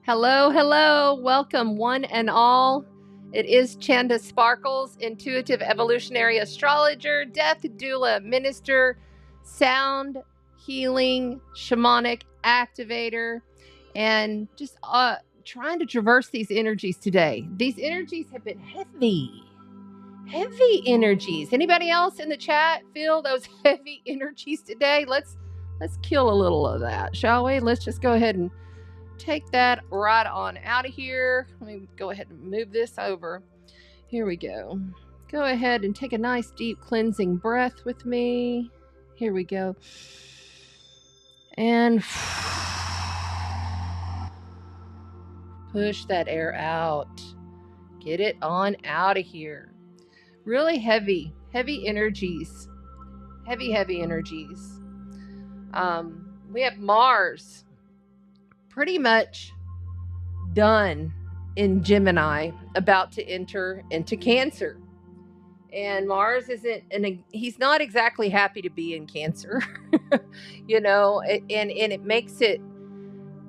Hello, hello. Welcome, one and all. It is Chanda Sparkles, intuitive evolutionary astrologer, death doula, minister, sound healing, shamanic activator, and just trying to traverse these energies today. These energies have been heavy energies. Anybody else in the chat feel those heavy energies today? Let's kill a little of that, shall we? Let's just go ahead and take that right on out of here. Let me go ahead and move this over. Here we go. Go ahead and take a nice deep cleansing breath with me. Here we go. And push that air out. Get it on out of here. Really heavy energies. Heavy energies. We have Mars pretty much done in Gemini, about to enter into Cancer. And Mars he's not exactly happy to be in Cancer, you know, and it makes it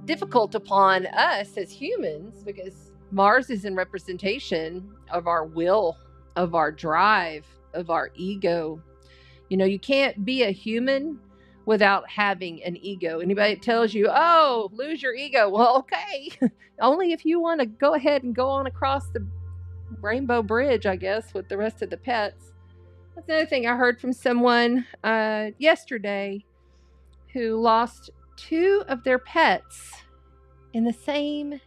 difficult upon us as humans because Mars is in representation of our will, of our drive, of our ego. You know, you can't be a human without having an ego. Anybody that tells you, oh, lose your ego. Well, okay. Only if you want to go ahead and go on across the Rainbow Bridge, I guess, with the rest of the pets. That's another thing I heard from someone yesterday who lost 2 of their pets in the same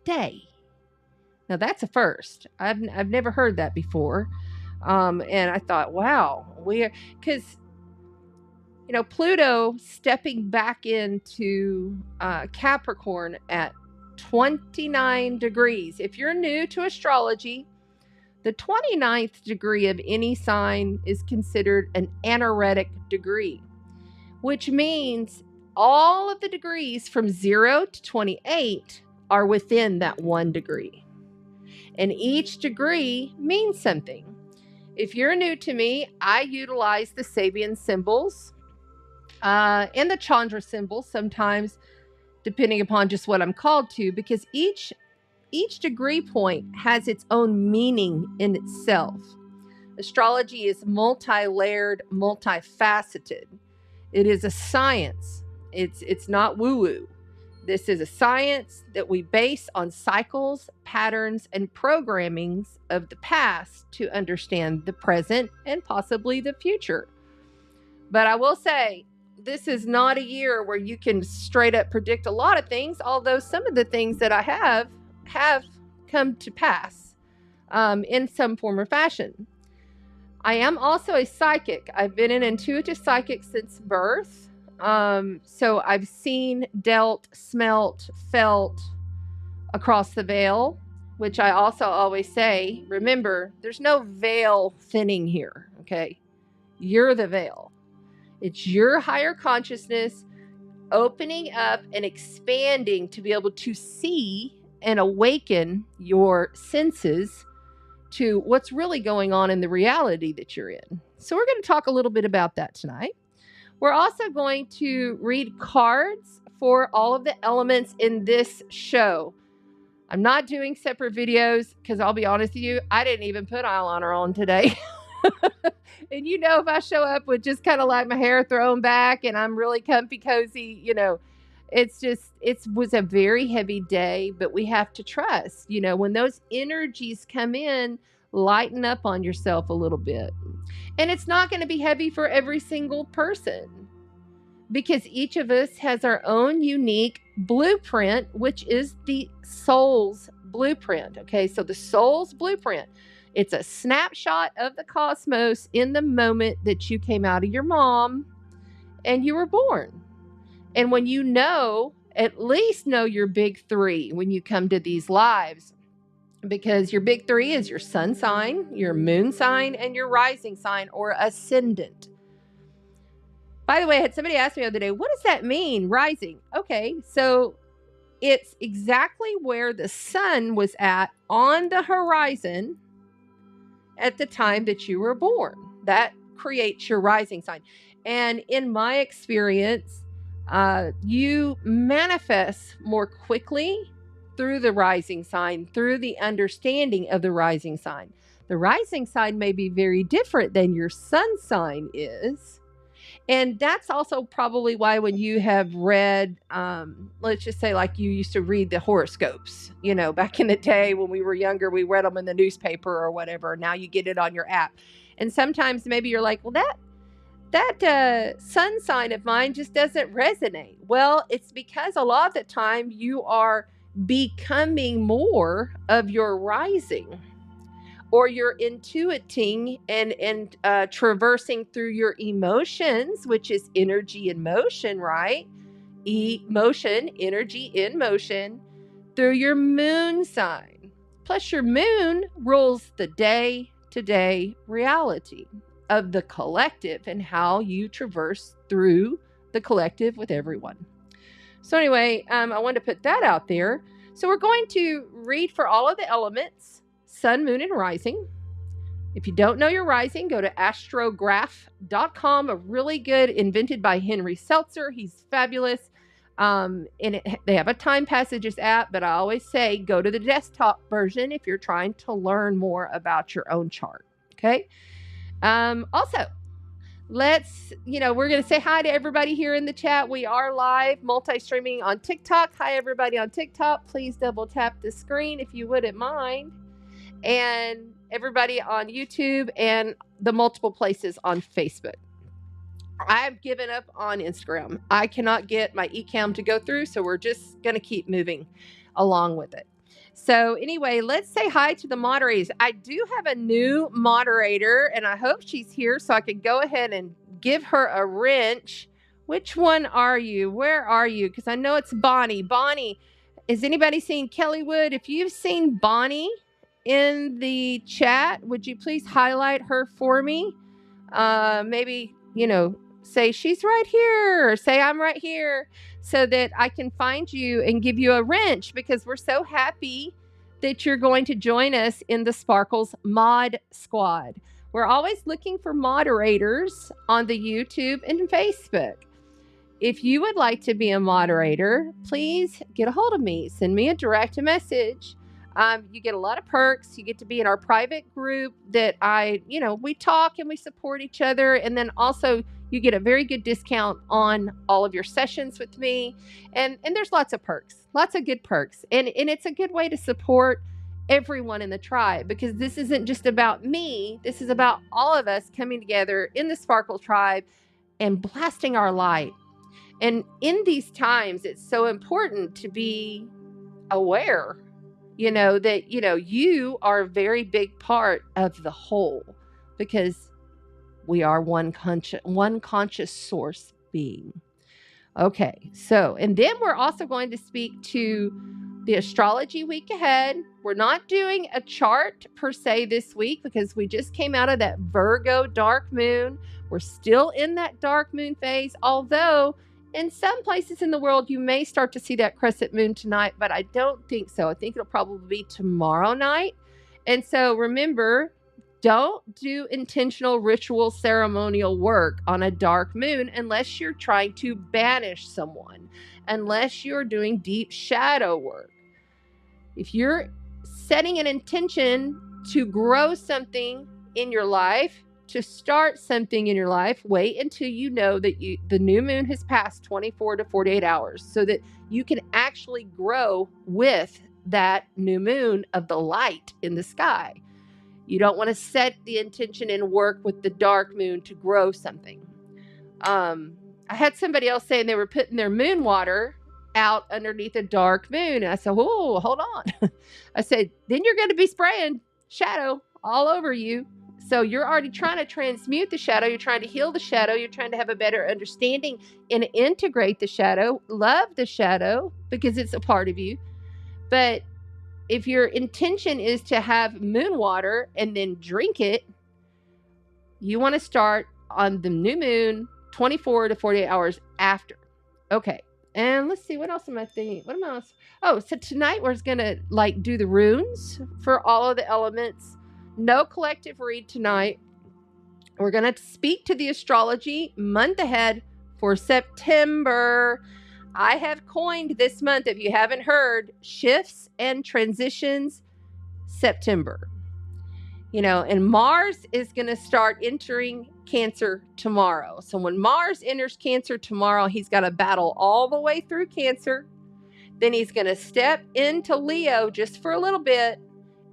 day. Now that's a first. I've never heard that before. And I thought, wow, because you know, Pluto stepping back into Capricorn at 29 degrees. If you're new to astrology, the 29th degree of any sign is considered an anaretic degree, which means all of the degrees from 0 to 28 are within that 1 degree. And each degree means something. If you're new to me, I utilize the Sabian symbols and the Chandra symbols sometimes, depending upon just what I'm called to, because each degree point has its own meaning in itself. Astrology is multi-layered, multifaceted. It is a science. It's not woo-woo. This is a science that we base on cycles, patterns, and programmings of the past to understand the present and possibly the future. But I will say, this is not a year where you can straight up predict a lot of things, although some of the things that I have come to pass in some form or fashion. I am also a psychic. I've been an intuitive psychic since birth. So I've seen, dealt, smelt, felt across the veil, which I also always say, remember, there's no veil thinning here, okay? You're the veil. It's your higher consciousness opening up and expanding to be able to see and awaken your senses to what's really going on in the reality that you're in. So we're going to talk a little bit about that tonight. We're also going to read cards for all of the elements in this show. I'm not doing separate videos because I'll be honest with you, I didn't even put eyeliner on today. And you know, if I show up with just kind of like my hair thrown back and I'm really comfy cozy, you know, it was a very heavy day, but we have to trust, you know, when those energies come in, lighten up on yourself a little bit. And it's not going to be heavy for every single person because each of us has our own unique blueprint, which is the soul's blueprint. Okay, so the soul's blueprint, it's a snapshot of the cosmos in the moment that you came out of your mom and you were born. And when you know, at least know your big 3 when you come to these lives, because your big 3 is your sun sign, your moon sign, and your rising sign or ascendant. By the way, I had somebody ask me the other day, what does that mean, rising? Okay, so it's exactly where the sun was at on the horizon at the time that you were born. That creates your rising sign. And in my experience, you manifest more quickly through the rising sign, through the understanding of the rising sign. The rising sign may be very different than your sun sign is. And that's also probably why when you have read, let's just say like you used to read the horoscopes, you know, back in the day when we were younger, we read them in the newspaper or whatever. Now you get it on your app. And sometimes maybe you're like, well, that sun sign of mine just doesn't resonate. Well, it's because a lot of the time you are becoming more of your rising, or you're intuiting and traversing through your emotions, which is energy in motion, right? Emotion, energy in motion, through your moon sign. Plus your moon rules the day-to-day reality of the collective and how you traverse through the collective with everyone. So anyway, I wanted to put that out there. So we're going to read for all of the elements, sun, moon, and rising. If you don't know your rising, go to astrograph.com, a really good, invented by Henry Seltzer. He's fabulous. They have a time passages app, but I always say go to the desktop version if you're trying to learn more about your own chart. Okay. Also, we're going to say hi to everybody here in the chat. We are live multi-streaming on TikTok. Hi, everybody on TikTok. Please double tap the screen if you wouldn't mind. And everybody on YouTube and the multiple places on Facebook. I've given up on Instagram. I cannot get my eCam to go through, so we're just going to keep moving along with it. So anyway, let's say hi to the moderators. I do have a new moderator, and I hope she's here so I can go ahead and give her a wrench. Which one are you? Where are you? Because I know it's Bonnie. Bonnie, has anybody seen Kellywood? If you've seen Bonnie in the chat, would you please highlight her for me? Maybe, say she's right here, or say I'm right here, so that I can find you and give you a wrench, because we're so happy that you're going to join us in the Sparkles Mod Squad. We're always looking for moderators on the YouTube and Facebook. If you would like to be a moderator, please get a hold of me. Send me a direct message. You get a lot of perks. You get to be in our private group that we talk and we support each other. And then also you get a very good discount on all of your sessions with me. And there's lots of perks, lots of good perks. And it's a good way to support everyone in the tribe, because this isn't just about me. This is about all of us coming together in the Sparkle tribe and blasting our light. And in these times, it's so important to be aware that, you are a very big part of the whole, because we are one conscious source being. Okay. So, and then we're also going to speak to the astrology week ahead. We're not doing a chart per se this week, because we just came out of that Virgo dark moon. We're still in that dark moon phase, although in some places in the world, you may start to see that crescent moon tonight, but I don't think so. I think it'll probably be tomorrow night. And so remember, don't do intentional ritual ceremonial work on a dark moon unless you're trying to banish someone, unless you're doing deep shadow work. If you're setting an intention to grow something in your life, to start something in your life, wait until you know that the new moon has passed 24 to 48 hours so that you can actually grow with that new moon of the light in the sky. You don't want to set the intention and work with the dark moon to grow something. I had somebody else saying they were putting their moon water out underneath a dark moon. And I said, oh, hold on. I said, then you're going to be spraying shadow all over you. So you're already trying to transmute the shadow. You're trying to heal the shadow. You're trying to have a better understanding and integrate the shadow, love the shadow, because it's a part of you. But if your intention is to have moon water and then drink it, you want to start on the new moon 24 to 48 hours after. Okay. And let's see, what else am I thinking? What am I else? Oh, so tonight we're going to do the runes for all of the elements. No collective read tonight. We're going to speak to the astrology month ahead for September. I have coined this month, if you haven't heard, Shifts and Transitions September. You know, and Mars is going to start entering Cancer tomorrow. So when Mars enters Cancer tomorrow, he's got to battle all the way through Cancer. Then he's going to step into Leo just for a little bit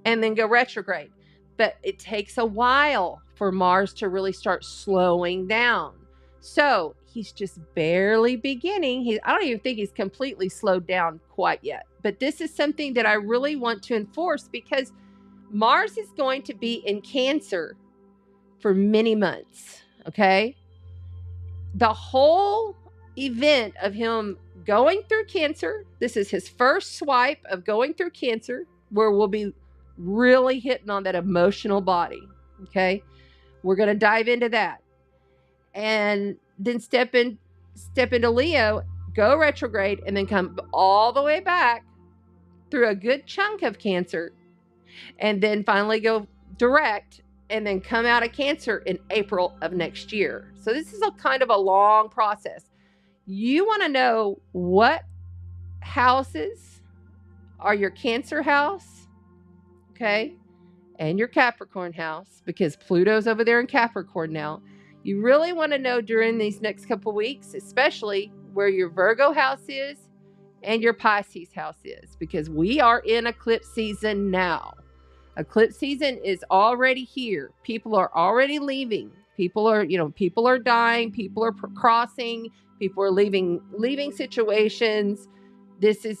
and then go retrograde. But it takes a while for Mars to really start slowing down. So he's just barely beginning. I don't even think he's completely slowed down quite yet. But this is something that I really want to enforce, because Mars is going to be in Cancer for many months, okay? The whole event of him going through Cancer, this is his first swipe of going through Cancer, where we'll be really hitting on that emotional body, okay? We're going to dive into that. And then step into Leo, go retrograde, and then come all the way back through a good chunk of Cancer, and then finally go direct, and then come out of Cancer in April of next year. So this is a kind of a long process. You want to know what houses are your Cancer house, okay, and your Capricorn house, because Pluto's over there in Capricorn now. You really want to know during these next couple weeks, especially where your Virgo house is and your Pisces house is, because we are in eclipse season now. Eclipse season is already here. People are already leaving. People are dying. People are crossing. People are leaving situations.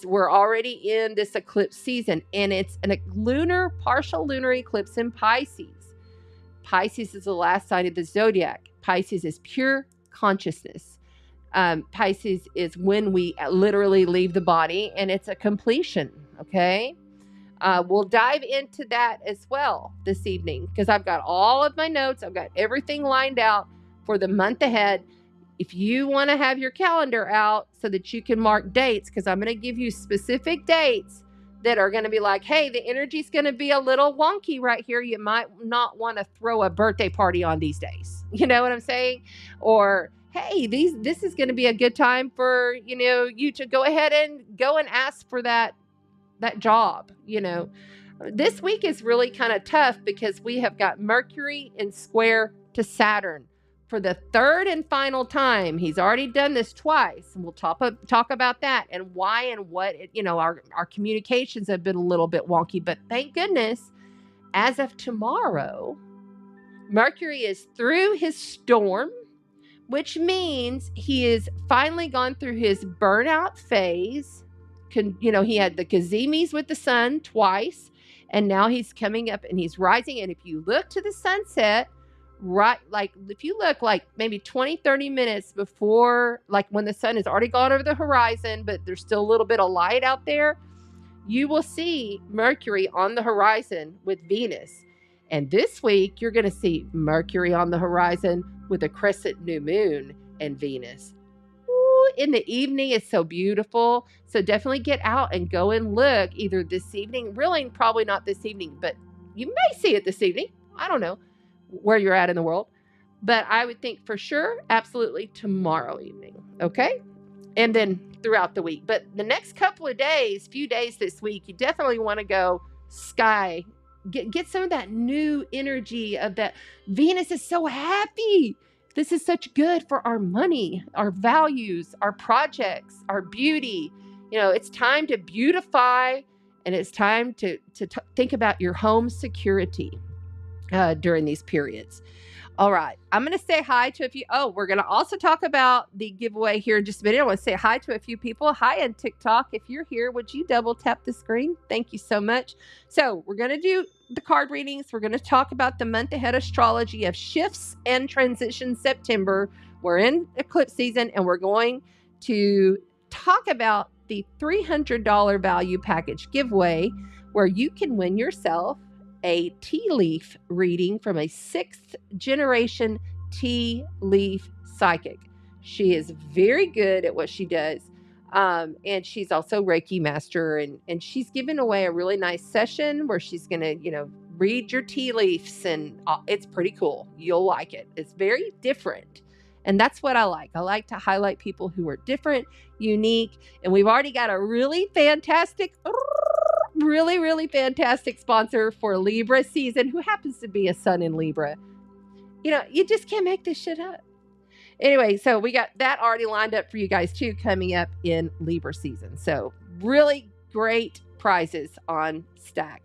We're already in this eclipse season, and it's a partial lunar eclipse in Pisces. Pisces is the last sign of the zodiac. Pisces is pure consciousness. Pisces is when we literally leave the body, and it's a completion, okay? We'll dive into that as well this evening, because I've got all of my notes. I've got everything lined out for the month ahead. If you want to have your calendar out so that you can mark dates, because I'm going to give you specific dates that are going to be like, hey, the energy's going to be a little wonky right here. You might not want to throw a birthday party on these days. You know what I'm saying? Or, hey, this is going to be a good time for, you to go ahead and go and ask for that job. This week is really kind of tough, because we have got Mercury in square to Saturn for the third and final time. He's already done this twice, and we'll talk about that and why and what. Our communications have been a little bit wonky, but thank goodness, as of tomorrow, Mercury is through his storm, which means he is finally gone through his burnout phase. He had the gazemis with the sun twice, and now he's coming up and he's rising. And if you look to the sunset, right, like if you look like maybe 20-30 minutes before, like when the sun has already gone over the horizon, but there's still a little bit of light out there, you will see Mercury on the horizon with Venus. And this week, you're going to see Mercury on the horizon with a crescent new moon and Venus. In the evening, it's so beautiful. So definitely get out and go and look either this evening, really probably not this evening, but you may see it this evening. I don't know where you're at in the world, but I would think for sure, absolutely tomorrow evening. Okay. And then throughout the week, but the next few days this week, you definitely want to go sky, get some of that new energy of that. Venus is so happy. This is such good for our money, our values, our projects, our beauty. It's time to beautify, and it's time to think about your home security during these periods. All right. I'm going to say hi to a few. Oh, we're going to also talk about the giveaway here in just a minute. I want to say hi to a few people. Hi on TikTok. If you're here, would you double tap the screen? Thank you so much. So we're going to do the card readings. We're going to talk about the month ahead astrology of shifts and transitions September. We're in eclipse season, and we're going to talk about the $300 value package giveaway, where you can win yourself a tea leaf reading from a 6th generation tea leaf psychic. She is very good at what she does. And she's also Reiki master, and she's giving away a really nice session where she's going to, read your tea leaves, and it's pretty cool. You'll like it. It's very different. And that's what I like. I like to highlight people who are different, unique, and we've already got a really fantastic sponsor for Libra season who happens to be a sun in Libra. You know, you just can't make this shit up. Anyway, so we got that already lined up for you guys too, coming up in Libra season. So really great prizes on stack.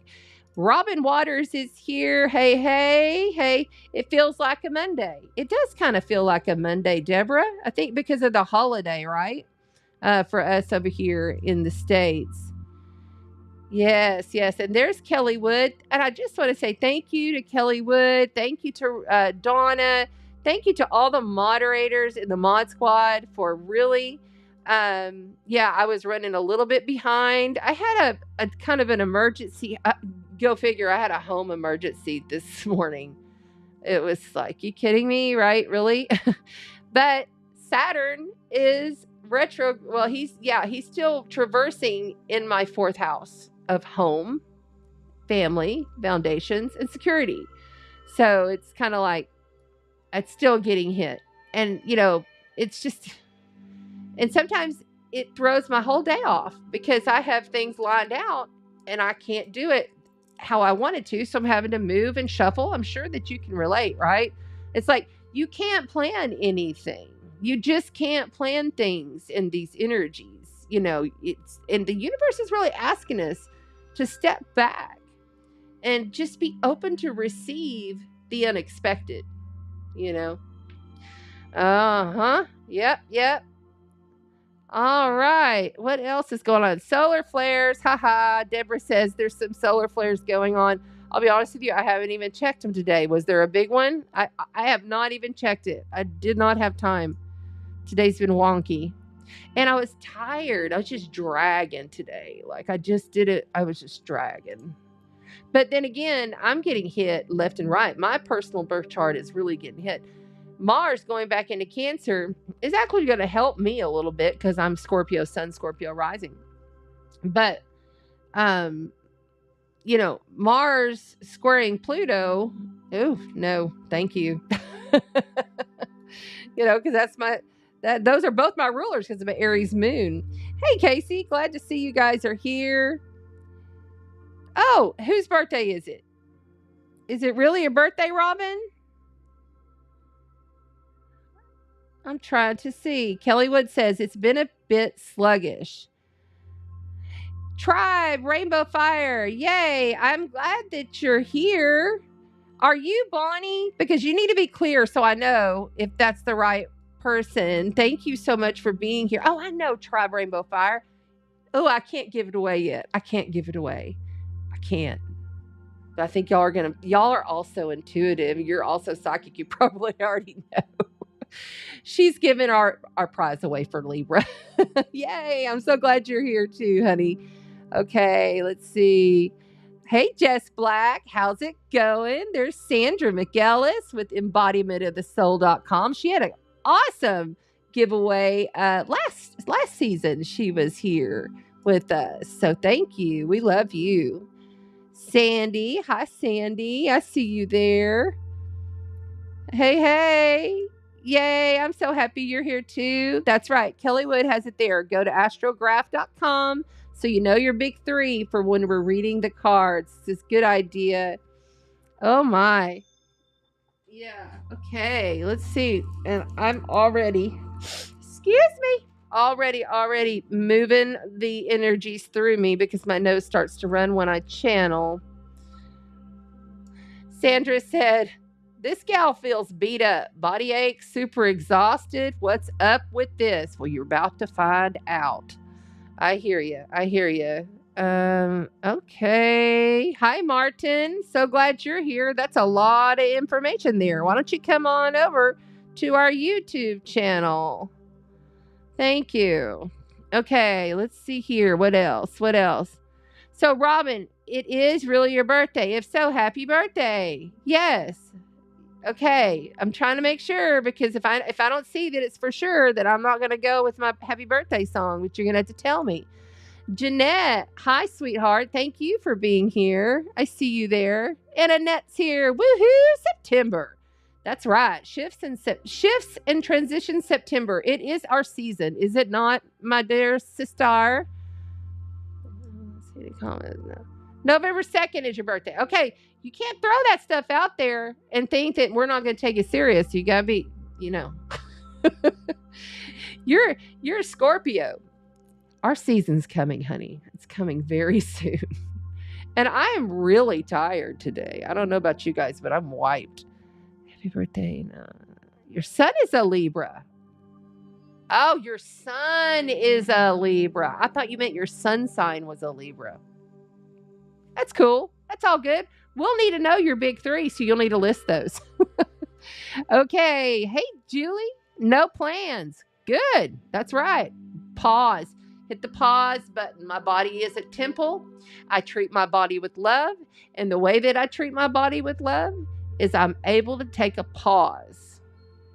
Robin Waters is here. Hey. It feels like a Monday. It does kind of feel like a Monday, Deborah. I think because of the holiday, right? For us over here in the States. Yes. And there's Kelly Wood. And I just want to say thank you to Kelly Wood. Thank you to Donna. Thank you to all the moderators in the Mod Squad for really, I was running a little bit behind. I had a kind of an emergency. Go figure, I had a home emergency this morning. It was like, you kidding me, right? Really? But Saturn is retro. Well, he's still traversing in my 4th house of home, family, foundations, and security. So it's kind of like, it's still getting hit. And, you know, it's just, and sometimes it throws my whole day off because I have things lined out and I can't do it how I wanted to. So I'm having to move and shuffle. I'm sure that you can relate, right? It's like, you can't plan anything. You just can't plan things in these energies. You know, and the universe is really asking us to step back and just be open to receive the unexpected, you know? Yep. All right. What else is going on? Solar flares. Haha. Deborah says there's some solar flares going on. I'll be honest with you. I haven't even checked them today. Was there a big one? I have not even checked it. I did not have time. Today's been wonky. And I was tired. I was just dragging today. Like I just did it. I was just dragging. But then again, I'm getting hit left and right. My personal birth chart is really getting hit. Mars going back into Cancer is actually going to help me a little bit because I'm Scorpio Sun, Scorpio rising. But, you know, Mars squaring Pluto. Oh, no, thank you. You know, because those are both my rulers because of an Aries moon. Hey, Casey, glad to see you guys are here. Oh, whose birthday is it? Is it really a birthday, Robin? I'm trying to see. Kelly Wood says it's been a bit sluggish. Tribe, Rainbow Fire. Yay. I'm glad that you're here. Are you Bonnie? Because you need to be clear so I know if that's the right person. Thank you so much for being here. Oh, I know Tribe, Rainbow Fire. Oh, I can't give it away yet. I can't. But I think y'all are also intuitive. You're also psychic. You probably already know. She's giving our prize away for Libra. Yay. I'm so glad you're here too, honey. Okay, let's see. Hey, Jess Black. How's it going? There's Sandra McGellis with embodimentofthesoul.com. She had an awesome giveaway last season. She was here with us. So thank you. We love you. Sandy. Hi, Sandy. I see you there. Hey. Yay, I'm so happy you're here too. That's right. Kelly Wood has it there. Go to astrograph.com so you know your big 3 for when we're reading the cards. It's a good idea. Oh my. Yeah. Okay, let's see. And I'm already, already moving the energies through me because my nose starts to run when I channel. Sandra said, this gal feels beat up, body ache, super exhausted. What's up with this? Well, you're about to find out. I hear you. Okay. Hi, Martin. So glad you're here. That's a lot of information there. Why don't you come on over to our YouTube channel? Thank you. Okay, let's see here. What else? So, Robin, it is really your birthday. If so, happy birthday. Yes. Okay, I'm trying to make sure because if I don't see that it's for sure, that I'm not going to go with my happy birthday song, which you're going to have to tell me. Jeanette, hi, sweetheart. Thank you for being here. I see you there. And Annette's here. Woohoo, September. That's right. Shifts and transitions September. It is our season, is it not, my dear sister? Let's see the comments now. November 2nd is your birthday. Okay, you can't throw that stuff out there and think that we're not going to take it serious. You got to be, you're a Scorpio. Our season's coming, honey. It's coming very soon. And I am really tired today. I don't know about you guys, but I'm wiped. Happy birthday. No. Your sun is a Libra. Oh, your sun is a Libra. I thought you meant your sun sign was a Libra. That's cool. That's all good. We'll need to know your big three, so you'll need to list those. Okay. Hey, Julie. No plans. Good. That's right. Pause. Hit the pause button. My body is a temple. I treat my body with love. And the way that I treat my body with love is I'm able to take a pause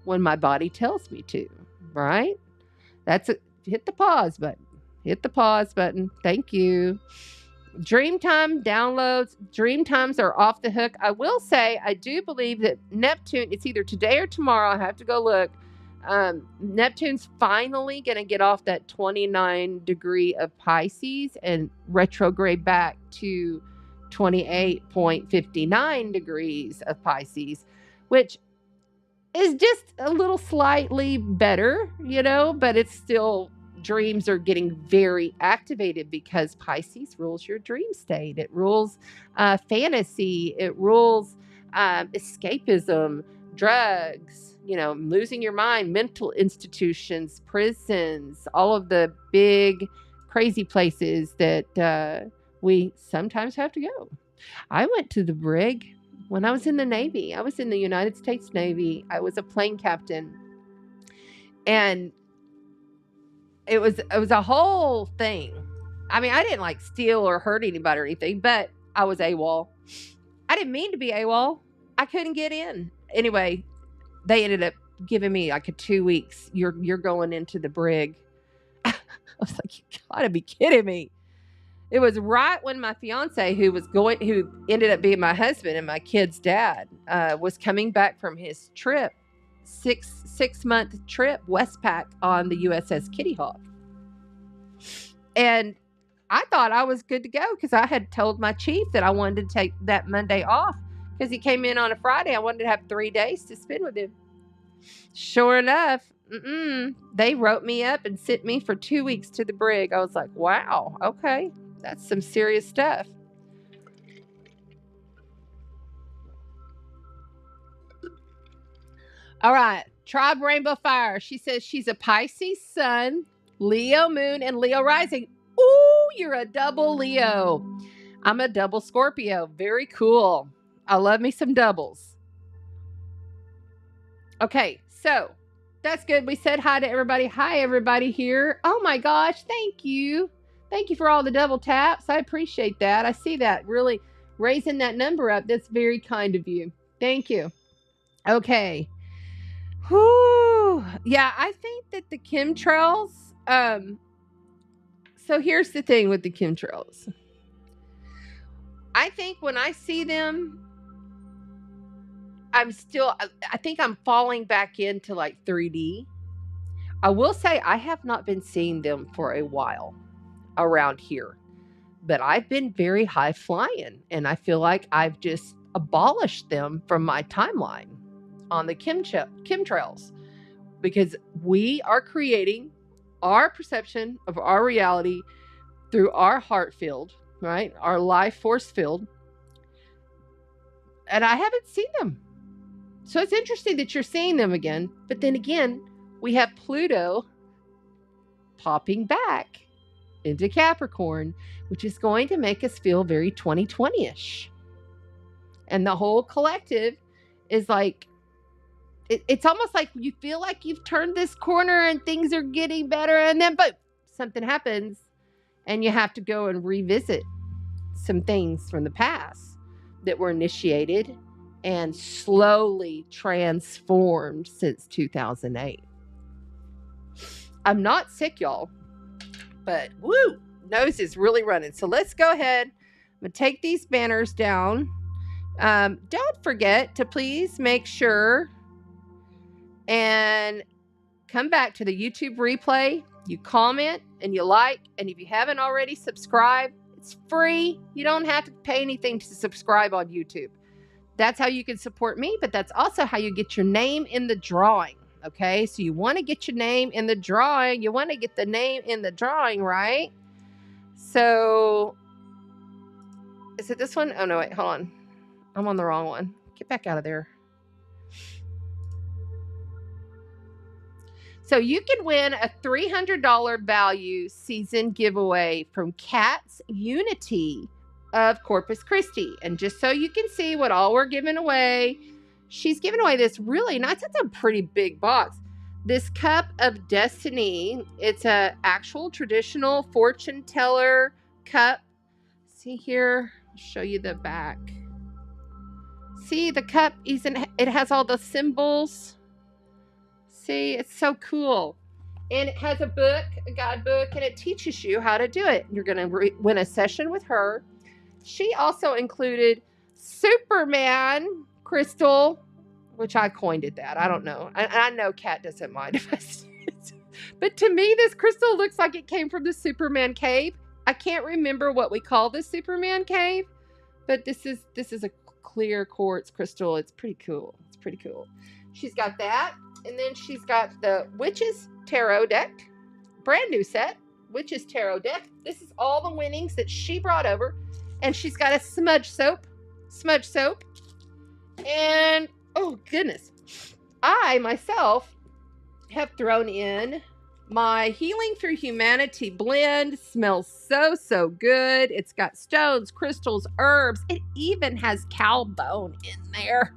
when my body tells me to, right? That's it. Hit the pause button. Hit the pause button. Thank you. Dreamtime downloads. Dreamtimes are off the hook. I will say, I do believe that Neptune, it's either today or tomorrow. I have to go look. Neptune's finally going to get off that 29 degree of Pisces and retrograde back to 28.59 degrees of Pisces, which is just a little slightly better, but it's still, dreams are getting very activated because Pisces rules your dream state. It rules fantasy. It rules escapism, drugs, losing your mind, mental institutions, prisons, all of the big, crazy places that we sometimes have to go. I went to the brig when I was in the Navy. I was in the United States Navy. I was a plane captain. And it was a whole thing. I mean, I didn't steal or hurt anybody or anything, but I was AWOL. I didn't mean to be AWOL. I couldn't get in. Anyway, they ended up giving me a 2 weeks. You're going into the brig. I was like, you gotta be kidding me. It was right when my fiance, who ended up being my husband and my kid's dad, was coming back from his trip, six-month trip, Westpac, on the USS Kitty Hawk. And I thought I was good to go because I had told my chief that I wanted to take that Monday off because he came in on a Friday. I wanted to have 3 days to spend with him. Sure enough, they wrote me up and sent me for 2 weeks to the brig. I was like, wow, okay, that's some serious stuff. All right, Tribe Rainbow Fire. She says she's a Pisces sun, Leo moon, and Leo rising. Ooh, you're a double Leo. I'm a double Scorpio. Very cool. I love me some doubles. Okay, so that's good. We said hi to everybody. Hi, everybody here. Oh my gosh, thank you. Thank you for all the double taps. I appreciate that. I see that. Really raising that number up. That's very kind of you. Thank you. Okay. Whew. Yeah, I think that the chemtrails, so here's the thing with the chemtrails. I think when I see them, I think I'm falling back into 3D. I will say I have not been seeing them for a while around here, but I've been very high flying and I feel like I've just abolished them from my timeline on the chemtrails because we are creating our perception of our reality through our heart field, right? Our life force field. And I haven't seen them. So it's interesting that you're seeing them again. But then again, we have Pluto popping back into Capricorn, which is going to make us feel very 2020-ish. And the whole collective is it's almost like you feel like you've turned this corner and things are getting better. And then, but something happens and you have to go and revisit some things from the past that were initiated and slowly transformed since 2008. I'm not sick, y'all, but woo, nose is really running. So let's go ahead. I'm going to take these banners down. Don't forget to please make sure and come back to the YouTube replay. You comment and you like, and if you haven't already subscribed, it's free. You don't have to pay anything to subscribe on YouTube. That's how you can support me, but that's also how you get your name in the drawing. Okay, so you want to get your name in the drawing. You want to get the name in the drawing, right? So, is it this one? Oh, no, wait, hold on. I'm on the wrong one. Get back out of there. So you can win a $300 value season giveaway from Cat's Unity of Corpus Christi. And just so you can see what all we're giving away, she's giving away this really nice, it's a pretty big box. This Cup of Destiny. It's a actual traditional fortune teller cup. See here, I'll show you the back. See, the cup isn't, it has all the symbols. See, it's so cool. And it has a book, a guidebook, and it teaches you how to do it. You're going to win a session with her. She also included Superman crystal, which I coined it that. I don't know. I know Kat doesn't mind if I say it. But to me, this crystal looks like it came from the Superman cave. I can't remember what we call the Superman cave, but this is a clear quartz crystal. It's pretty cool. It's pretty cool. She's got that. And then she's got the Witches Tarot deck, brand new set, Witches Tarot deck. This is all the winnings that she brought over. And she's got a smudge soap. And, oh goodness, I myself have thrown in my Healing Through Humanity blend. Smells so, so good. It's got stones, crystals, herbs. It even has cow bone in there.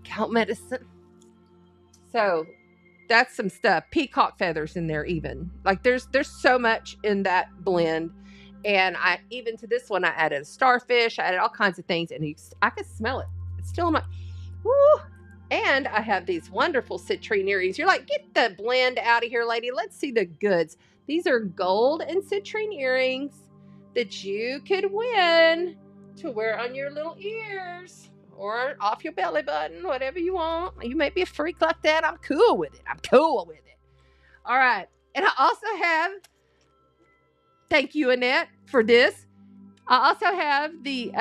Cow medicine. So that's some stuff. Peacock feathers in there even. Like there's so much in that blend. And I even to this one I added a starfish. I added all kinds of things, and I could smell it. It's still in my woo. And I have these wonderful citrine earrings. You're like, get the blend out of here, lady. Let's see the goods. These are gold and citrine earrings that you could win to wear on your little ears. Or off your belly button, whatever you want. You may be a freak like that. I'm cool with it. All right. And I also have, thank you, Annette, for this. I also have the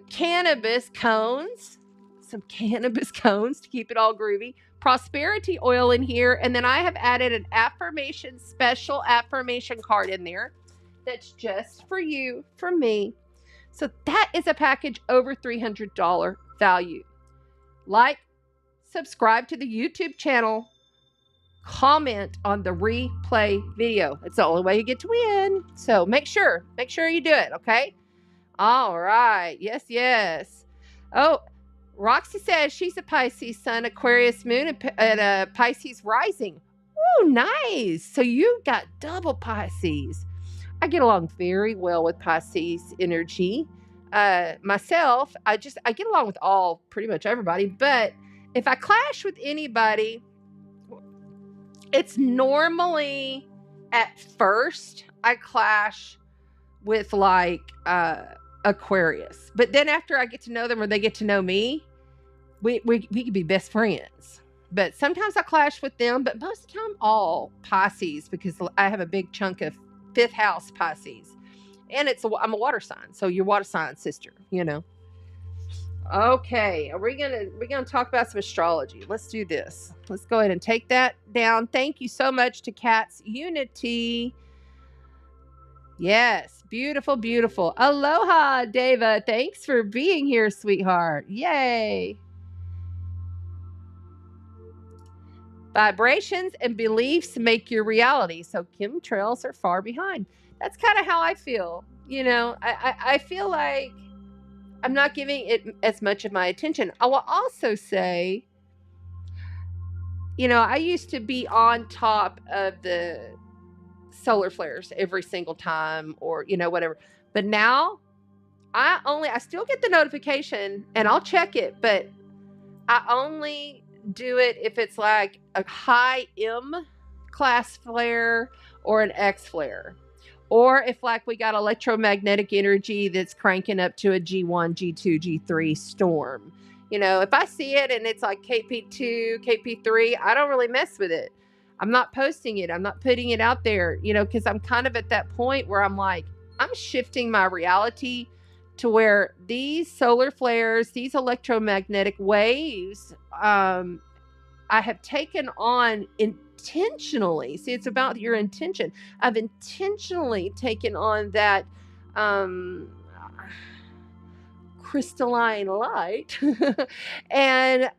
cannabis cones. Some cannabis cones to keep it all groovy. Prosperity oil in here. And then I have added an affirmation, special affirmation card in there. That's just for you, for me. So that is a package over $300 value. Like, subscribe to the YouTube channel, comment on the replay video. It's the only way you get to win. So make sure you do it, okay? All right. Yes. Oh, Roxy says she's a Pisces sun, Aquarius moon, and a Pisces rising. Oh, nice. So you got double Pisces. I get along very well with Pisces energy. Myself, I get along with pretty much everybody, but if I clash with anybody, it's normally at first I clash with like Aquarius, but then after I get to know them or they get to know me, we can be best friends. But sometimes I clash with them, but most of the time all Pisces, because I have a big chunk of 5th house Pisces. And I'm a water sign, so your water sign sister, you know. Okay, we're gonna talk about some astrology. Let's do this. Let's go ahead and take that down. Thank you so much to Cat's Unity. Yes, beautiful, beautiful. Aloha, Deva. Thanks for being here, sweetheart. Yay. Vibrations and beliefs make your reality. So chemtrails are far behind. That's kind of how I feel. You know, I feel like I'm not giving it as much of my attention. I will also say, you know, I used to be on top of the solar flares every single time, or, you know, whatever. But now I still get the notification and I'll check it, but I only do it if it's like a high M class flare or an X flare. Or if like we got electromagnetic energy that's cranking up to a G1, G2, G3 storm. You know, if I see it and it's like KP2, KP3, I don't really mess with it. I'm not posting it. I'm not putting it out there, you know, because I'm kind of at that point where I'm like, I'm shifting my reality to where these solar flares, these electromagnetic waves, I have taken on intentionally. See, it's about your intention. I've intentionally taken on that crystalline light and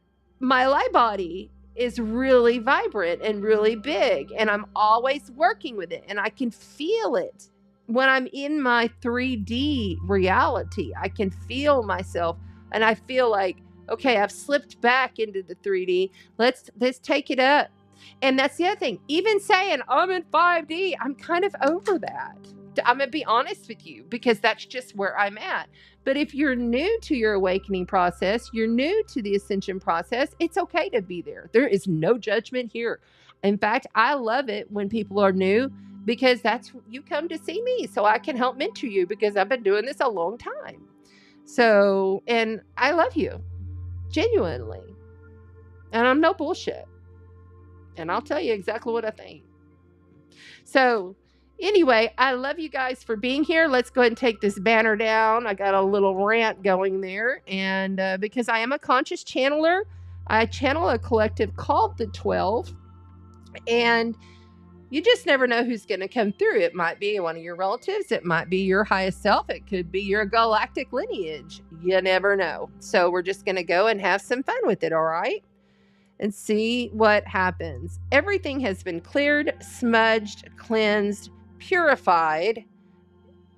my light body is really vibrant and really big, and I'm always working with it, and I can feel it when I'm in my 3D reality. I can feel myself, and I feel like, okay, I've slipped back into the 3D. Let's take it up. And that's the other thing. Even saying I'm in 5D, I'm kind of over that. I'm going to be honest with you, because that's just where I'm at. But if you're new to your awakening process, you're new to the ascension process, it's okay to be there. There is no judgment here. In fact, I love it when people are new, because that's, you come to see me so I can help mentor you, because I've been doing this a long time. So, and I love you genuinely. And I'm no bullshit. And I'll tell you exactly what I think. So anyway, I love you guys for being here. Let's go ahead and take this banner down. I got a little rant going there. And because I am a conscious channeler, I channel a collective called the 12. And you just never know who's going to come through. It might be one of your relatives. It might be your highest self. It could be your galactic lineage. You never know. So we're just going to go and have some fun with it, all right? And see what happens. Everything has been cleared, smudged, cleansed, purified,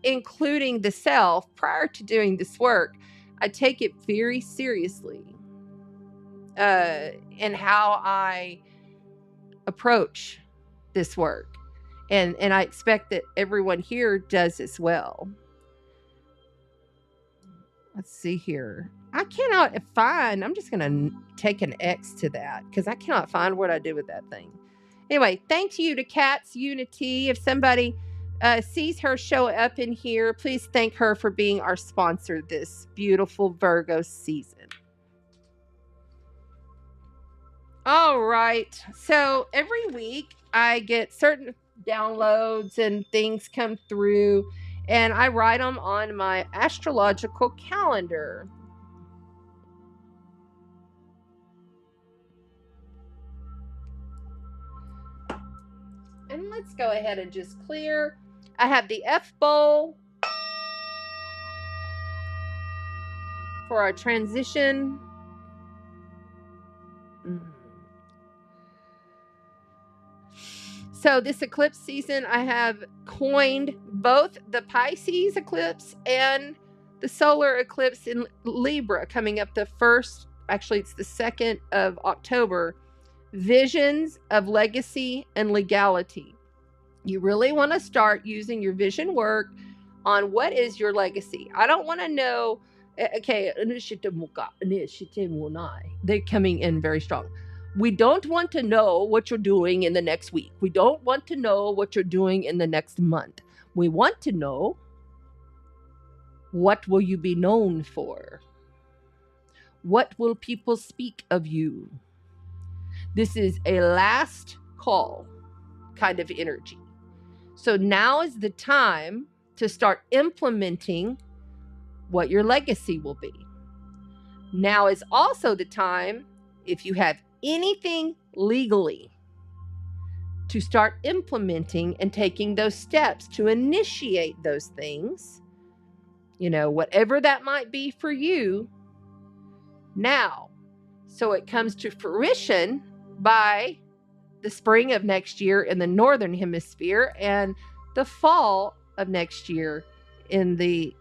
including the self. Prior to doing this work, I take it very seriously in how I approach this work. And I expect that everyone here does as well. Let's see here. I cannot find, I'm just going to take an X to that, because I cannot find what I did with that thing. Anyway, thank you to Cat's Unity. If somebody sees her show up in here, please thank her for being our sponsor this beautiful Virgo season. All right. So every week I get certain downloads and things come through, and I write them on my astrological calendar. And let's go ahead and just clear. I have the F bowl for our transition. So this eclipse season, I have coined both the Pisces eclipse and the solar eclipse in Libra coming up the 1st, actually it's the 2nd of October. Visions of legacy and legality. You really want to start using your vision work on what is your legacy. I don't want to know, okay, they're coming in very strong. We don't want to know what you're doing in the next week. We don't want to know what you're doing in the next month. We want to know, what will you be known for? What will people speak of you? This is a last call kind of energy. So now is the time to start implementing what your legacy will be. Now is also the time, if you have anything legally, to start implementing and taking those steps to initiate those things, you know, whatever that might be for you now. So it comes to fruition by the spring of next year in the northern hemisphere and the fall of next year in the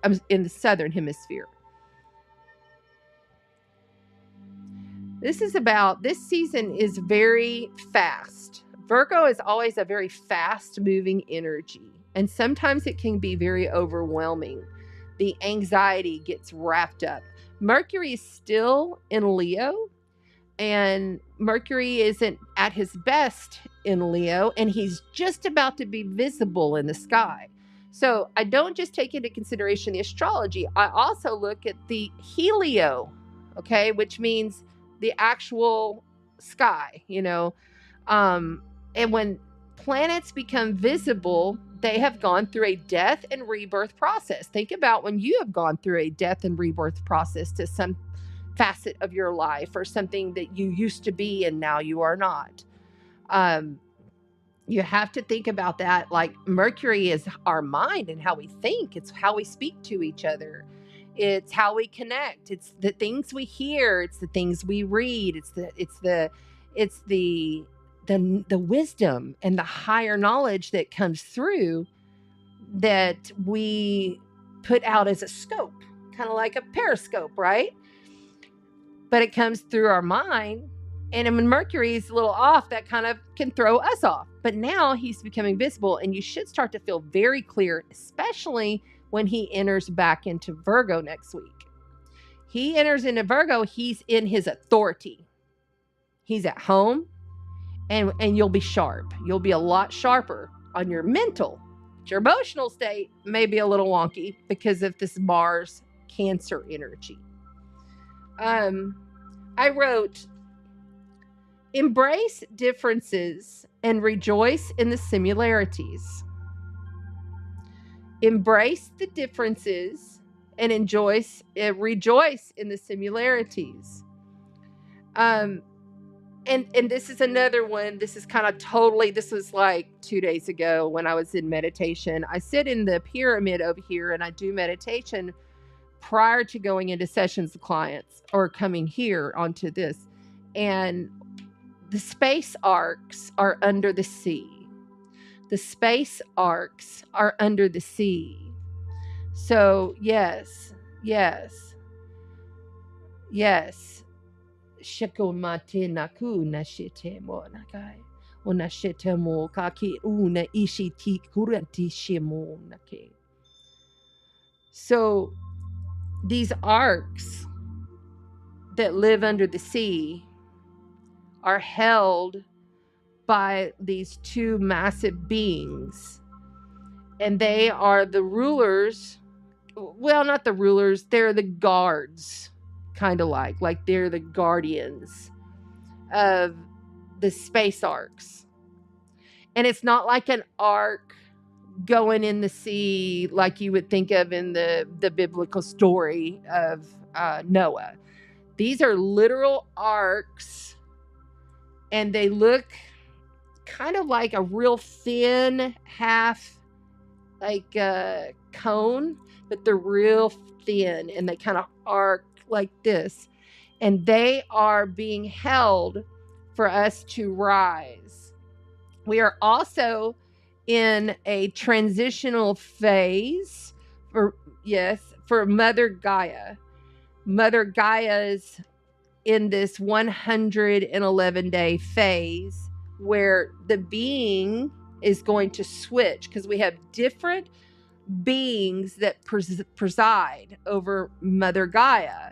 southern hemisphere. This season is very fast. Virgo is always a very fast moving energy, and sometimes it can be very overwhelming. The anxiety gets wrapped up. Mercury is still in Leo, and Mercury isn't at his best in Leo, and he's just about to be visible in the sky. So I don't just take into consideration the astrology. I also look at the helio okay, which means the actual sky, you know. And when planets become visible, they have gone through a death and rebirth process. Think about when you have gone through a death and rebirth process to some facet of your life, or something that you used to be and now you are not. You have to think about that. Like, Mercury is our mind and how we think. It's how we speak to each other. It's how we connect. It's the things we hear. It's the things we read. It's the wisdom and the higher knowledge that comes through, that we put out as a scope, kind of like a periscope, right? But it comes through our mind. And when Mercury is a little off, that kind of can throw us off. But now he's becoming visible, and you should start to feel very clear, especially when he enters back into Virgo next week. He enters into Virgo, he's in his authority. He's at home, and you'll be sharp. You'll be a lot sharper on your mental. Your emotional state may be a little wonky because of this Mars Cancer energy. I wrote, embrace differences and rejoice in the similarities. Embrace the differences and rejoice in the similarities. And this is another one. This is kind of totally, this was like 2 days ago when I was in meditation. I sit in the pyramid over here and I do meditation prior to going into sessions with clients or coming here onto this. And the space arcs are under the sea. The space arcs are under the sea. So yes. Shekomate naku nashite mo nakai. Onashite mo kaki una ishiti kuranti shimo nake. So these arcs that live under the sea are held by these two massive beings, and they are the rulers. Well, not the rulers, they're the guards, kind of like they're the guardians of the space arcs. And it's not like an ark going in the sea like you would think of in the biblical story of Noah. These are literal arcs, and they look kind of like a real thin half, like a cone, but they're real thin, and they kind of arc like this. And they are being held for us to rise. We are also in a transitional phase for Mother Gaia. Mother Gaia's in this 111-day phase where the being is going to switch, because we have different beings that preside over Mother Gaia.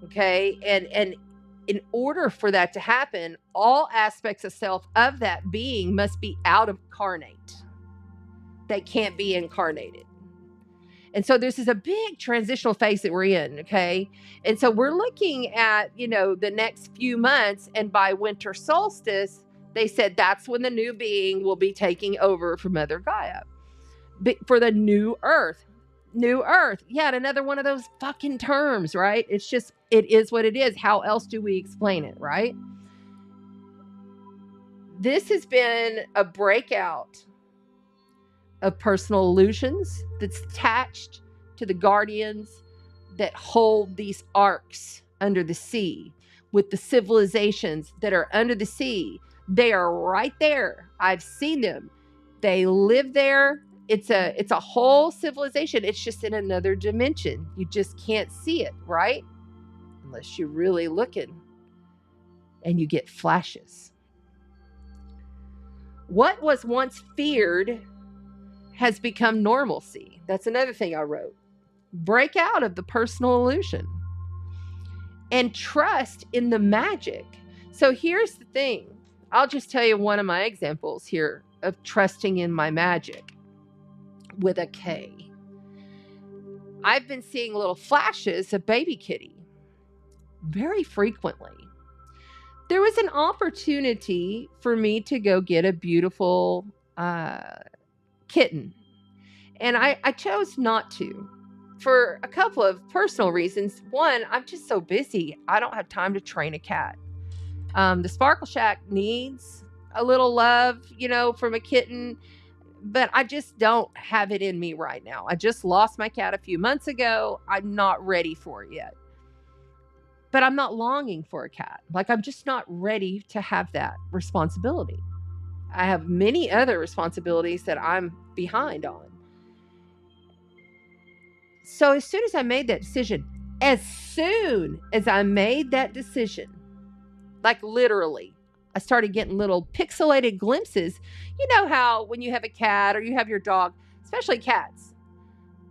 Okay, and in order for that to happen, all aspects of self of that being must be out of carnate. They can't be incarnated. And so this is a big transitional phase that we're in, okay? And so we're looking at, the next few months, and by winter solstice, they said that's when the new being will be taking over for Mother Gaia. For the new earth. New earth. Yeah, another one of those fucking terms, right? It's just, it is what it is. How else do we explain it, right? This has been a breakout of personal illusions that's attached to the guardians that hold these arcs under the sea, with the civilizations that are under the sea. They are right there. I've seen them. They live there. It's a whole civilization. It's just in another dimension. You just can't see it, right? Unless you're really looking and you get flashes. What was once feared has become normalcy. That's another thing I wrote. Break out of the personal illusion and trust in the magic. So here's the thing. I'll just tell you one of my examples here of trusting in my magic with a K. I've been seeing little flashes of baby kitty. very frequently. There was an opportunity for me to go get a beautiful kitten. And I chose not to for a couple of personal reasons. One, I'm just so busy. I don't have time to train a cat. The Sparkle Shack needs a little love, from a kitten, but I just don't have it in me right now. I just lost my cat a few months ago. I'm not ready for it yet. But I'm not longing for a cat. Like, I'm just not ready to have that responsibility. I have many other responsibilities that I'm behind on. So as soon as I made that decision, like literally, I started getting little pixelated glimpses. You know how when you have a cat or you have your dog, especially cats,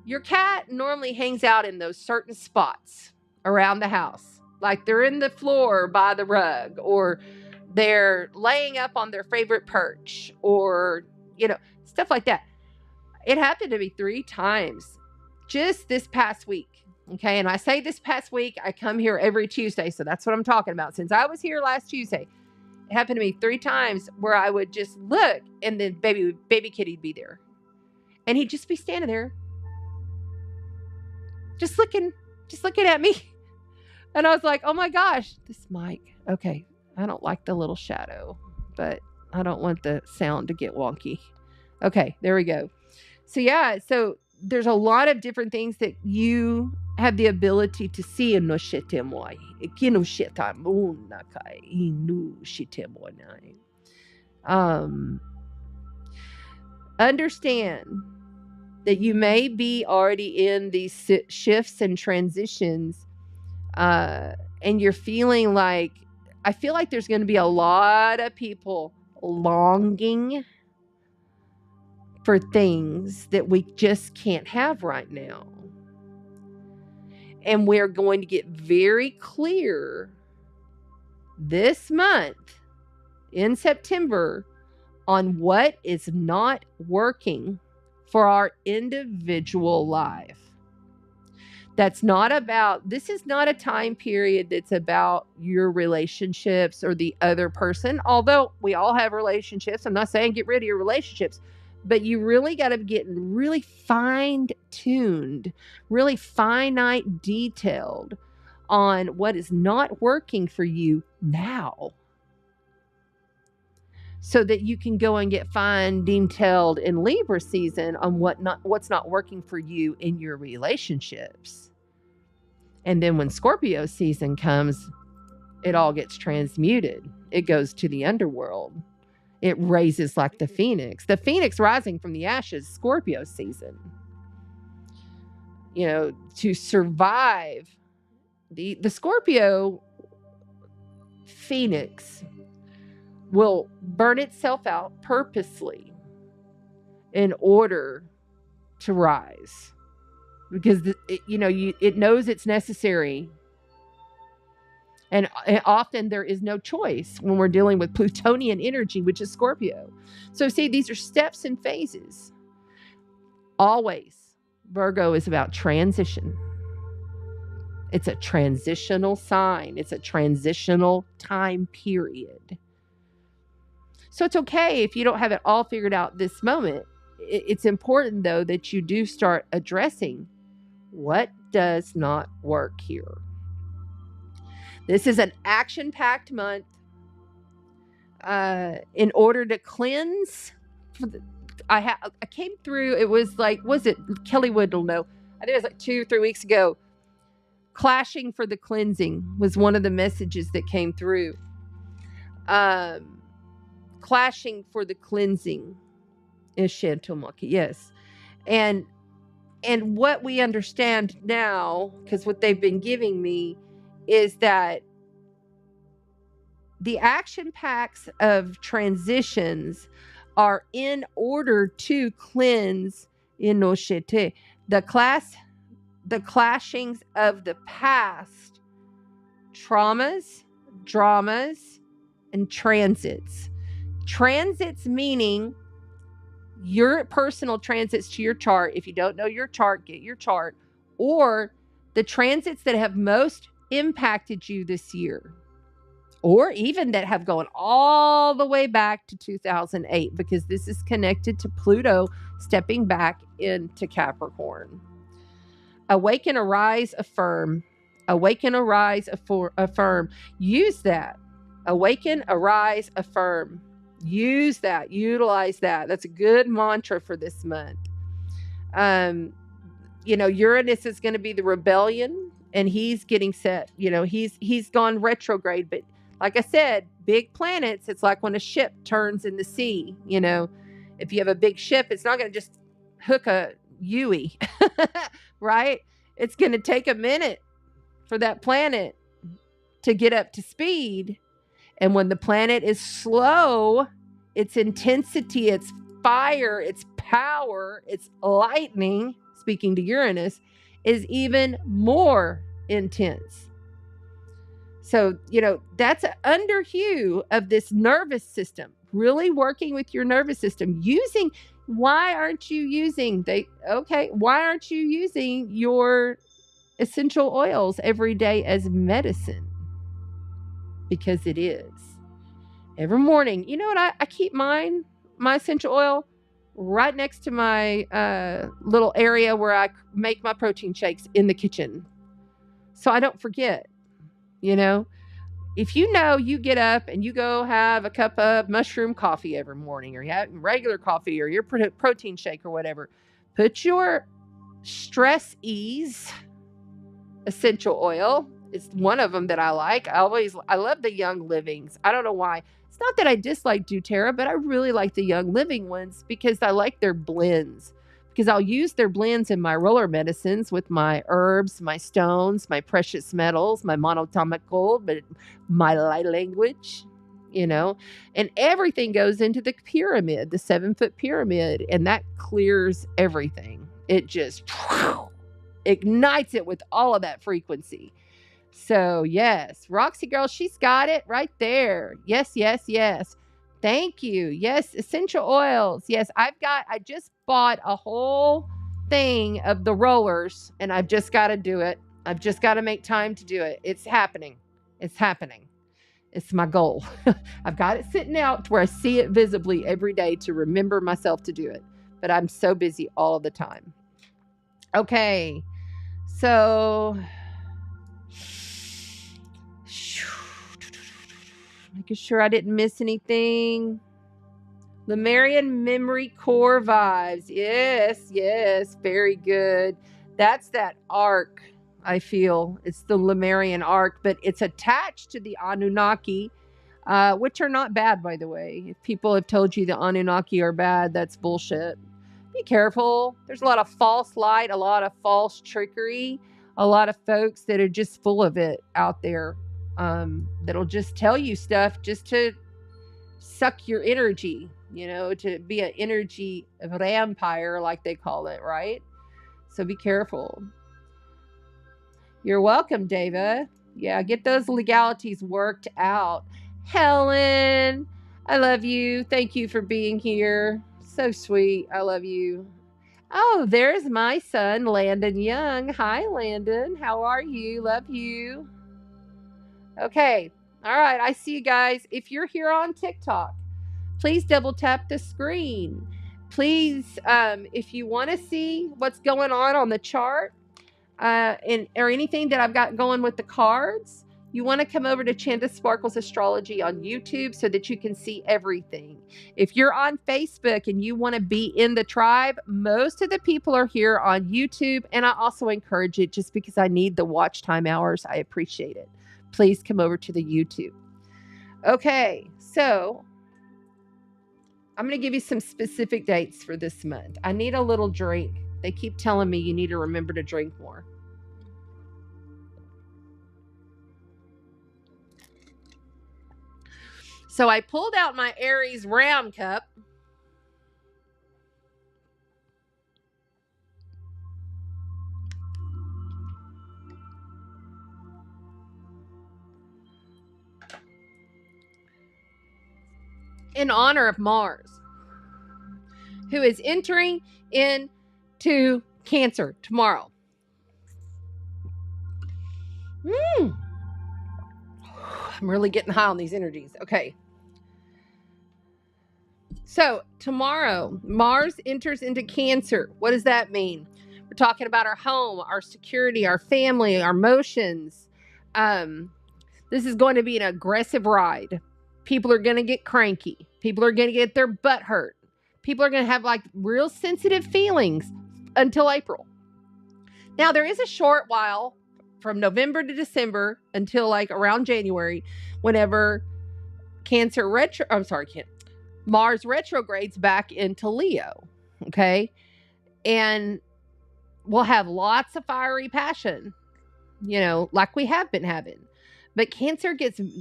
your cat normally hangs out in those certain spots around the house. Like they're in the floor by the rug, or they're laying up on their favorite perch, or, stuff like that. It happened to me 3 times just this past week. Okay. And I say this past week, I come here every Tuesday. So that's what I'm talking about. Since I was here last Tuesday, it happened to me 3 times where I would just look and then baby kitty'd be there. And he'd just be standing there, just looking at me. And I was like, oh my gosh, this mic. Okay. I don't like the little shadow, but I don't want the sound to get wonky. Okay. There we go. So yeah. So there's a lot of different things that you have the ability to see. Understand that you may be already in these shifts and transitions, and you're feeling like, I feel like there's going to be a lot of people longing for things that we just can't have right now. And we're going to get very clear this month in September on what is not working for our individual life. This is not a time period that's about your relationships or the other person. Although we all have relationships. I'm not saying get rid of your relationships, but you really got to get really fine-tuned, really finite, detailed on what is not working for you now, so that you can go and get fine detailed in Libra season on what's not working for you in your relationships. And then when Scorpio season comes, it all gets transmuted. It goes to the underworld. It raises like the phoenix rising from the ashes, Scorpio season. To survive the Scorpio phoenix will burn itself out purposely in order to rise, because it knows it's necessary. And often there is no choice when we're dealing with Plutonian energy, which is Scorpio. So see, these are steps and phases. Always, Virgo is about transition. It's a transitional sign. It's a transitional time period. So it's okay if you don't have it all figured out this moment. It's important, though, that you do start addressing what does not work here. This is an action-packed month. In order to cleanse, I came through, it was like, was it Kelly Wood will know, I think it was like 2 or 3 weeks ago. Clashing for the cleansing was one of the messages that came through. Clashing for the cleansing is Shantomaki, yes. And what we understand now, because what they've been giving me, is that the action packs of transitions are in order to cleanse Inoshite, the clashings of the past, traumas, dramas, and transits. Transits meaning your personal transits to your chart. If you don't know your chart, get your chart. Or the transits that have most impacted you this year, or even that have gone all the way back to 2008, because this is connected to Pluto stepping back into Capricorn. Awaken, arise, affirm. Awaken, arise, affirm. Use that. Awaken, arise, affirm. Use that. Utilize that. That's a good mantra for this month. Uranus is going to be the rebellion, and he's getting set. He's gone retrograde. But like I said, big planets, it's like when a ship turns in the sea. If you have a big ship, it's not going to just hook a Yui, right? It's going to take a minute for that planet to get up to speed. And when the planet is slow, its intensity, its fire, its power, its lightning, speaking to Uranus, is even more intense. So, that's an underhue of this nervous system, really working with your nervous system. Why aren't you using your essential oils every day as medicine? Because it is. Every morning, you know what? I keep my essential oil right next to my little area where I make my protein shakes in the kitchen, so I don't forget. If you get up and you go have a cup of mushroom coffee every morning, or you have regular coffee, or your protein shake or whatever, put your stress ease essential oil. It's one of them that I like. I love the Young Livings. I don't know why. It's not that I dislike doTERRA, but I really like the Young Living ones because I like their blends. Because I'll use their blends in my roller medicines with my herbs, my stones, my precious metals, my monatomic gold, but my light language, and everything goes into the pyramid, the 7-foot pyramid, and that clears everything. It just ignites it with all of that frequency. So yes, Roxy girl, she's got it right there. Yes, yes, yes. Thank you. Yes, essential oils. Yes, I just bought a whole thing of the rollers, and I've just got to do it. I've just got to make time to do it. It's happening. It's happening. It's my goal. I've got it sitting out where I see it visibly every day to remember myself to do it. But I'm so busy all the time. Okay. So making sure I didn't miss anything. Lemurian memory core vibes. Yes, yes. Very good. That's that arc, I feel. It's the Lemurian arc, but it's attached to the Anunnaki, which are not bad, by the way. If people have told you the Anunnaki are bad, that's bullshit. Be careful. There's a lot of false light, a lot of false trickery, a lot of folks that are just full of it out there. That'll just tell you stuff just to suck your energy, to be an energy vampire, like they call it, right? So be careful. You're welcome, Dava. Yeah, get those legalities worked out. Helen, I love you. Thank you for being here. So sweet. I love you. Oh, there's my son, Landon Young. Hi, Landon. How are you? Love you. Okay. All right. I see you guys. If you're here on TikTok, please double tap the screen. Please, if you want to see what's going on the chart, or anything that I've got going with the cards, you want to come over to Chanda Sparkles Astrology on YouTube so that you can see everything. If you're on Facebook and you want to be in the tribe, most of the people are here on YouTube, and I also encourage it just because I need the watch time hours. I appreciate it. Please come over to the YouTube. Okay, so I'm going to give you some specific dates for this month. I need a little drink. They keep telling me you need to remember to drink more. So I pulled out my Aries Ram cup. In honor of Mars, who is entering into Cancer tomorrow. I'm really getting high on these energies. Okay. So tomorrow, Mars enters into Cancer. What does that mean? We're talking about our home, our security, our family, our emotions. This is going to be an aggressive ride. People are going to get cranky. People are going to get their butt hurt. People are going to have like real sensitive feelings until April. Now, there is a short while from November to December until like around January, whenever Mars retrogrades back into Leo. Okay. And we'll have lots of fiery passion, like we have been having. But Cancer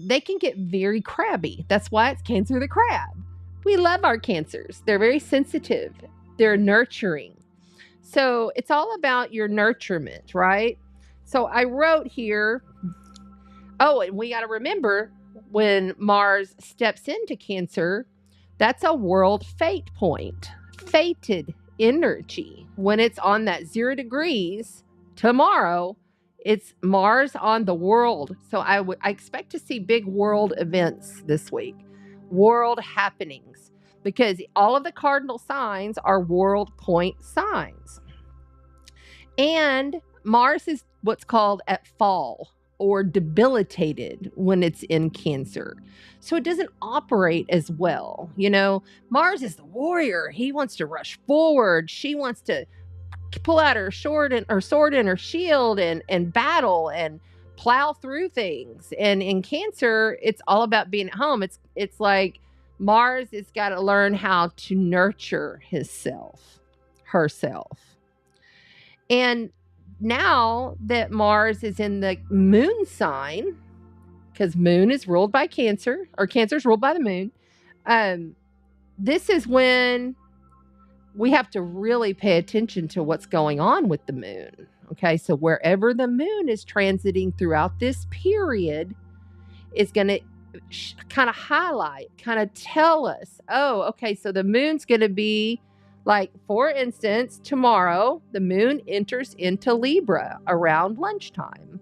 they can get very crabby. That's why it's Cancer the Crab. We love our Cancers. They're very sensitive. They're nurturing. So it's all about your nurturement, right? So I wrote here, and we got to remember when Mars steps into Cancer, that's a world fate point, fated energy. When it's on that 0 degrees tomorrow, it's Mars on the world. So I expect to see big world events this week, world happenings, because all of the cardinal signs are world point signs. And Mars is what's called at fall or debilitated when it's in Cancer. So it doesn't operate as well. Mars is the warrior. He wants to rush forward. She wants to pull out her sword and her shield and battle and plow through things. And in Cancer, it's all about being at home. It's like Mars has got to learn how to nurture herself. And now that Mars is in the moon sign, because moon is ruled by Cancer, or Cancer is ruled by the moon, this is when we have to really pay attention to what's going on with the moon. Okay, so wherever the moon is transiting throughout this period is going to kind of highlight, kind of tell us, so the moon's going to be like, for instance, tomorrow, the moon enters into Libra around lunchtime.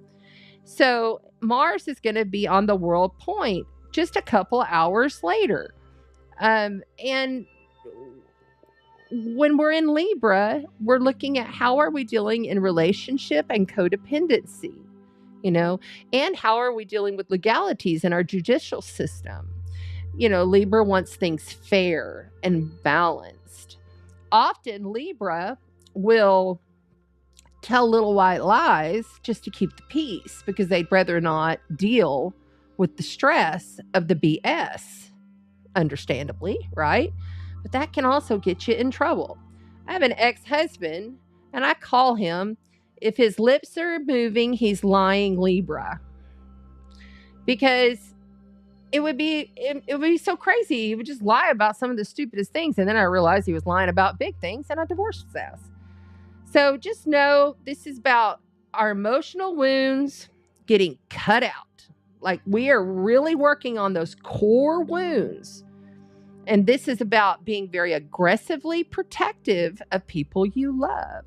So Mars is going to be on the world point just a couple hours later. And when we're in Libra, we're looking at how are we dealing in relationship and codependency, and how are we dealing with legalities in our judicial system. Libra wants things fair and balanced. Often Libra will tell little white lies just to keep the peace because they'd rather not deal with the stress of the BS, understandably, right? But that can also get you in trouble. I have an ex-husband, and I call him, if his lips are moving, he's lying Libra. Because it would be so crazy. He would just lie about some of the stupidest things. And then I realized he was lying about big things, and I divorced his ass. So just know this is about our emotional wounds getting cut out. Like, we are really working on those core wounds. And this is about being very aggressively protective of people you love,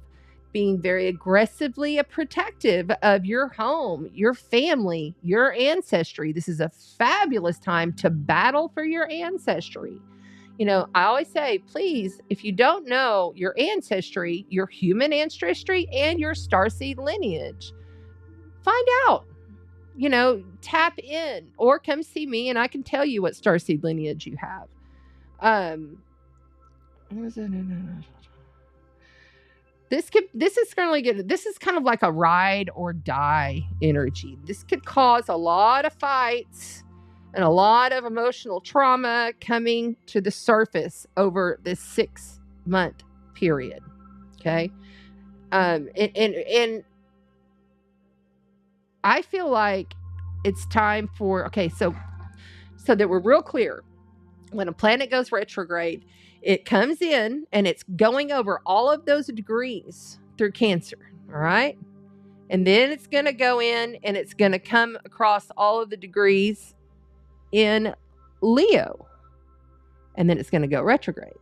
being very aggressively protective of your home, your family, your ancestry. This is a fabulous time to battle for your ancestry. I always say, please, if you don't know your ancestry, your human ancestry, and your starseed lineage, find out. Tap in or come see me and I can tell you what starseed lineage you have. This is currently good. This is kind of like a ride or die energy. This could cause a lot of fights and a lot of emotional trauma coming to the surface over this 6-month period. Okay. And I feel like it's time for, so that we're real clear. When a planet goes retrograde, it comes in and it's going over all of those degrees through Cancer. All right. And then it's going to go in and it's going to come across all of the degrees in Leo. And then it's going to go retrograde.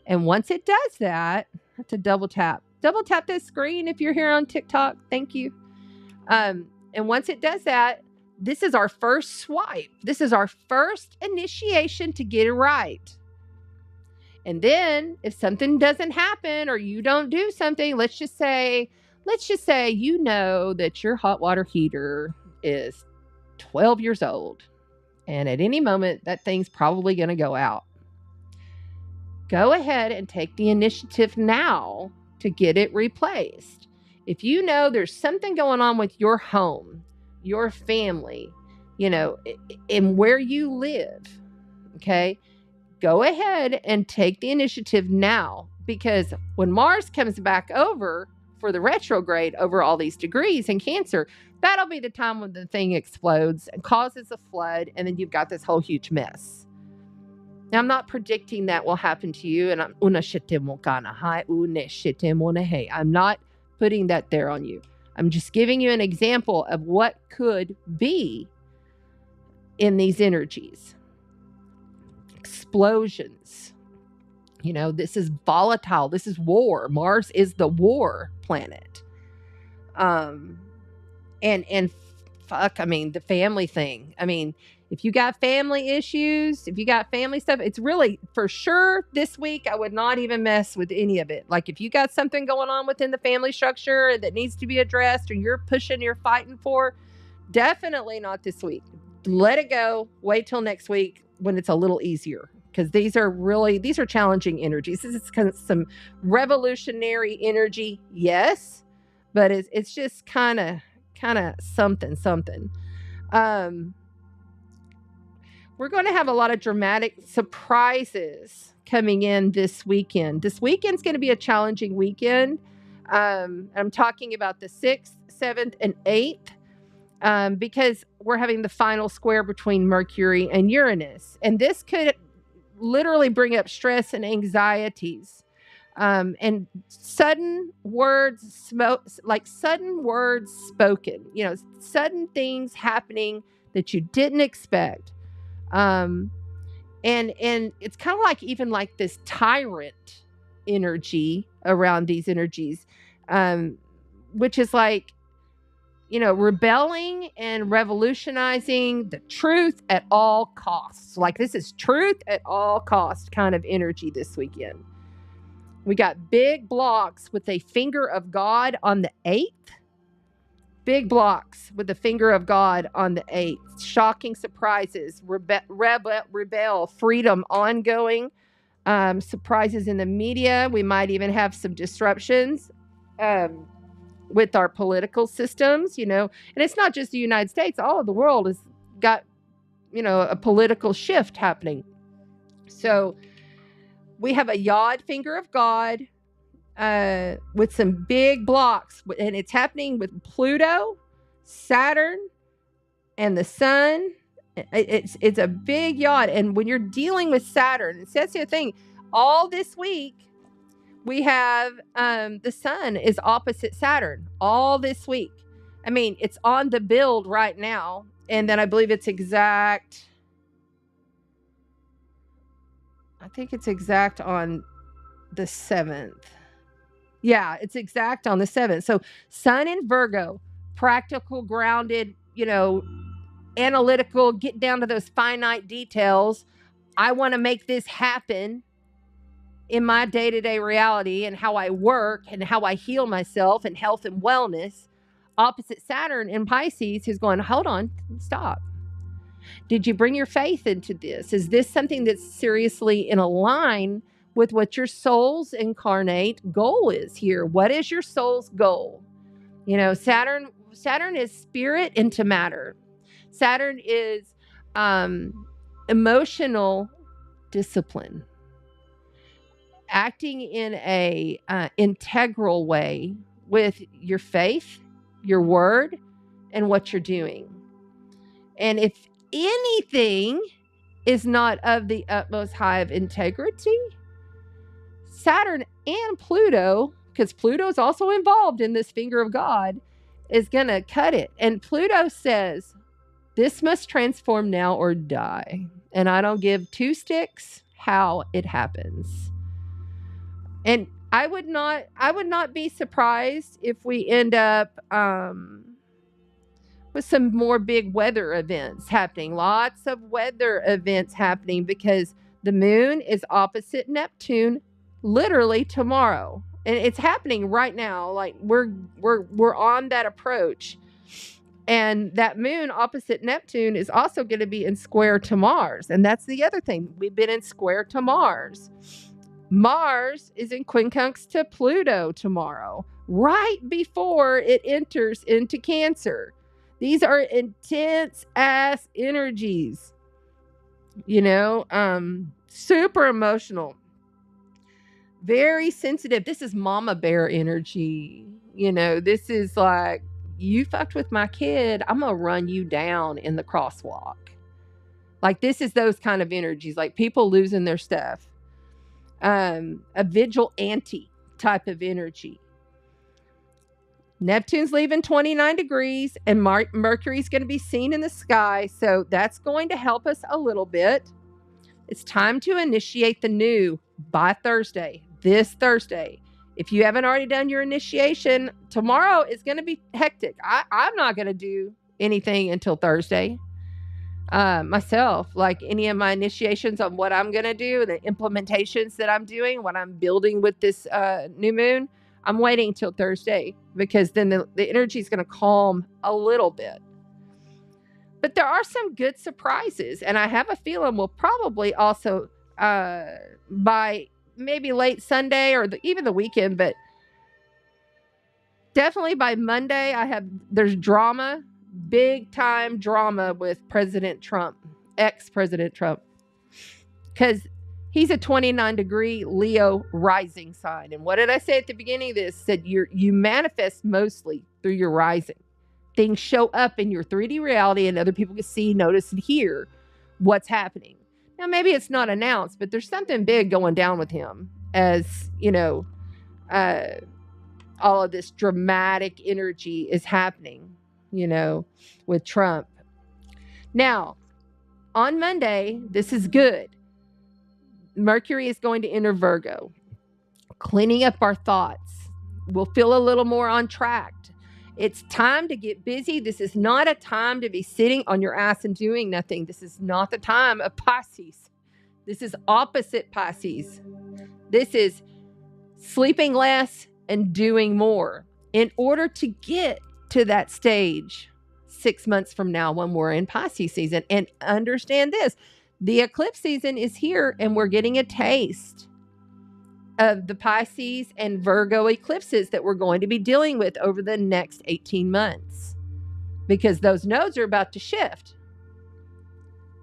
And once it does that, I have to double tap this screen if you're here on TikTok. Thank you. And once it does that, this is our first swipe. This is our first initiation to get it right. And then if something doesn't happen or you don't do something, let's just say you know that your hot water heater is 12 years old. And at any moment, that thing's probably going to go out. Go ahead and take the initiative now to get it replaced. If you know there's something going on with your home, your family, and where you live, okay, go ahead and take the initiative now. Because when Mars comes back over for the retrograde over all these degrees in Cancer, that'll be the time when the thing explodes and causes a flood, and then you've got this whole huge mess. Now, I'm not predicting that will happen to you, and I'm not putting that there on you. I'm just giving you an example of what could be in these energies. Explosions. This is volatile. This is war. Mars is the war planet. And fuck, the family thing. If you got family issues, if you got family stuff, it's really, for sure, this week, I would not even mess with any of it. Like, if you got something going on within the family structure that needs to be addressed or you're fighting for, definitely not this week. Let it go. Wait till next week when it's a little easier. Because these are challenging energies. This is kind of some revolutionary energy, yes, but it's just kind of something. We're going to have a lot of dramatic surprises coming in this weekend. This weekend's going to be a challenging weekend. I'm talking about the 6th, 7th, and 8th, because we're having the final square between Mercury and Uranus. And this could literally bring up stress and anxieties, and sudden words spoken, sudden things happening that you didn't expect. And it's kind of even like this tyrant energy around these energies, which is rebelling and revolutionizing the truth at all costs. Like, this is truth at all costs kind of energy this weekend. We got big blocks with a finger of God on the 8th. Big blocks with the finger of God on the 8th. Shocking surprises, rebel, freedom, ongoing, surprises in the media. We might even have some disruptions with our political systems, and it's not just the United States. All of the world has got, a political shift happening. So we have a yod finger of God with some big blocks, and it's happening with Pluto, Saturn, and the Sun. It's a big yod. And when you're dealing with Saturn, that's the thing. All this week, we have the Sun is opposite Saturn all this week. It's on the build right now. And then I believe it's exact. I think it's exact on the 7th. Yeah, it's exact on the 7th. So Sun in Virgo, practical, grounded, analytical, get down to those finite details. I want to make this happen in my day-to-day reality and how I work and how I heal myself and health and wellness. Opposite Saturn in Pisces, who's going, hold on, stop. Did you bring your faith into this? Is this something that's seriously in a line with what your soul's incarnate goal is here? What is your soul's goal? Saturn is spirit into matter. Saturn is emotional discipline. Acting in a integral way with your faith, your word, and what you're doing. And if anything is not of the utmost high of integrity, Saturn and Pluto, because Pluto is also involved in this finger of God, is going to cut it. And Pluto says, this must transform now or die. And I don't give two sticks how it happens. And I would not be surprised if we end up with some more big weather events happening. Lots of weather events happening because the moon is opposite Neptune literally tomorrow. And it's happening right now. Like we're on that approach. And that moon opposite Neptune is also going to be in square to Mars. And that's the other thing. We've been in square to Mars. Mars is in quincunx to Pluto tomorrow, right before it enters into Cancer. These are intense ass energies, super emotional, very sensitive. This is mama bear energy. This is like, you fucked with my kid, I'm going to run you down in the crosswalk. Like, this is those kind of energies, like people losing their stuff. A vigilante type of energy. Neptune's leaving 29 degrees and Mercury's going to be seen in the sky. So that's going to help us a little bit. It's time to initiate the new by Thursday, this Thursday. If you haven't already done your initiation, tomorrow is going to be hectic. I'm not going to do anything until Thursday. Myself, like any of my initiations on what I'm going to do, the implementations that I'm doing, what I'm building with this new moon, I'm waiting until Thursday because then the energy is going to calm a little bit. But there are some good surprises, and I have a feeling we'll probably also by maybe late Sunday or even the weekend, but definitely by Monday, there's drama, big time drama with President Trump, ex-President Trump, because he's a 29-degree Leo rising sign. And what did I say at the beginning of this? Said you manifest mostly through your rising. Things show up in your 3D reality and other people can see, notice, and hear what's happening. Now, maybe it's not announced, but there's something big going down with him as, all of this dramatic energy is happening, with Trump. Now, on Monday, this is good. Mercury is going to enter Virgo, cleaning up our thoughts. We'll feel a little more on track. It's time to get busy. This is not a time to be sitting on your ass and doing nothing. This is not the time of Pisces. This is opposite Pisces. This is sleeping less and doing more in order to get to that stage 6 months from now when we're in Pisces season. And understand this, the eclipse season is here and we're getting a taste of the Pisces and Virgo eclipses that we're going to be dealing with over the next 18 months because those nodes are about to shift.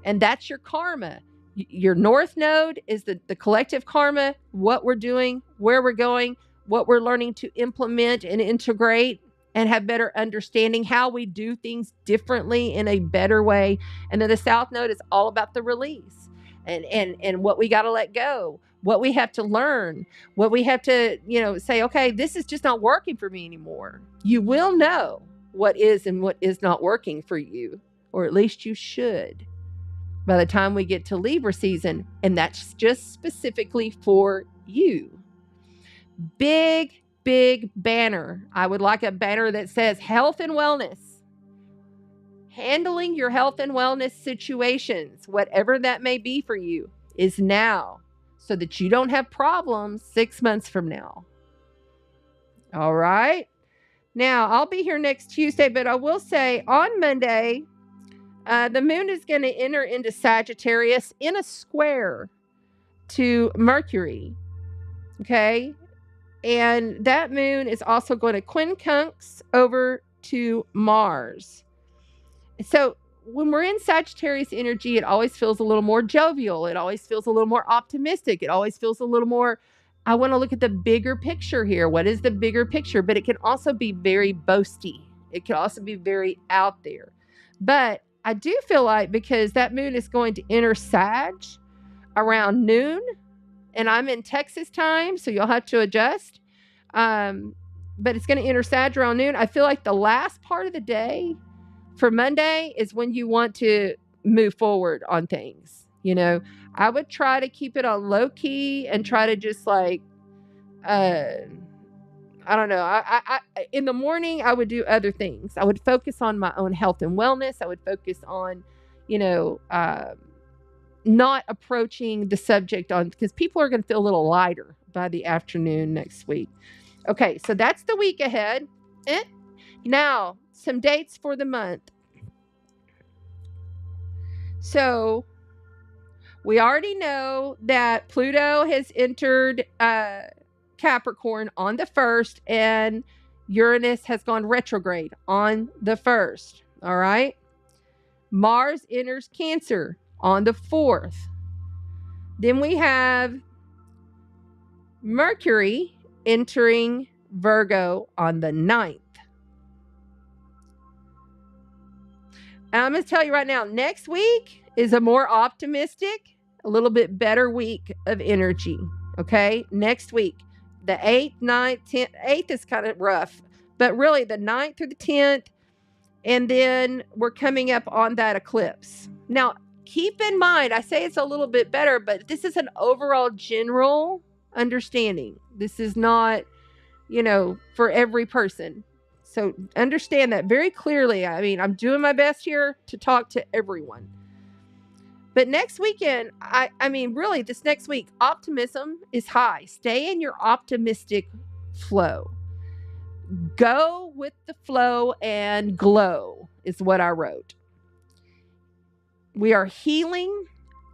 And that's your karma. Your north node is the collective karma, what we're doing, where we're going, what we're learning to implement and integrate and have better understanding how we do things differently in a better way. And then the south node is all about the release and what we got to let go, what we have to learn, what we have to, say, okay, this is just not working for me anymore. You will know what is and what is not working for you, or at least you should by the time we get to Libra season. And that's just specifically for you. Big banner. I would like a banner that says health and wellness. Handling your health and wellness situations, whatever that may be for you, is now so that you don't have problems 6 months from now. All right. Now, I'll be here next Tuesday, but I will say on Monday, the moon is going to enter into Sagittarius in a square to Mercury. Okay. And that moon is also going to quincunx over to Mars. So when we're in Sagittarius energy, it always feels a little more jovial. It always feels a little more optimistic. It always feels a little more, I want to look at the bigger picture here. What is the bigger picture? But it can also be very boasty. It can also be very out there. But I do feel like because that moon is going to enter Sag around noon, and I'm in Texas time, so you'll have to adjust. But it's going to enter Sag around noon. I feel like the last part of the day for Monday is when you want to move forward on things. I would try to keep it on low key and try to just like, I I don't know. I in the morning, I would do other things. I would focus on my own health and wellness. I would focus on, not approaching the subject on, because people are going to feel a little lighter by the afternoon next week. Okay, so that's the week ahead. Now, some dates for the month. So we already know that Pluto has entered Capricorn on the 1st, and Uranus has gone retrograde on the 1st. All right. Mars enters Cancer on the 4th. Then we have Mercury entering Virgo on the 9th. And I'm going to tell you right now, next week is a more optimistic, a little bit better week of energy. Okay. Next week, the 8th, 9th, 10th, 8th is kind of rough, but really the 9th through the 10th. And then we're coming up on that eclipse. Now, keep in mind, I say it's a little bit better, but this is an overall general understanding. This is not, for every person. So understand that very clearly. I mean, I'm doing my best here to talk to everyone. But next weekend, I mean, really, this next week, optimism is high. Stay in your optimistic flow. Go with the flow and glow is what I wrote. We are healing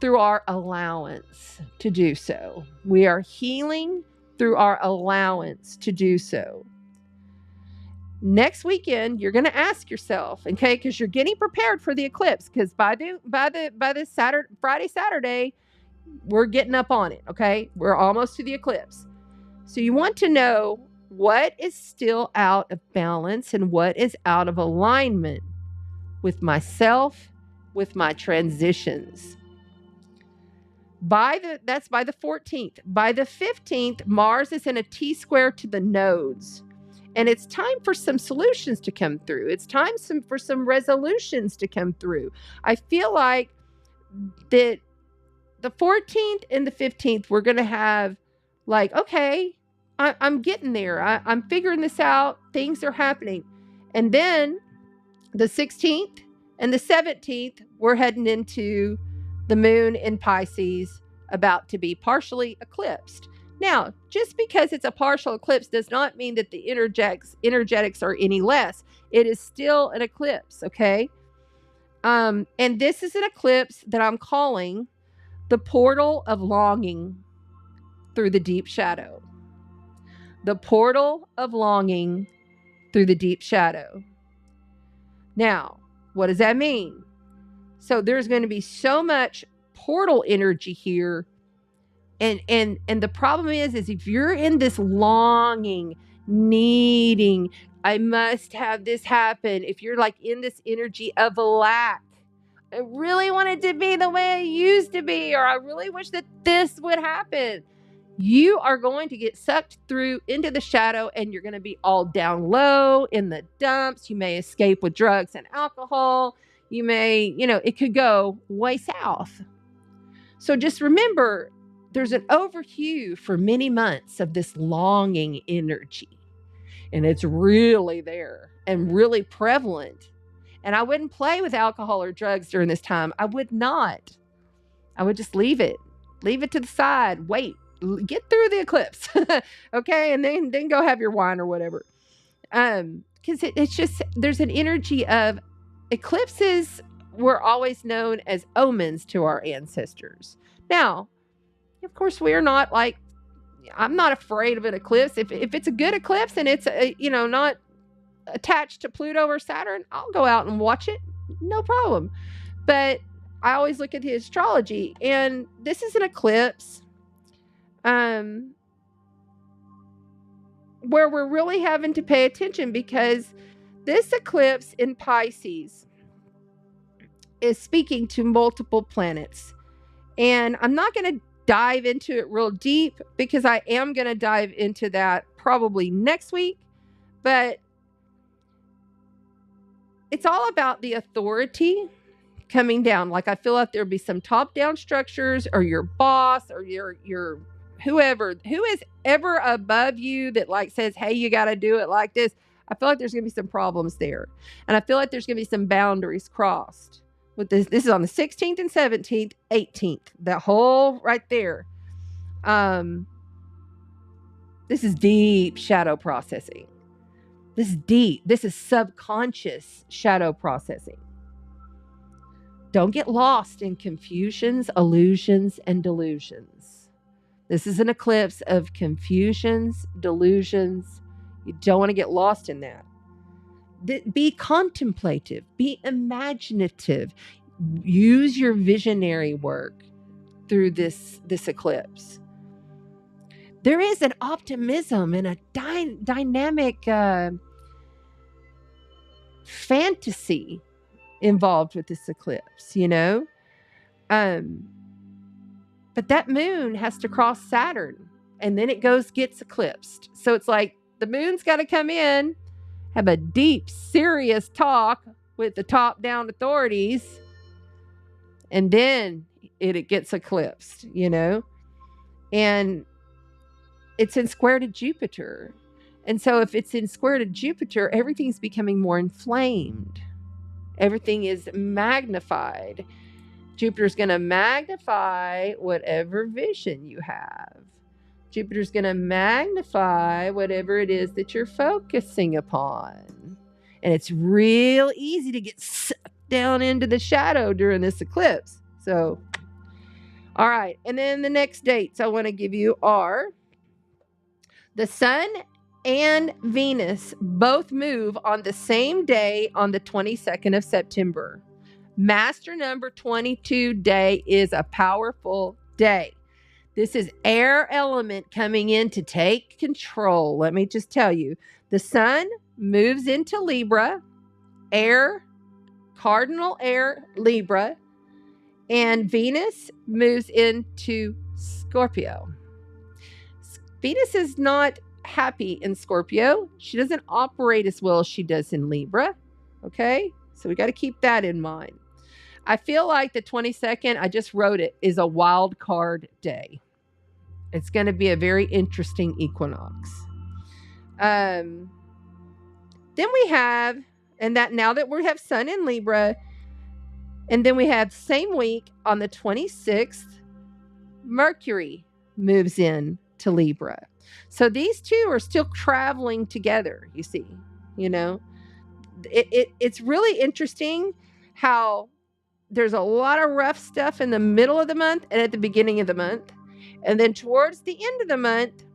through our allowance to do so. We are healing through our allowance to do so. Next weekend, you're going to ask yourself, okay, because you're getting prepared for the eclipse, because by the Friday, Saturday, we're getting up on it, okay? We're almost to the eclipse. So you want to know what is still out of balance and what is out of alignment with myself, with my transitions. That's by the 14th. By the 15th, Mars is in a T-square to the nodes. And it's time for some solutions to come through. It's time for some resolutions to come through. I feel like that the 14th and the 15th, we're going to have okay, I'm getting there. I'm figuring this out. Things are happening. And then the 16th and the 17th, we're heading into the moon in Pisces, about to be partially eclipsed. Now, just because it's a partial eclipse does not mean that the energetics are any less. It is still an eclipse, okay? And this is an eclipse that I'm calling the portal of longing through the deep shadow. The portal of longing through the deep shadow. Now, what does that mean? So there's going to be so much portal energy here. And the problem is if you're in this longing, needing, I must have this happen. If you're in this energy of lack, I really want it to be the way it used to be, or I really wish that this would happen. You are going to get sucked through into the shadow, and you're going to be all down low in the dumps. You may escape with drugs and alcohol. You may, it could go way south. So just remember, there's an overhue for many months of this longing energy. And it's really there and really prevalent. And I wouldn't play with alcohol or drugs during this time. I would not. I would just leave it. Leave it to the side. Wait. Get through the eclipse. Okay? And then go have your wine or whatever. Because it's just, there's an energy of eclipses were always known as omens to our ancestors. Now, of course, we are not I'm not afraid of an eclipse. If it's a good eclipse and it's, not attached to Pluto or Saturn, I'll go out and watch it. No problem. But I always look at the astrology, and this is an eclipse where we're really having to pay attention, because this eclipse in Pisces is speaking to multiple planets. And I'm not going to dive into it real deep, because I am going to dive into that probably next week. But it's all about the authority coming down. I feel like there'll be some top-down structures, or your boss, or your whoever, who is ever above you that like says, hey, you got to do it like this. I feel like there's going to be some problems there. And I feel like there's going to be some boundaries crossed with this. This is on the 16th and 17th, 18th, that whole right there. This is deep shadow processing. This is deep. This is subconscious shadow processing. Don't get lost in confusions, illusions, and delusions. This is an eclipse of confusions, delusions. You don't want to get lost in that. Be contemplative. Be imaginative. Use your visionary work through this eclipse. There is an optimism and a dynamic fantasy involved with this eclipse, you know? But that moon has to cross Saturn, and then it gets eclipsed. So it's like the moon's got to come in, have a deep, serious talk with the top-down authorities, and then it gets eclipsed, you know? And it's in square to Jupiter. And so if it's in square to Jupiter, everything's becoming more inflamed. Everything is magnified. Jupiter's going to magnify whatever vision you have. Jupiter's going to magnify whatever it is that you're focusing upon. And it's real easy to get sucked down into the shadow during this eclipse. So, all right. And then the next dates I want to give you are the Sun and Venus both move on the same day on the 22nd of September. Master number 22 day is a powerful day. This is air element coming in to take control. Let me just tell you, the Sun moves into Libra, air, cardinal air, Libra, and Venus moves into Scorpio. Venus is not happy in Scorpio. She doesn't operate as well as she does in Libra. Okay? So we got to keep that in mind. I feel like the 22nd, I just wrote it, is a wild card day. It's going to be a very interesting equinox. Then we have, and that now that we have Sun in Libra, and then we have same week on the 26th, Mercury moves in to Libra. So these two are still traveling together, you see, you know. It's really interesting how there's a lot of rough stuff in the middle of the month and at the beginning of the month. And then towards the end of the month,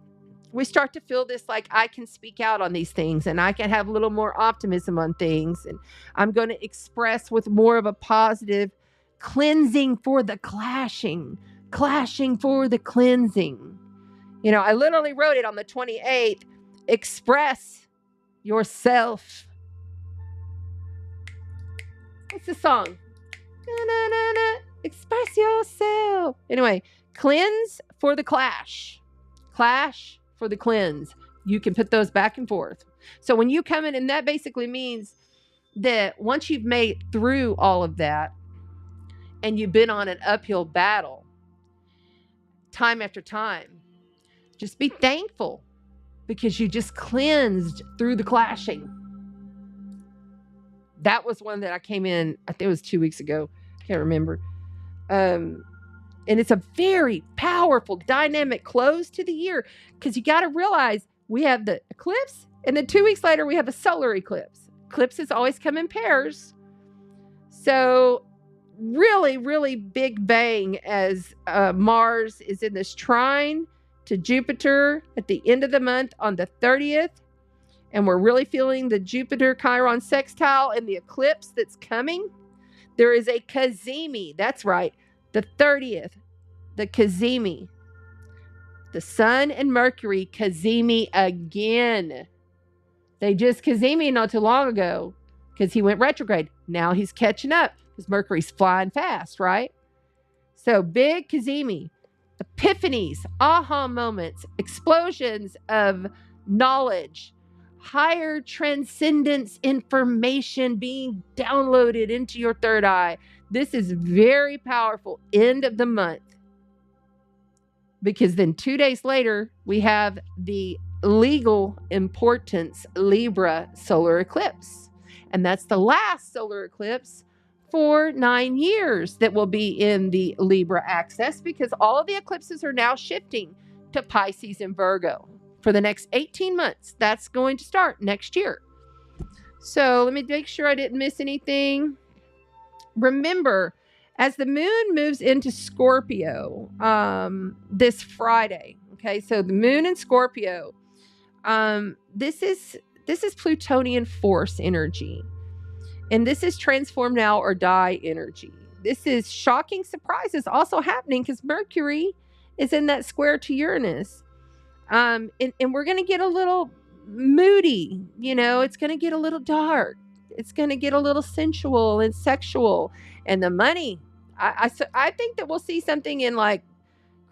we start to feel this like I can speak out on these things and I can have a little more optimism on things. And I'm going to express with more of a positive cleansing for the clashing for the cleansing. You know, I literally wrote it on the 28th, express yourself. What's the song? Na-na-na-na. Express yourself. Anyway, cleanse for the clash. Clash for the cleanse. You can put those back and forth. So when you come in, and that basically means that once you've made through all of that and you've been on an uphill battle time after time, just be thankful because you just cleansed through the clashing. That was one that I came in, I think it was 2 weeks ago. I can't remember. And it's a very powerful, dynamic close to the year because you got to realize we have the eclipse and then 2 weeks later we have a solar eclipse. Eclipses always come in pairs. So really, really big bang as Mars is in this trine to Jupiter at the end of the month on the 30th. And we're really feeling the Jupiter-Chiron sextile and the eclipse that's coming. There is a Cazimi. That's right. The 30th. The Cazimi. The Sun and Mercury Cazimi again. They just Cazimi not too long ago because he went retrograde. Now he's catching up because Mercury's flying fast, right? So big Cazimi. Epiphanies, aha moments, explosions of knowledge, higher transcendence information being downloaded into your third eye. This is very powerful. End of the month. because then 2 days later, we have the legal importance Libra solar eclipse. And that's the last solar eclipse for 9 years that will be in the Libra axis, because all of the eclipses are now shifting to Pisces and Virgo for the next 18 months. That's going to start next year. So let me make sure I didn't miss anything. Remember, as the moon moves into Scorpio this Friday, okay, so the moon in Scorpio, this is Plutonian force energy. And this is transform now or die energy. This is shocking surprises also happening because Mercury is in that square to Uranus. And we're going to get a little moody, you know, it's going to get a little dark. It's going to get a little sensual and sexual. And the money, I think that we'll see something in like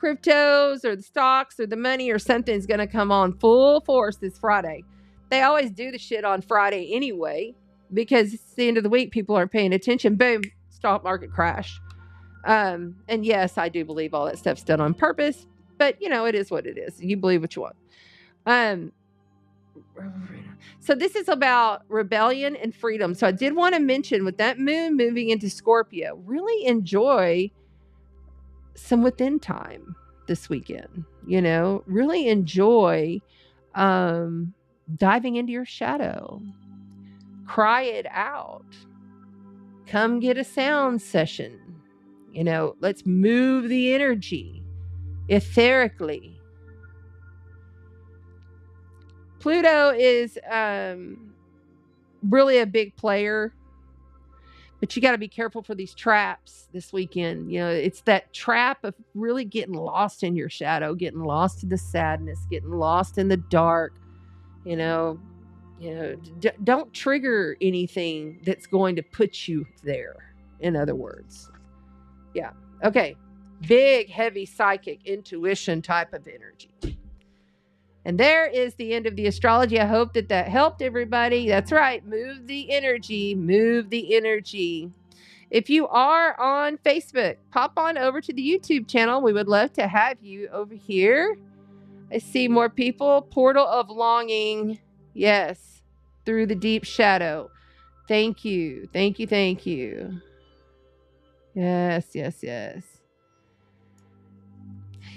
cryptos or the stocks or the money or something's going to come on full force this Friday. They always do the shit on Friday anyway, because it's the end of the week. People aren't paying attention. Boom, stock market crash. And yes, I do believe all that stuff's done on purpose, but you know, it is what it is. You believe what you want. So this is about rebellion and freedom. So I did want to mention, with that moon moving into Scorpio, really enjoy some within time this weekend. You know, really enjoy diving into your shadow. Cry it out. Come get a sound session. You know, let's move the energy etherically. Pluto is really a big player, but you got to be careful for these traps this weekend. You know, it's that trap of really getting lost in your shadow, getting lost in the sadness, getting lost in the dark. You know, don't trigger anything that's going to put you there. In other words, yeah, okay, big, heavy psychic intuition type of energy. And there is the end of the astrology. I hope that helped everybody. That's right. Move the energy. Move the energy. If you are on Facebook, pop on over to the YouTube channel. We would love to have you over here. I see more people. Portal of Longing. Yes. Through the deep shadow. Thank you. Thank you. Thank you. Yes, yes, yes.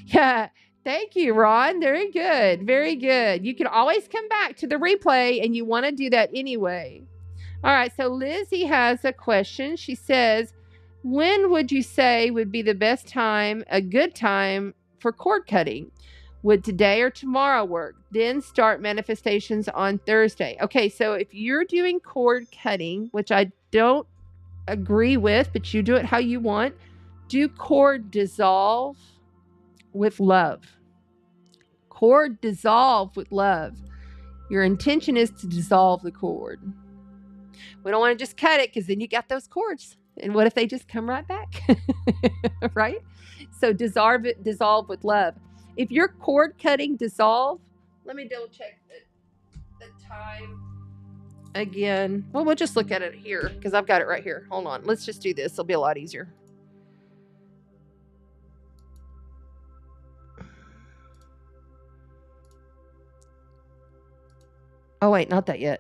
Yeah. Thank you, Ron. Very good. Very good. You can always come back to the replay, and you want to do that anyway. All right. So Lizzie has a question. She says, when would you say would be the best time, a good time for cord cutting? Would today or tomorrow work? Then start manifestations on Thursday. Okay. So if you're doing cord cutting, which I don't agree with, but you do it how you want, do cord dissolve with love. Cord dissolve with love. Your intention is to dissolve the cord. We don't want to just cut it, because then you got those cords. And what if they just come right back? Right? So dissolve with love. If you're cord cutting dissolve, let me double check the time again. Well, we'll just look at it here, because I've got it right here. Hold on. Let's just do this. It'll be a lot easier. Oh, wait, not that yet.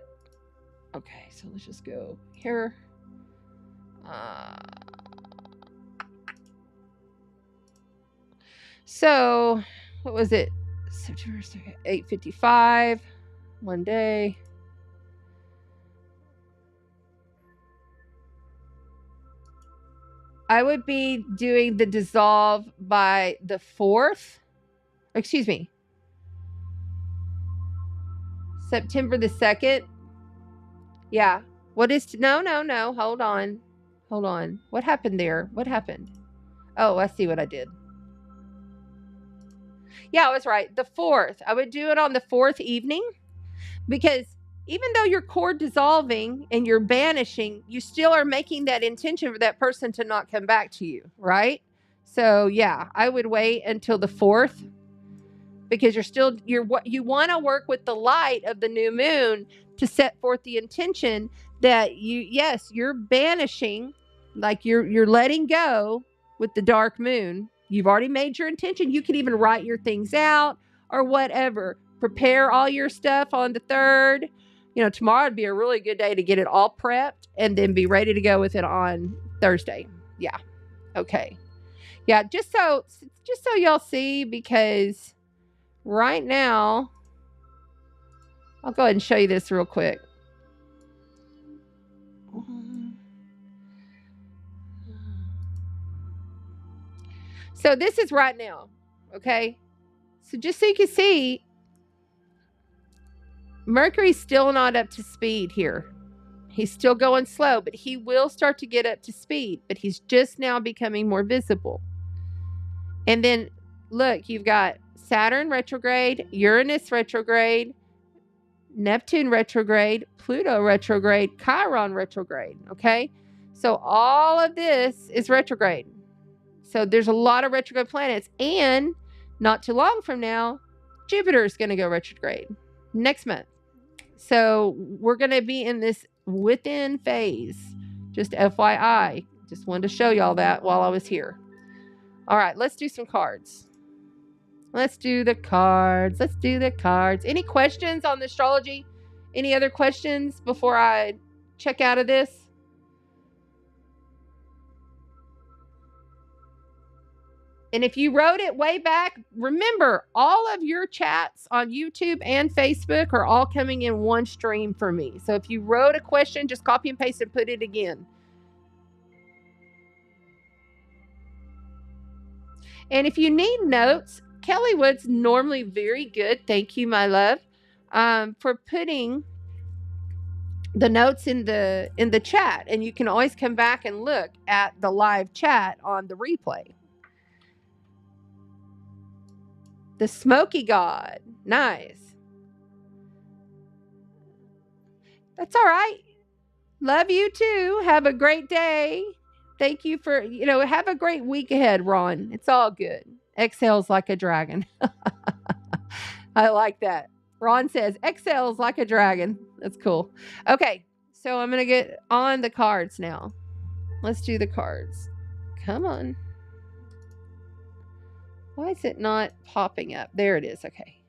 Okay, so let's just go here. So, what was it? September 2nd, 8:55. One day. I would be doing the dissolve by the 4th. Excuse me. September the 2nd. Yeah. What is... No. Hold on. What happened there? What happened? Oh, I see what I did. Yeah, I was right. The 4th. I would do it on the 4th evening, because even though you're cord dissolving and you're banishing, you still are making that intention for that person to not come back to you, right? So yeah, I would wait until the 4th, because you want to work with the light of the new moon to set forth the intention that you're banishing, like you're letting go with the dark moon, You've already made your intention. You can even write your things out or whatever. Prepare all your stuff on the 3rd. You know, tomorrow would be a really good day to get it all prepped and then be ready to go with it on Thursday. Yeah. Okay. Yeah, just so y'all see, because right now, I'll go ahead and show you this real quick. So this is right now, okay? So just so you can see, Mercury's still not up to speed here. He's still going slow, but he will start to get up to speed, but he's just now becoming more visible. And then, look, you've got Saturn retrograde, Uranus retrograde, Neptune retrograde, Pluto retrograde, Chiron retrograde, okay? So all of this is retrograde. So there's a lot of retrograde planets, and not too long from now, Jupiter is going to go retrograde next month. So we're going to be in this within phase. Just FYI. Just wanted to show y'all that while I was here. All right, let's do some cards. Let's do the cards. Let's do the cards. Any questions on the astrology? Any other questions before I check out of this? And if you wrote it way back, remember, all of your chats on YouTube and Facebook are all coming in one stream for me. So if you wrote a question, just copy and paste and put it again. And if you need notes, Kelly Wood's normally very good. Thank you, my love, for putting the notes in the chat. And you can always come back and look at the live chat on the replay. The Smoky God. Nice. That's all right. Love you too. Have a great day. Thank you for, have a great week ahead, Ron. It's all good. Exhales like a dragon. I like that. Ron says, exhales like a dragon. That's cool. Okay, so I'm going to get on the cards now. Let's do the cards. Come on. Why is it not popping up? There it is. Okay.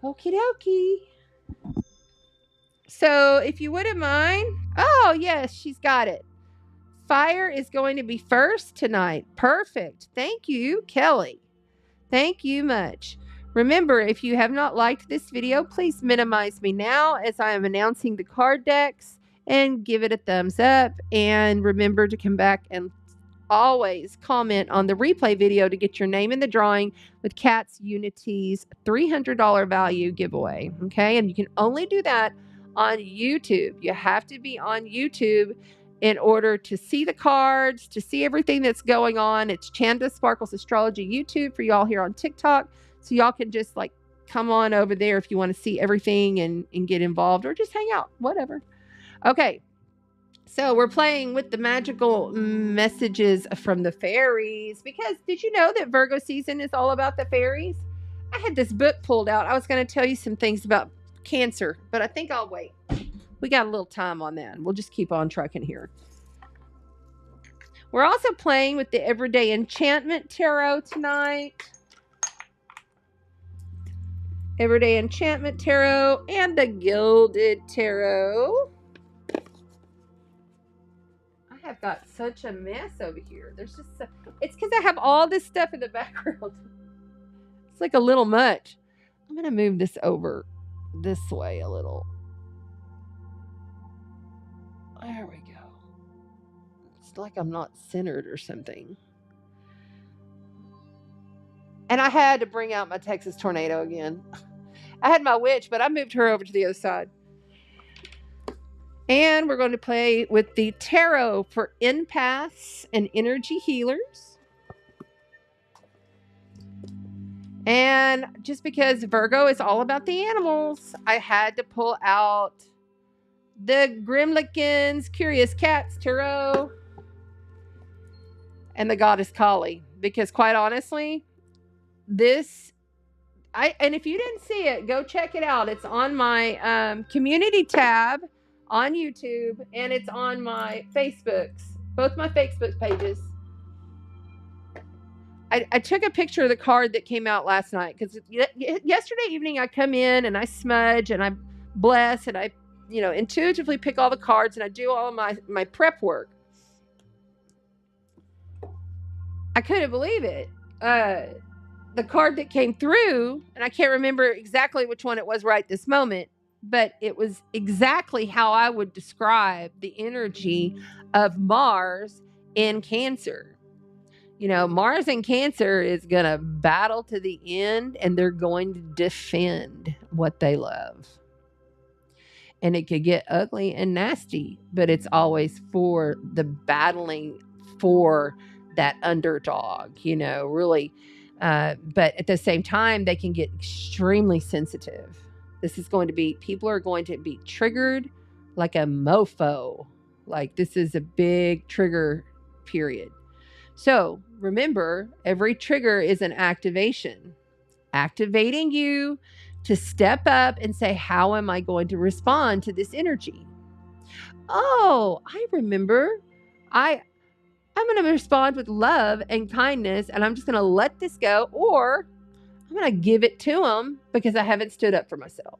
Okie dokie. So if you wouldn't mind. Oh, yes, she's got it. Fire is going to be first tonight. Perfect. Thank you, Kelly. Thank you much. Remember, if you have not liked this video, please minimize me now as I am announcing the card decks, and give it a thumbs up. And remember to come back and always comment on the replay video to get your name in the drawing with Cats Unity's $300 value giveaway. Okay, and you can only do that on YouTube. You have to be on YouTube in order to see the cards, to see everything that's going on. It's Chanda Sparkles Astrology YouTube for y'all here on TikTok. So y'all can just like come on over there if you want to see everything and get involved, or just hang out, whatever. Okay, so we're playing with the magical messages from the fairies, because did you know that Virgo season is all about the fairies? I had this book pulled out. I was going to tell you some things about Cancer, but I think I'll wait. We got a little time on that. We'll just keep on trucking here. We're also playing with the Everyday Enchantment Tarot tonight. Everyday Enchantment Tarot and the Gilded Tarot. I've got such a mess over here. There's just it's because I have all this stuff in the background. It's like a little much. I'm going to move this over this way a little. There we go. It's like I'm not centered or something. And I had to bring out my Texas tornado again. I had my witch, but I moved her over to the other side. And we're going to play with the tarot for empaths and energy healers. And just because Virgo is all about the animals, I had to pull out the Grimlikins Curious Cats Tarot and the Goddess Kali. Because quite honestly, and if you didn't see it, go check it out. It's on my community tab on YouTube, and it's on my Facebooks, both my Facebook pages. I took a picture of the card that came out last night because yesterday evening I come in and I smudge and I bless and I, intuitively pick all the cards and I do all my prep work. I couldn't believe it. The card that came through, and I can't remember exactly which one it was right this moment, but it was exactly how I would describe the energy of Mars in Cancer. Mars in Cancer is going to battle to the end, and they're going to defend what they love. And it could get ugly and nasty, but it's always for the battling for that underdog, really. But at the same time, they can get extremely sensitive. People are going to be triggered like a mofo. Like this is a big trigger period. So remember, every trigger is an activation, activating you to step up and say, how am I going to respond to this energy? Oh, I remember. I'm going to respond with love and kindness, and I'm just going to let this go, or I'm going to give it to them because I haven't stood up for myself.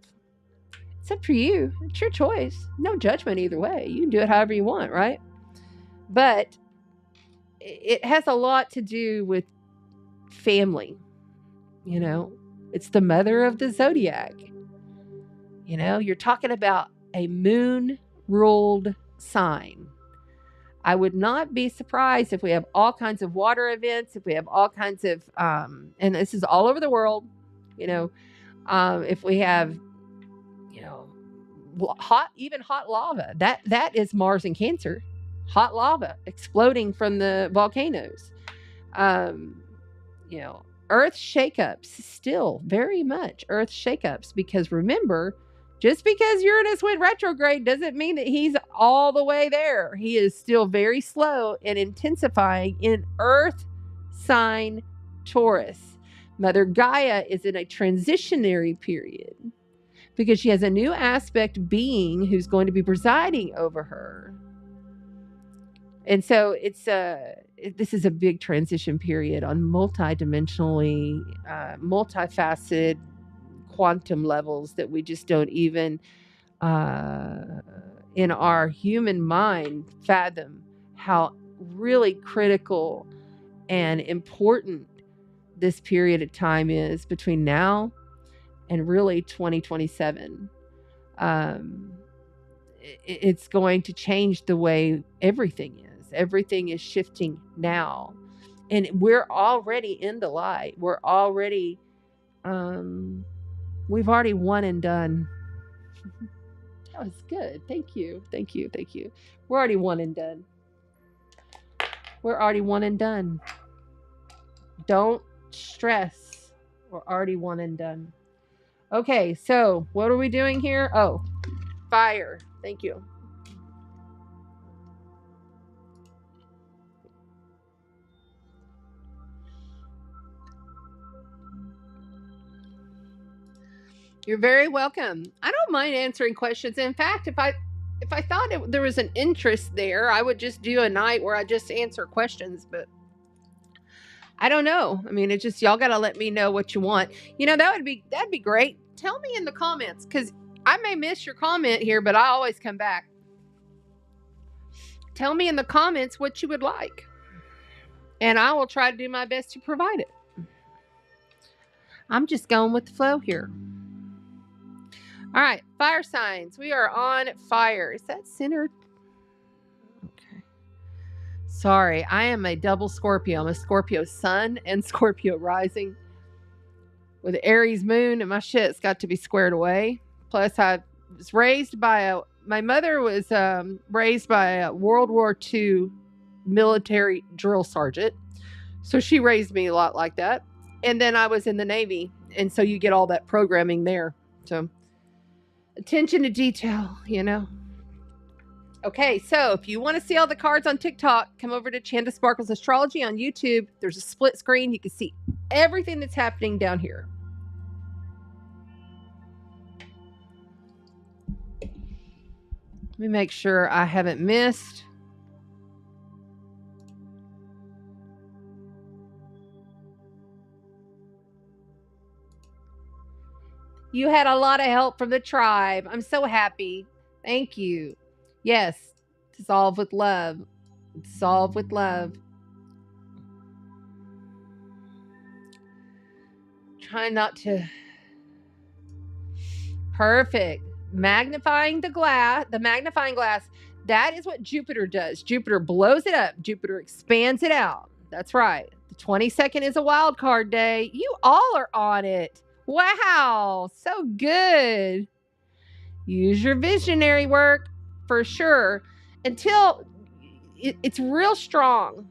It's up for you. It's your choice. No judgment either way. You can do it however you want, right? But it has a lot to do with family. It's the mother of the zodiac. You're talking about a moon-ruled sign. I would not be surprised if we have all kinds of water events, if we have all kinds of, and this is all over the world, if we have, hot lava, that is Mars in Cancer, hot lava exploding from the volcanoes, Earth shakeups, still very much Earth shakeups, because remember, just because Uranus went retrograde doesn't mean that he's all the way there. He is still very slow and intensifying in Earth sign Taurus. Mother Gaia is in a transitionary period because she has a new aspect being who's going to be presiding over her. And so this is a big transition period on multidimensionally, multifaceted quantum levels that we just don't even in our human mind fathom how really critical and important this period of time is between now and really 2027. It's going to change the way everything is. Everything is shifting now, and we're already in the light. We're already we've already won and done. That was good. Thank you. We're already won and done. Don't stress. We're already one and done. Okay, so what are we doing here? Oh, fire. Thank you. You're very welcome. I don't mind answering questions. In fact, if I thought there was an interest there, I would just do a night where I just answer questions, but I don't know. I mean, it's just, y'all got to let me know what you want. That'd be great. Tell me in the comments, because I may miss your comment here, but I always come back. Tell me in the comments what you would like, and I will try to do my best to provide it. I'm just going with the flow here. All right, fire signs. We are on fire. Is that centered? Okay. Sorry, I am a double Scorpio. I'm a Scorpio sun and Scorpio rising with Aries moon, and my shit's got to be squared away. Plus, I was raised by my mother was raised by a World War II military drill sergeant. So she raised me a lot like that. And then I was in the Navy. And so you get all that programming there. So attention to detail, Okay, so if you want to see all the cards on TikTok, come over to Chanda Sparkles Astrology on YouTube. There's a split screen. You can see everything that's happening down here. Let me make sure I haven't missed. You had a lot of help from the tribe. I'm so happy. Thank you. Yes, dissolve with love. Dissolve with love. Try not to. Perfect. Magnifying the magnifying glass. That is what Jupiter does. Jupiter blows it up. Jupiter expands it out. That's right. The 22nd is a wild card day. You all are on it. Wow. So good. Use your visionary work for sure until it's real strong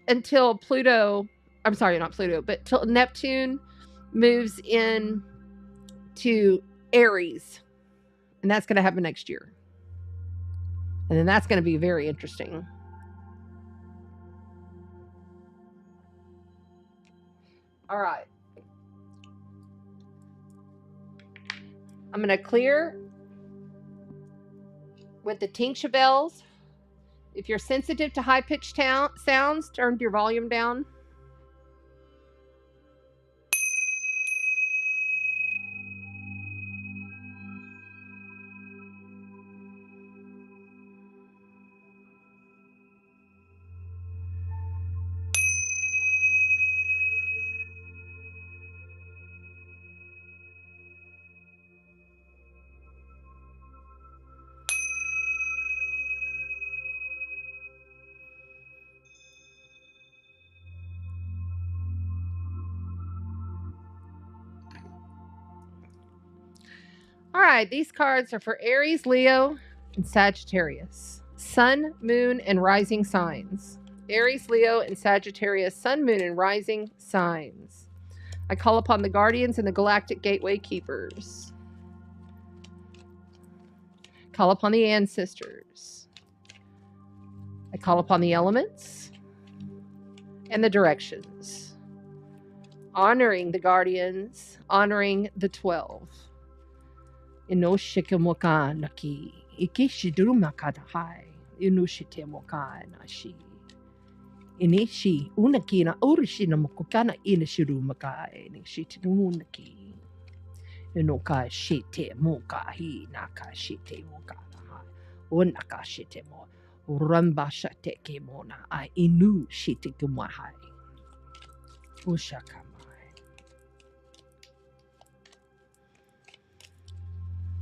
until Pluto, I'm sorry, not Pluto, but till Neptune moves in to Aries. And that's going to happen next year. And then that's going to be very interesting. All right. I'm going to clear with the tincture bells. If you're sensitive to high-pitched sounds, turn your volume down. All right, these cards are for Aries, Leo, and Sagittarius. Sun, moon, and rising signs. Aries, Leo, and Sagittarius, sun, moon, and rising signs. I call upon the guardians and the galactic gateway keepers. Call upon the ancestors. I call upon the elements and the directions. Honoring the guardians, honoring the 12. Inoshikamoka naki ikishidrumakadahai inushitemoka nashi inishi unakina urishinamokokana inishirumaka inishitimunaki inoka shite moka hi naka shite moka onaka shite mo urambashate kemona I inu shite kumahai ushaka.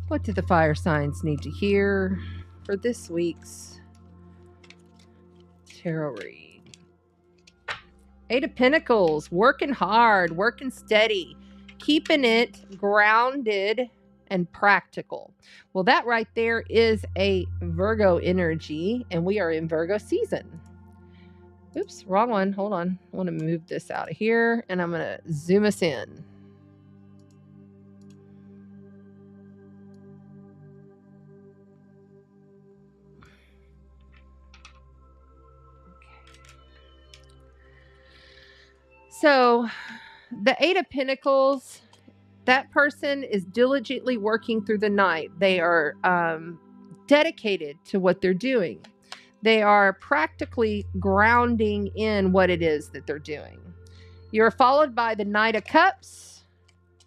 What do the fire signs need to hear for this week's tarot read? Eight of Pentacles, working hard, working steady, keeping it grounded and practical. Well, that right there is a Virgo energy, and we are in Virgo season. Oops, wrong one. Hold on. I want to move this out of here, and I'm going to zoom us in. So the Eight of Pentacles, that person is diligently working through the night. They are dedicated to what they're doing. They are practically grounding in what it is that they're doing. You're followed by the Knight of Cups,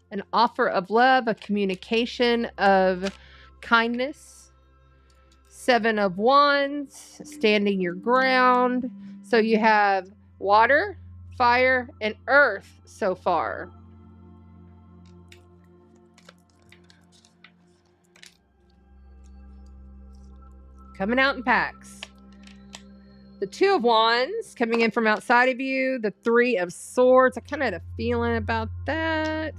an offer of love, a communication of kindness. Seven of Wands, standing your ground. So you have water, fire, and earth so far. Coming out in packs. The Two of Wands coming in from outside of you. The Three of Swords. I kind of had a feeling about that.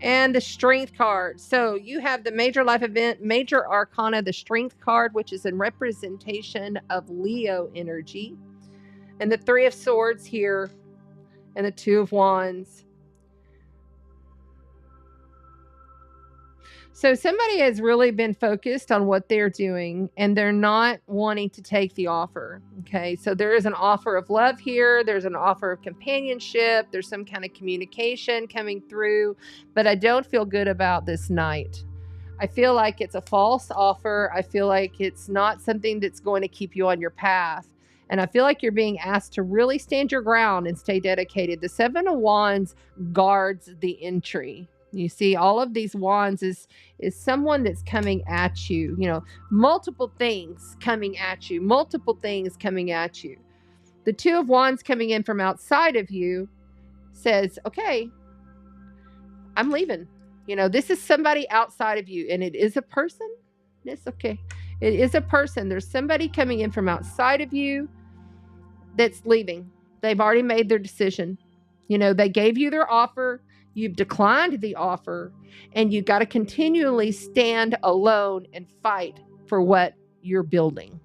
And the Strength card. So you have the major life event, major arcana, the Strength card, which is in representation of Leo energy. And the Three of Swords here, and the Two of Wands. So somebody has really been focused on what they're doing, and they're not wanting to take the offer. Okay, so there is an offer of love here. There's an offer of companionship. There's some kind of communication coming through, but I don't feel good about this night. I feel like it's a false offer. I feel like it's not something that's going to keep you on your path. And I feel like you're being asked to really stand your ground and stay dedicated. The Seven of Wands guards the entry. You see, all of these wands is someone that's coming at you, you know, multiple things coming at you, multiple things coming at you. The Two of Wands coming in from outside of you says, okay, I'm leaving. You know, this is somebody outside of you, and it is a person. It's okay. It is a person. There's somebody coming in from outside of you that's leaving. They've already made their decision. You know, they gave you their offer. You've declined the offer, and you got to continually stand alone and fight for what you're building.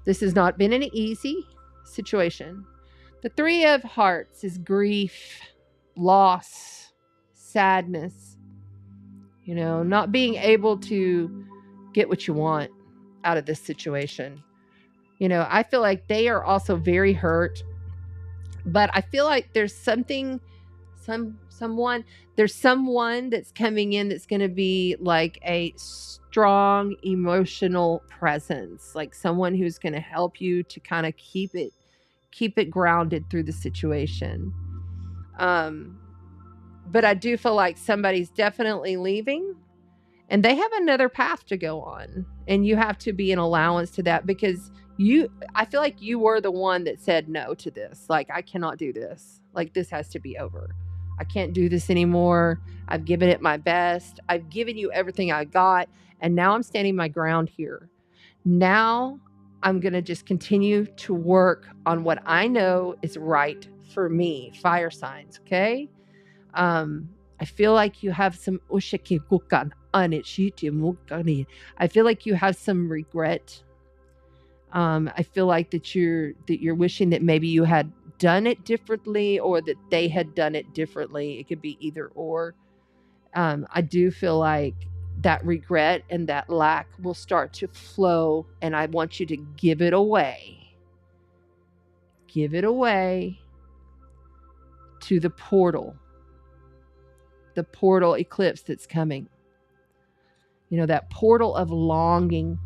This has not been an easy situation. The Three of Hearts is grief, loss, sadness, you know, not being able to get what you want out of this situation. You know, I feel like they are also very hurt, but I feel like there's someone that's coming in that's going to be like a strong emotional presence, like someone who's going to help you to kind of keep it grounded through the situation. But I do feel like somebody's definitely leaving, and they have another path to go on, and you have to be an allowance to that, because I feel like you were the one that said no to this. Like, I cannot do this. Like, this has to be over. I can't do this anymore. I've given it my best. I've given you everything I got, and now I'm standing my ground here. Now I'm going to just continue to work on what I know is right for me. Fire signs, okay? I feel like you have some I feel like you have some regret. I feel like that you're wishing that maybe you had done it differently, or that they had done it differently. It could be either or. I do feel like that regret and that lack will start to flow, and I want you to give it away. Give it away to the portal eclipse that's coming. You know, that portal of longing.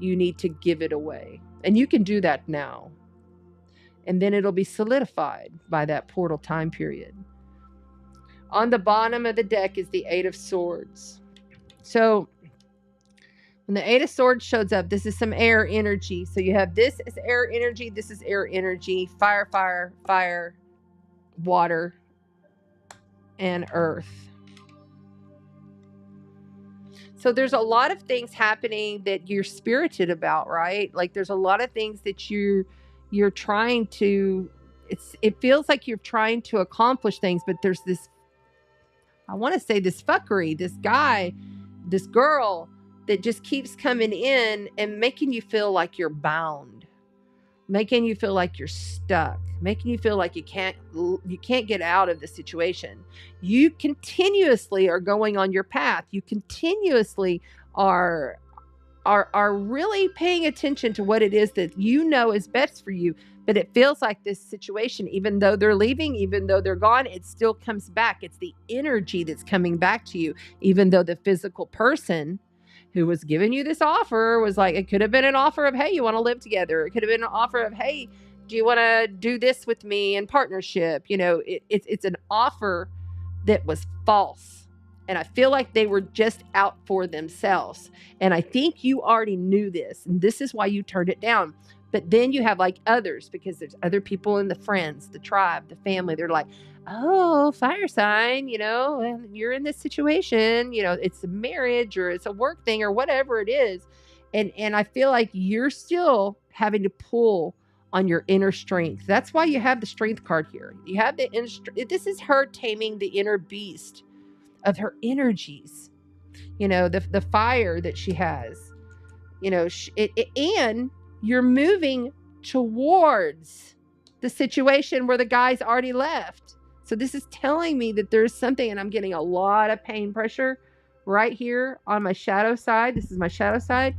You need to give it away. And you can do that now. And then it'll be solidified by that portal time period. On the bottom of the deck is the Eight of Swords. So when the Eight of Swords shows up, this is some air energy. So you have this is air energy. This is air energy. Fire, fire, fire, water, and earth. So there's a lot of things happening that you're spirited about, right? Like, there's a lot of things that you're trying to, it feels like you're trying to accomplish things, but there's this, I want to say this fuckery, this guy, this girl that just keeps coming in and making you feel like you're bound, making you feel like you're stuck, making you feel like you can't get out of the situation. You continuously are going on your path. You continuously are really paying attention to what it is that you know is best for you. But it feels like this situation, even though they're leaving, even though they're gone, it still comes back. It's the energy that's coming back to you, even though the physical person who was giving you this offer was like, it could have been an offer of, hey, you want to live together. It could have been an offer of, hey, do you want to do this with me in partnership? You know, it's an offer that was false. And I feel like they were just out for themselves. And I think you already knew this. And this is why you turned it down. But then you have like others, because there's other people in the friends, the tribe, the family. They're like, oh, fire sign, you know, you're in this situation, you know, it's a marriage or it's a work thing or whatever it is. And I feel like you're still having to pull on your inner strength. That's why you have the strength card here. You have the inner strength. This is her taming the inner beast of her energies, you know, the fire that she has, you know, and you're moving towards the situation where the guy's already left. So this is telling me that there's something, and I'm getting a lot of pain pressure right here on my shadow side. This is my shadow side.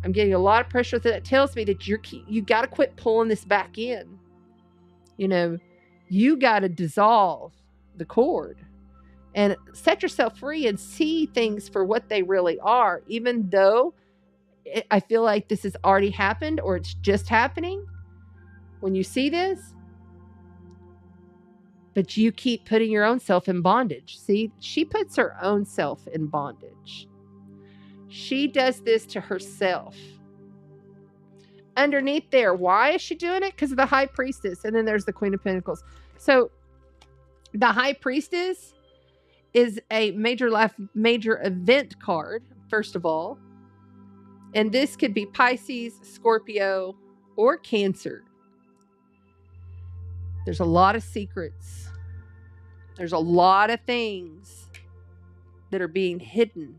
I'm getting a lot of pressure that tells me that you got to quit pulling this back in. You know, you got to dissolve the cord and set yourself free and see things for what they really are, even though I feel like this has already happened or it's just happening when you see this. But you keep putting your own self in bondage. See, she puts her own self in bondage. She does this to herself. Underneath there, why is she doing it? Because of the High Priestess. And then there's the Queen of Pentacles. So the High Priestess is a major event card, first of all. And this could be Pisces, Scorpio, or Cancer. There's a lot of secrets. There's a lot of things that are being hidden.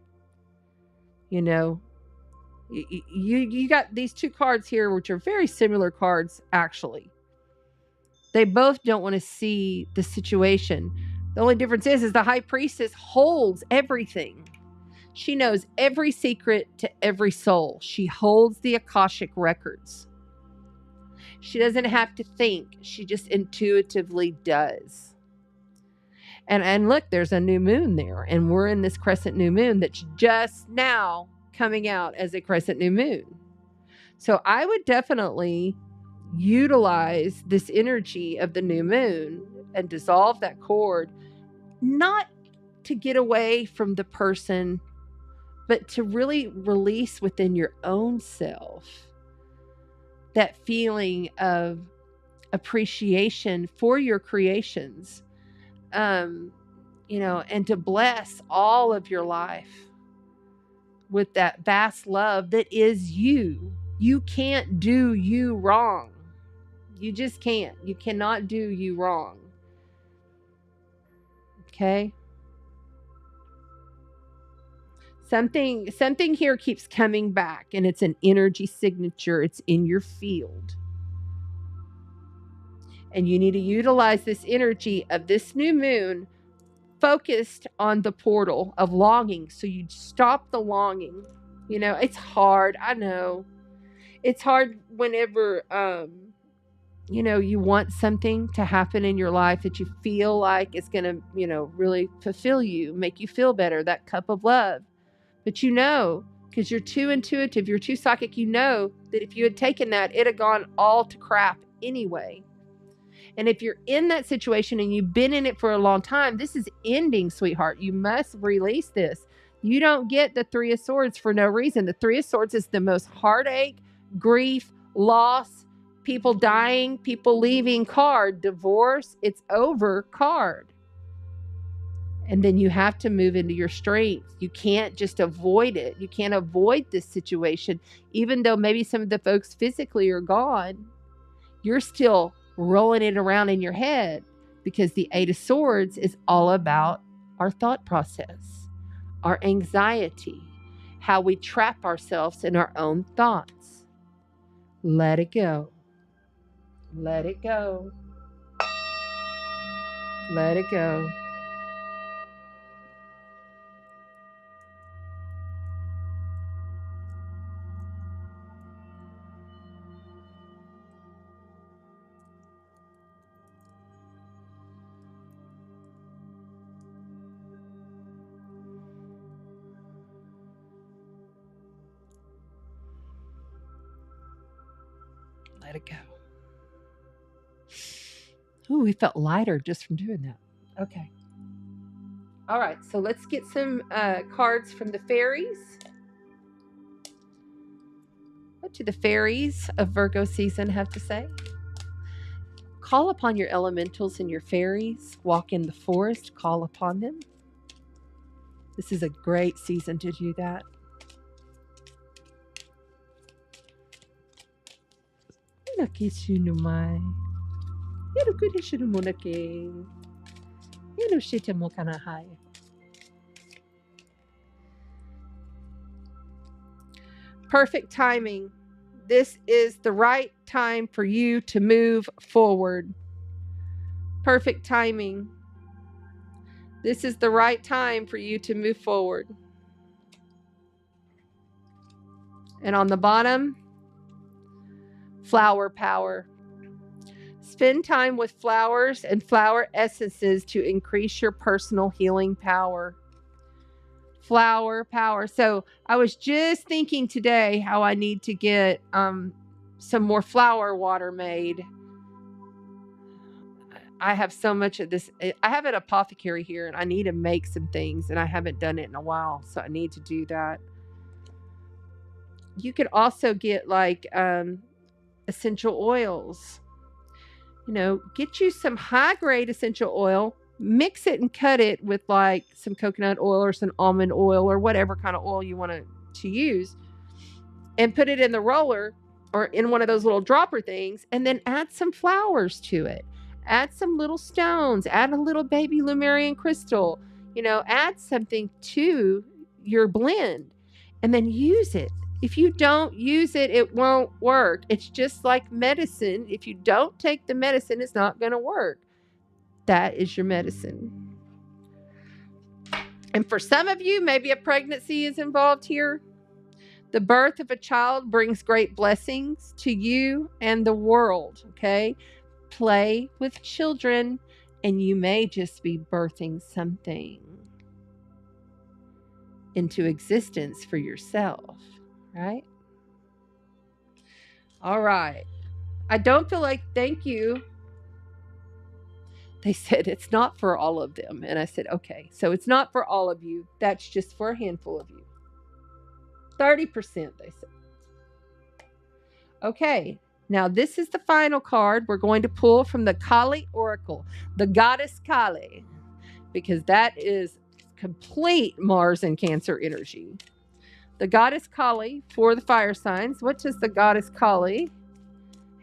You know, you got these two cards here, which are very similar cards, actually. They both don't want to see the situation. The only difference is the High Priestess holds everything. She knows every secret to every soul. She holds the Akashic records. She doesn't have to think. She just intuitively does. And look, there's a new moon there. And we're in this crescent new moon that's just now coming out as a crescent new moon. So I would definitely utilize this energy of the new moon and dissolve that cord, not to get away from the person, but to really release within your own self that feeling of appreciation for your creations, you know, and to bless all of your life with that vast love that is you. You can't do you wrong. You just can't. You cannot do you wrong. Okay? Something here keeps coming back, and it's an energy signature. It's in your field. And you need to utilize this energy of this new moon focused on the portal of longing. So you stop the longing. You know, it's hard. I know. It's hard whenever, you know, you want something to happen in your life that you feel like it's going to, you know, really fulfill you, make you feel better, that cup of love. But you know, because you're too intuitive, you're too psychic, you know that if you had taken that, it'd have gone all to crap anyway. And if you're in that situation and you've been in it for a long time, this is ending, sweetheart. You must release this. You don't get the Three of Swords for no reason. The Three of Swords is the most heartache, grief, loss, people dying, people leaving card, divorce, it's over card. And then you have to move into your strength. You can't just avoid it. You can't avoid this situation. Even though maybe some of the folks physically are gone, you're still rolling it around in your head, because the Eight of Swords is all about our thought process, our anxiety, how we trap ourselves in our own thoughts. Let it go. Let it go. Let it go. Let it go. Ooh, we felt lighter just from doing that. Okay. All right, so let's get some cards from the fairies. What do the fairies of Virgo season have to say? Call upon your elementals and your fairies. Walk in the forest. Call upon them. This is a great season to do that. Perfect timing. This is the right time for you to move forward. Perfect timing. This is the right time for you to move forward. And on the bottom, flower power. Spend time with flowers and flower essences to increase your personal healing power. Flower power. So I was just thinking today how I need to get some more flower water made. I have so much of this. I have an apothecary here and I need to make some things and I haven't done it in a while. So I need to do that. You could also get like essential oils. You know, get you some high grade essential oil, mix it and cut it with like some coconut oil or some almond oil or whatever kind of oil you want to use, and put it in the roller or in one of those little dropper things, and then add some flowers to it. Add some little stones, add a little baby Lemurian crystal, you know, add something to your blend and then use it. If you don't use it, it won't work. It's just like medicine. If you don't take the medicine, it's not going to work. That is your medicine. And for some of you, maybe a pregnancy is involved here. The birth of a child brings great blessings to you and the world, okay? Play with children, and you may just be birthing something into existence for yourself. Right? All right. I don't feel like, thank you. They said it's not for all of them. And I said, okay, so it's not for all of you. That's just for a handful of you. 30%, they said. Okay. Now this is the final card we're going to pull from the Kali Oracle, the goddess Kali, because that is complete Mars and Cancer energy. The goddess Kali for the fire signs. What does the goddess Kali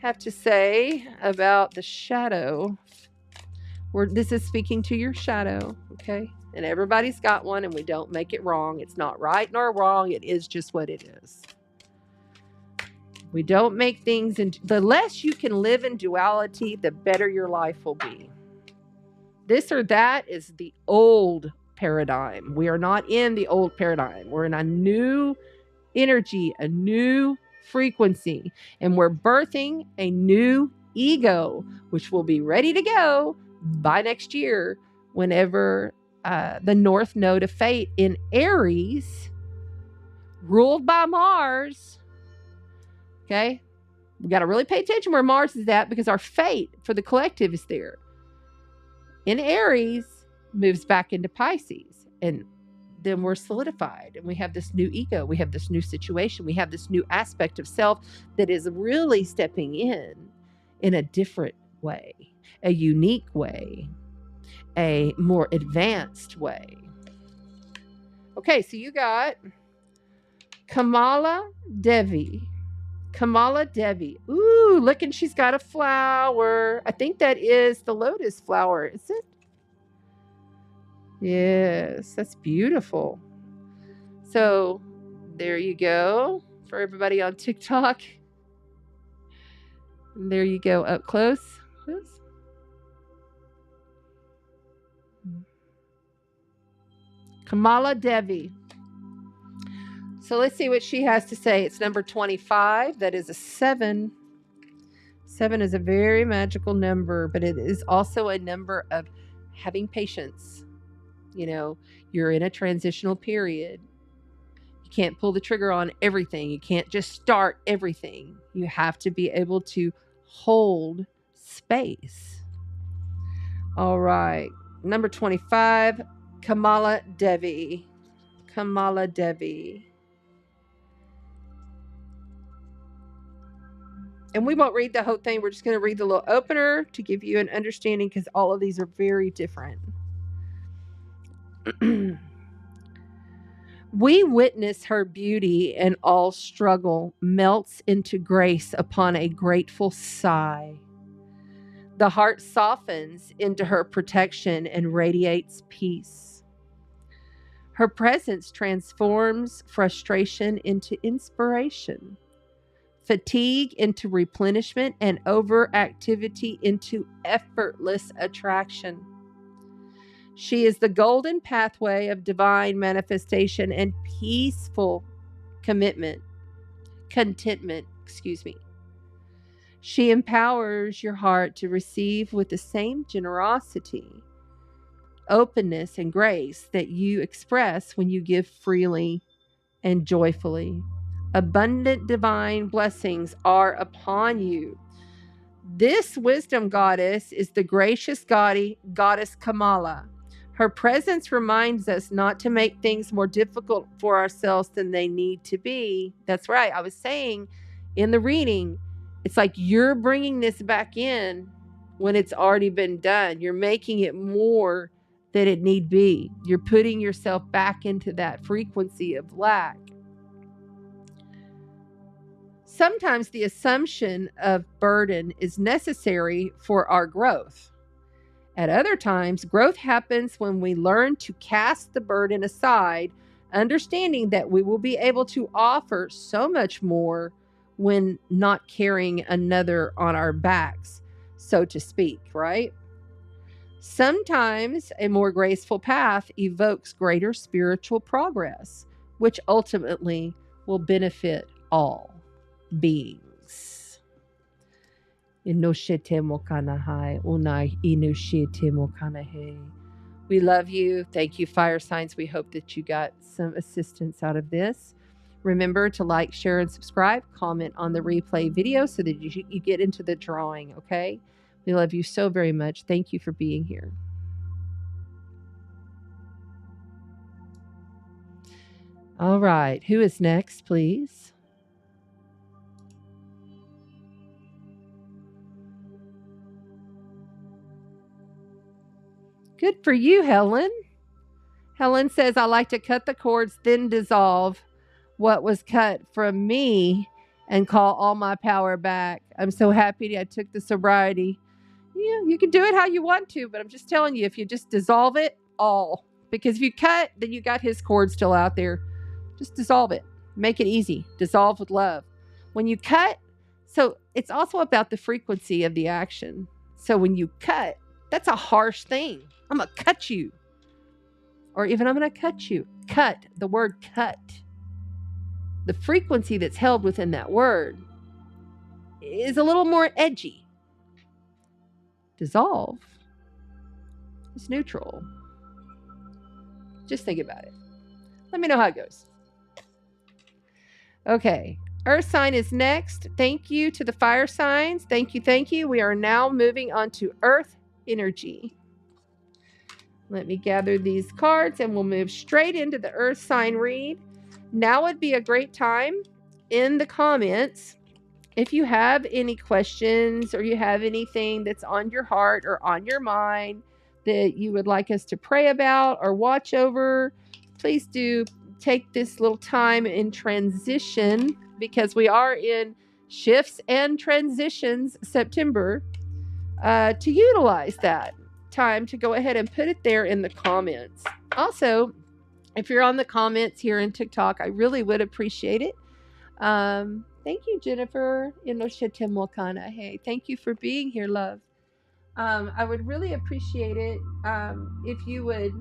have to say about the shadow? This is speaking to your shadow, okay? And everybody's got one, and we don't make it wrong. It's not right nor wrong. It is just what it is. We don't make things, the less you can live in duality, the better your life will be. This or that is the old paradigm. We are not in the old paradigm. We're in a new energy, a new frequency, and we're birthing a new ego, which will be ready to go by next year whenever the North Node of Fate in Aries, ruled by Mars, okay? We got to really pay attention where Mars is at, because our fate for the collective is there. In Aries, moves back into Pisces, and then we're solidified, and we have this new ego, we have this new situation, we have this new aspect of self that is really stepping in a different way, a unique way, a more advanced way. Okay, so you got Kamala Devi. Ooh, look, and she's got a flower. I think that is the lotus flower, is it? Yes, that's beautiful. So there you go for everybody on TikTok. And there you go up close. Kamala Devi. So let's see what she has to say. It's number 25. That is a 7. 7 is a very magical number, but it is also a number of having patience. You know, you're in a transitional period. You can't pull the trigger on everything. You can't just start everything. You have to be able to hold space. All right. Number 25, Kamala Devi. Kamala Devi. And we won't read the whole thing. We're just going to read the little opener to give you an understanding, because all of these are very different. We witness her beauty, and all struggle melts into grace upon a grateful sigh. The heart softens into her protection and radiates peace. Her presence transforms frustration into inspiration, fatigue into replenishment, and overactivity into effortless attraction. She is the golden pathway of divine manifestation and peaceful contentment. She empowers your heart to receive with the same generosity, openness, and grace that you express when you give freely and joyfully. Abundant divine blessings are upon you. This wisdom goddess is the gracious goddess Kamala. Her presence reminds us not to make things more difficult for ourselves than they need to be. That's right. I was saying in the reading, it's like you're bringing this back in when it's already been done. You're making it more than it need be. You're putting yourself back into that frequency of lack. Sometimes the assumption of burden is necessary for our growth. At other times, growth happens when we learn to cast the burden aside, understanding that we will be able to offer so much more when not carrying another on our backs, so to speak, right? Sometimes a more graceful path evokes greater spiritual progress, which ultimately will benefit all beings. We love you. Thank you, fire signs. We hope that you got some assistance out of this. Remember to like, share, and subscribe. Comment on the replay video so that you get into the drawing, okay? We love you so very much. Thank you for being here. All right. Who is next, please? Good for you, Helen. Helen says, I like to cut the cords, then dissolve what was cut from me and call all my power back. I'm so happy I took the sobriety. Yeah, you can do it how you want to, but I'm just telling you, if you just dissolve it all, because if you cut, then you got his cord still out there. Just dissolve it. Make it easy. Dissolve with love. When you cut, so it's also about the frequency of the action. So when you cut, that's a harsh thing. I'm going to cut you. Or even I'm going to cut you. Cut, the word cut. The frequency that's held within that word is a little more edgy. Dissolve is neutral. Just think about it. Let me know how it goes. Okay. Earth sign is next. Thank you to the fire signs. Thank you. Thank you. We are now moving on to Earth energy. Let me gather these cards and we'll move straight into the Earth sign read. Now would be a great time in the comments if you have any questions or you have anything that's on your heart or on your mind that you would like us to pray about or watch over. Please do take this little time in transition, because we are in shifts and transitions September, to utilize that time to go ahead and put it there in the comments. Also, if you're on the comments here in TikTok, I really would appreciate it. Thank you, Jennifer. Hey, thank you for being here, love. I would really appreciate it if you would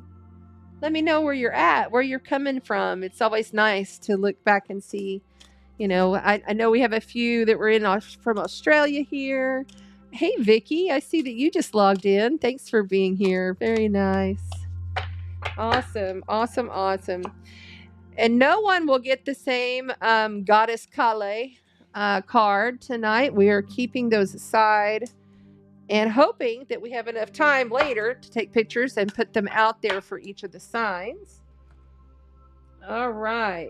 let me know where you're at, where you're coming from. It's always nice to look back and see. You know, I know we have a few that were from Australia here. Hey, Vicky, I see that you just logged in. Thanks for being here. Very nice. Awesome, awesome, awesome. And no one will get the same Goddess Kale card tonight. We are keeping those aside and hoping that we have enough time later to take pictures and put them out there for each of the signs. All right.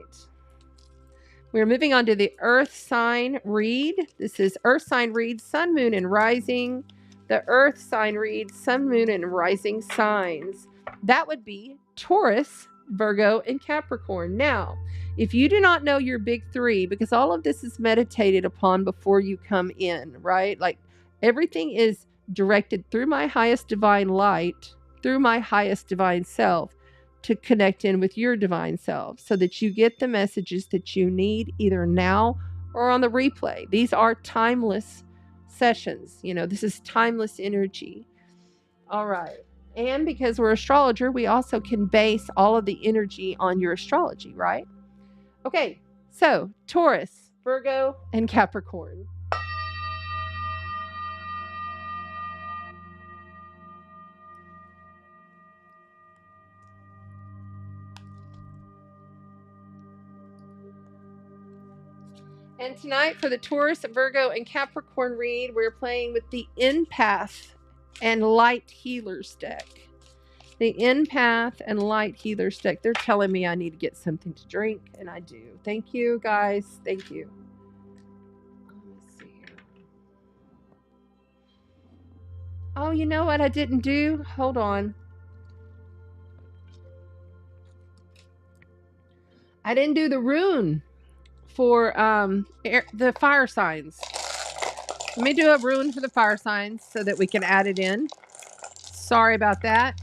We're moving on to the Earth sign read. This is Earth sign read, Sun, Moon, and Rising. The Earth sign read, Sun, Moon, and Rising signs. That would be Taurus, Virgo, and Capricorn. Now, if you do not know your big three, because all of this is meditated upon before you come in, right? Like everything is directed through my highest divine light, through my highest divine self, to connect in with your divine self so that you get the messages that you need either now or on the replay. These are timeless sessions. You know, this is timeless energy. All right. And because we're astrologer, we also can base all of the energy on your astrology, right? Okay. So Taurus, Virgo, and Capricorn. And tonight for the Taurus, Virgo, and Capricorn read, we're playing with the Empath and Light Healers deck. The Empath and Light Healers deck. They're telling me I need to get something to drink, and I do. Thank you, guys. Thank you. Let's see here. Oh, you know what I didn't do? Hold on. I didn't do the rune for the fire signs. Let me do a rune for the fire signs so that we can add it in. Sorry about that.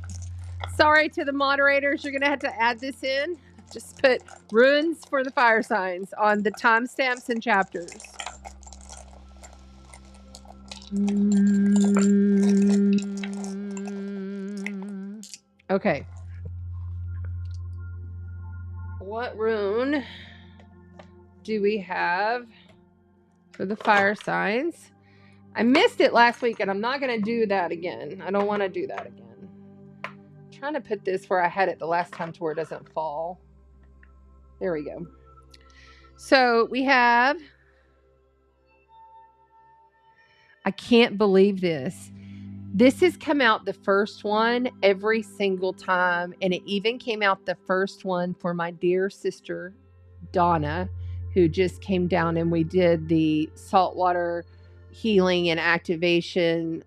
Sorry to the moderators. You're going to have to add this in. Just put runes for the fire signs on the timestamps and chapters. Okay. What rune do we have for the fire signs? I missed it last week, and I'm not going to do that again. I don't want to do that again. I'm trying to put this where I had it the last time to where it doesn't fall. There we go. So we have, I can't believe this. This has come out the first one every single time, and it even came out the first one for my dear sister, Donna, who just came down and we did the saltwater healing and activation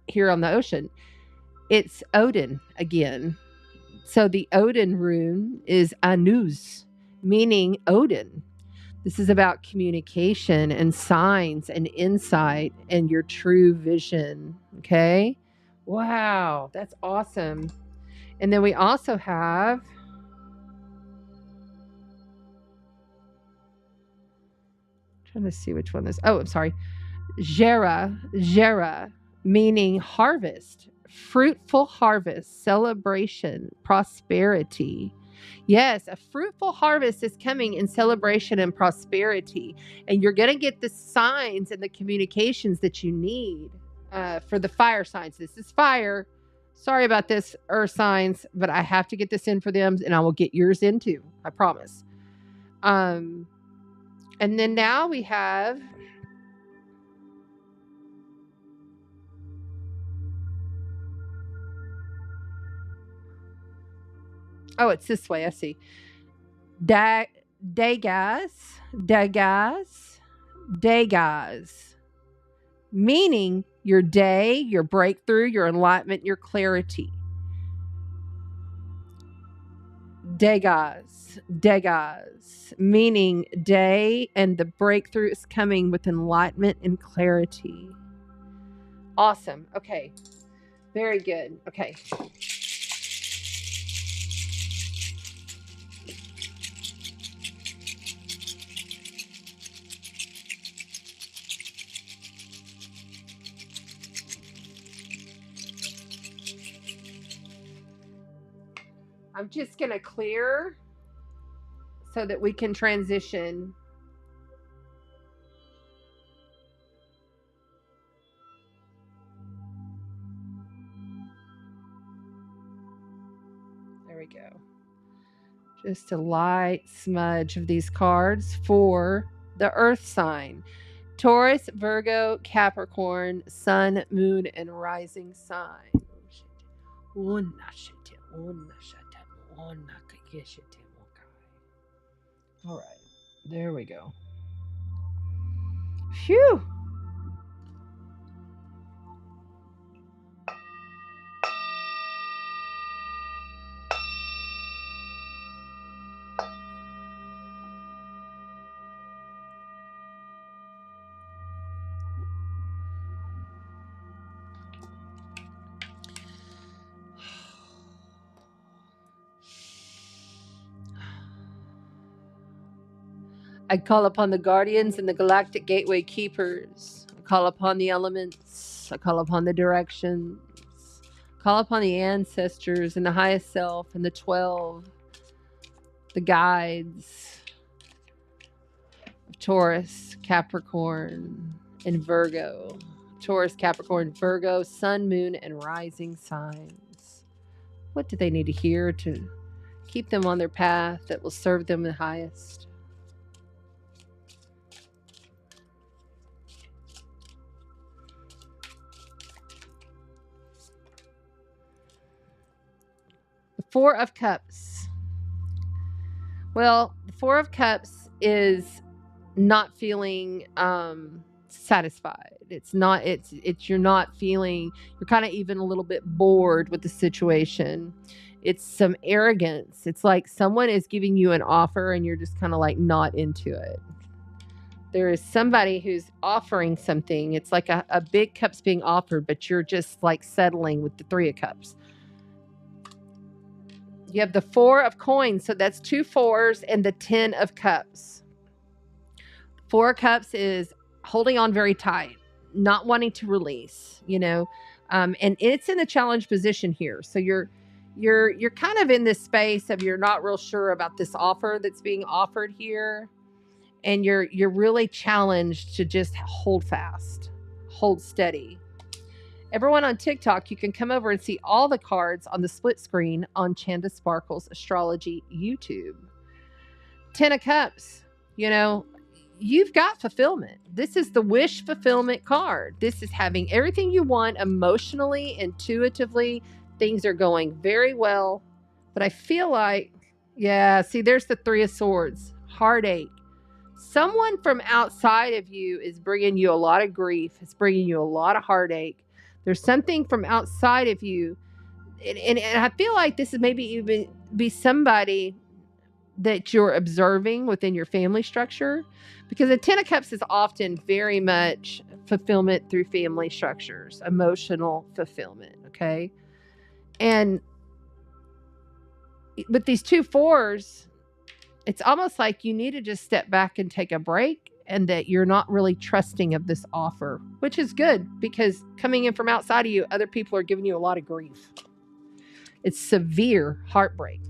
here on the ocean. It's Odin again. So the Odin rune is Anuz, meaning Odin. This is about communication and signs and insight and your true vision. Okay? Wow, that's awesome. And then we also have trying to see which one this. Oh, I'm sorry. Jera, meaning harvest, fruitful harvest, celebration, prosperity. Yes, a fruitful harvest is coming in celebration and prosperity. And you're going to get the signs and the communications that you need for the fire signs. This is fire. Sorry about this, earth signs, but I have to get this in for them, and I will get yours in too. I promise. And then now we have oh, it's this way. I see. Degas, meaning your day, your breakthrough, your enlightenment, your clarity. Degas, meaning day, and the breakthrough is coming with enlightenment and clarity. Awesome. Okay. Very good. Okay. I'm just going to clear so that we can transition. There we go. Just a light smudge of these cards for the earth sign. Taurus, Virgo, Capricorn, Sun, Moon, and Rising sign. All right, there we go. Phew. I call upon the guardians and the galactic gateway keepers. I call upon the elements. I call upon the directions. I call upon the ancestors and the highest self and the 12, the guides of Taurus, Capricorn, and Virgo. Taurus, Capricorn, Virgo, Sun, Moon, and Rising signs. What do they need to hear to keep them on their path that will serve them the highest? Four of Cups. Well, the Four of Cups is not feeling satisfied. It's you're not feeling, you're kind of even a little bit bored with the situation. It's some arrogance. It's like someone is giving you an offer and you're just kind of like not into it. There is somebody who's offering something. It's like a big cup's being offered, but you're just like settling with the Three of Cups. You have the Four of Coins, so that's 2 4s, and the 10 of Cups. 4 of Cups is holding on very tight, not wanting to release, and it's in a challenge position here. So you're kind of in this space of you're not real sure about this offer that's being offered here, and you're really challenged to just hold fast, hold steady. Everyone on TikTok, you can come over and see all the cards on the split screen on Chanda Sparkle's Astrology YouTube. 10 of Cups, you've got fulfillment. This is the wish fulfillment card. This is having everything you want emotionally, intuitively. Things are going very well. But I feel like, see, there's the Three of Swords, heartache. Someone from outside of you is bringing you a lot of grief. It's bringing you a lot of heartache. There's something from outside of you. And I feel like this is maybe even be somebody that you're observing within your family structure, because the 10 of Cups is often very much fulfillment through family structures, emotional fulfillment. Okay. And with these 2 4s, it's almost like you need to just step back and take a break, and that you're not really trusting of this offer, which is good, because coming in from outside of you, other people are giving you a lot of grief. It's severe heartbreak,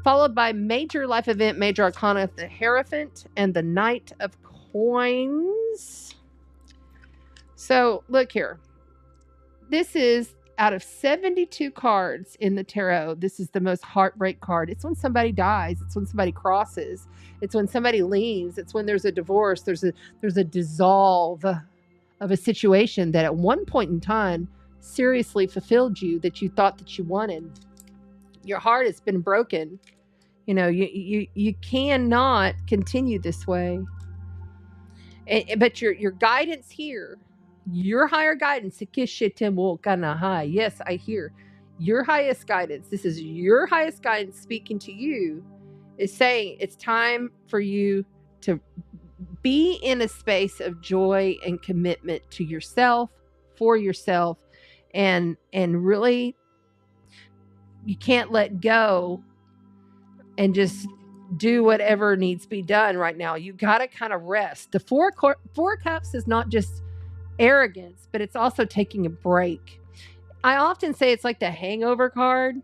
followed by major life event, major arcana, the Hierophant and the Knight of Coins. So look here. This is out of 72 cards in the tarot. This is the most heartbreak card. It's when somebody dies. It's when somebody crosses. It's when somebody leaves. It's when there's a divorce. There's a dissolve of a situation that at one point in time seriously fulfilled you, that you thought that you wanted. Your heart has been broken. You cannot continue this way. But your guidance here, your higher guidance, yes, I hear your highest guidance. This is your highest guidance speaking to you, is saying it's time for you to be in a space of joy and commitment to yourself, for yourself, and really you can't let go and just do whatever needs to be done right now. You got to kind of rest. The Four Cups is not just arrogance, but it's also taking a break. I often say it's like the hangover card,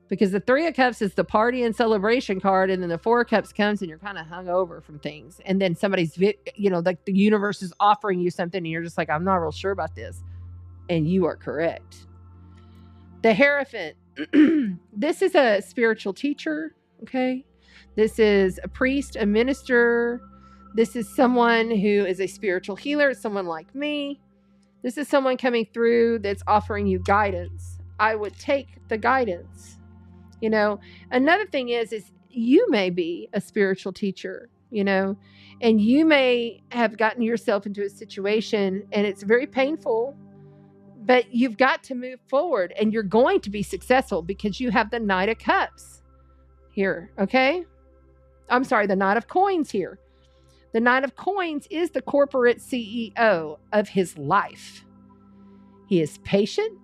because the Three of Cups is the party and celebration card, and then the Four of Cups comes and you're kind of hungover from things, and then somebody's like the universe is offering you something and you're just like, I'm not real sure about this, and you are correct. The Hierophant. This is a spiritual teacher. Okay, this is a priest, a minister. This is someone who is a spiritual healer, someone like me. This is someone coming through that's offering you guidance. I would take the guidance. Another thing is you may be a spiritual teacher, and you may have gotten yourself into a situation and it's very painful, but you've got to move forward, and you're going to be successful because you have the Knight of Cups here. Okay. I'm sorry, the Knight of Coins here. The Knight of Coins is the corporate CEO of his life. He is patient.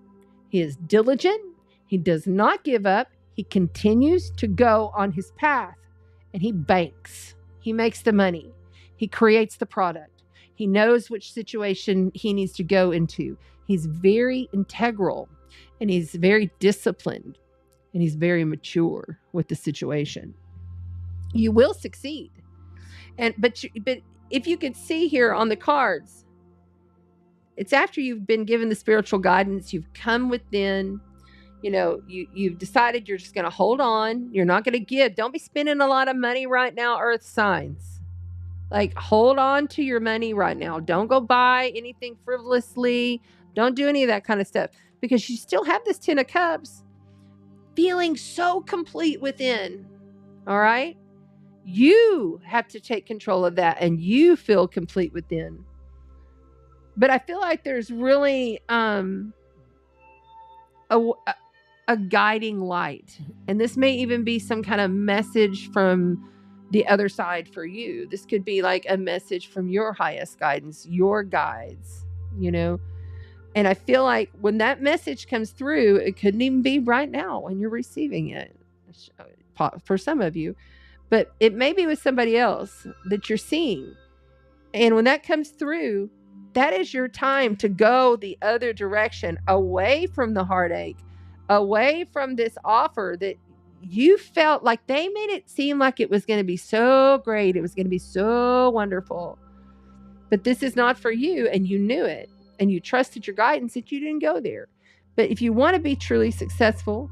He is diligent. He does not give up. He continues to go on his path, and he banks. He makes the money. He creates the product. He knows which situation he needs to go into. He's very integral, and he's very disciplined, and he's very mature with the situation. You will succeed. But if you could see here on the cards, it's after you've been given the spiritual guidance, you've come within, you've decided you're just going to hold on. You're not going to give. Don't be spending a lot of money right now, earth signs. Like, hold on to your money right now. Don't go buy anything frivolously. Don't do any of that kind of stuff, because you still have this 10 of Cups. feeling so complete within. All right? You have to take control of that, and you feel complete within. But I feel like there's really a guiding light. And this may even be some kind of message from the other side for you. This could be like a message from your highest guidance, your guides, you know. And I feel like when that message comes through, it couldn't even be right now when you're receiving it, for some of you, but it may be with somebody else that you're seeing. And when that comes through, that is your time to go the other direction, away from the heartache, away from this offer that you felt like they made it seem like it was going to be so great. It was going to be so wonderful. But this is not for you, and you knew it, and you trusted your guidance that you didn't go there. But if you want to be truly successful,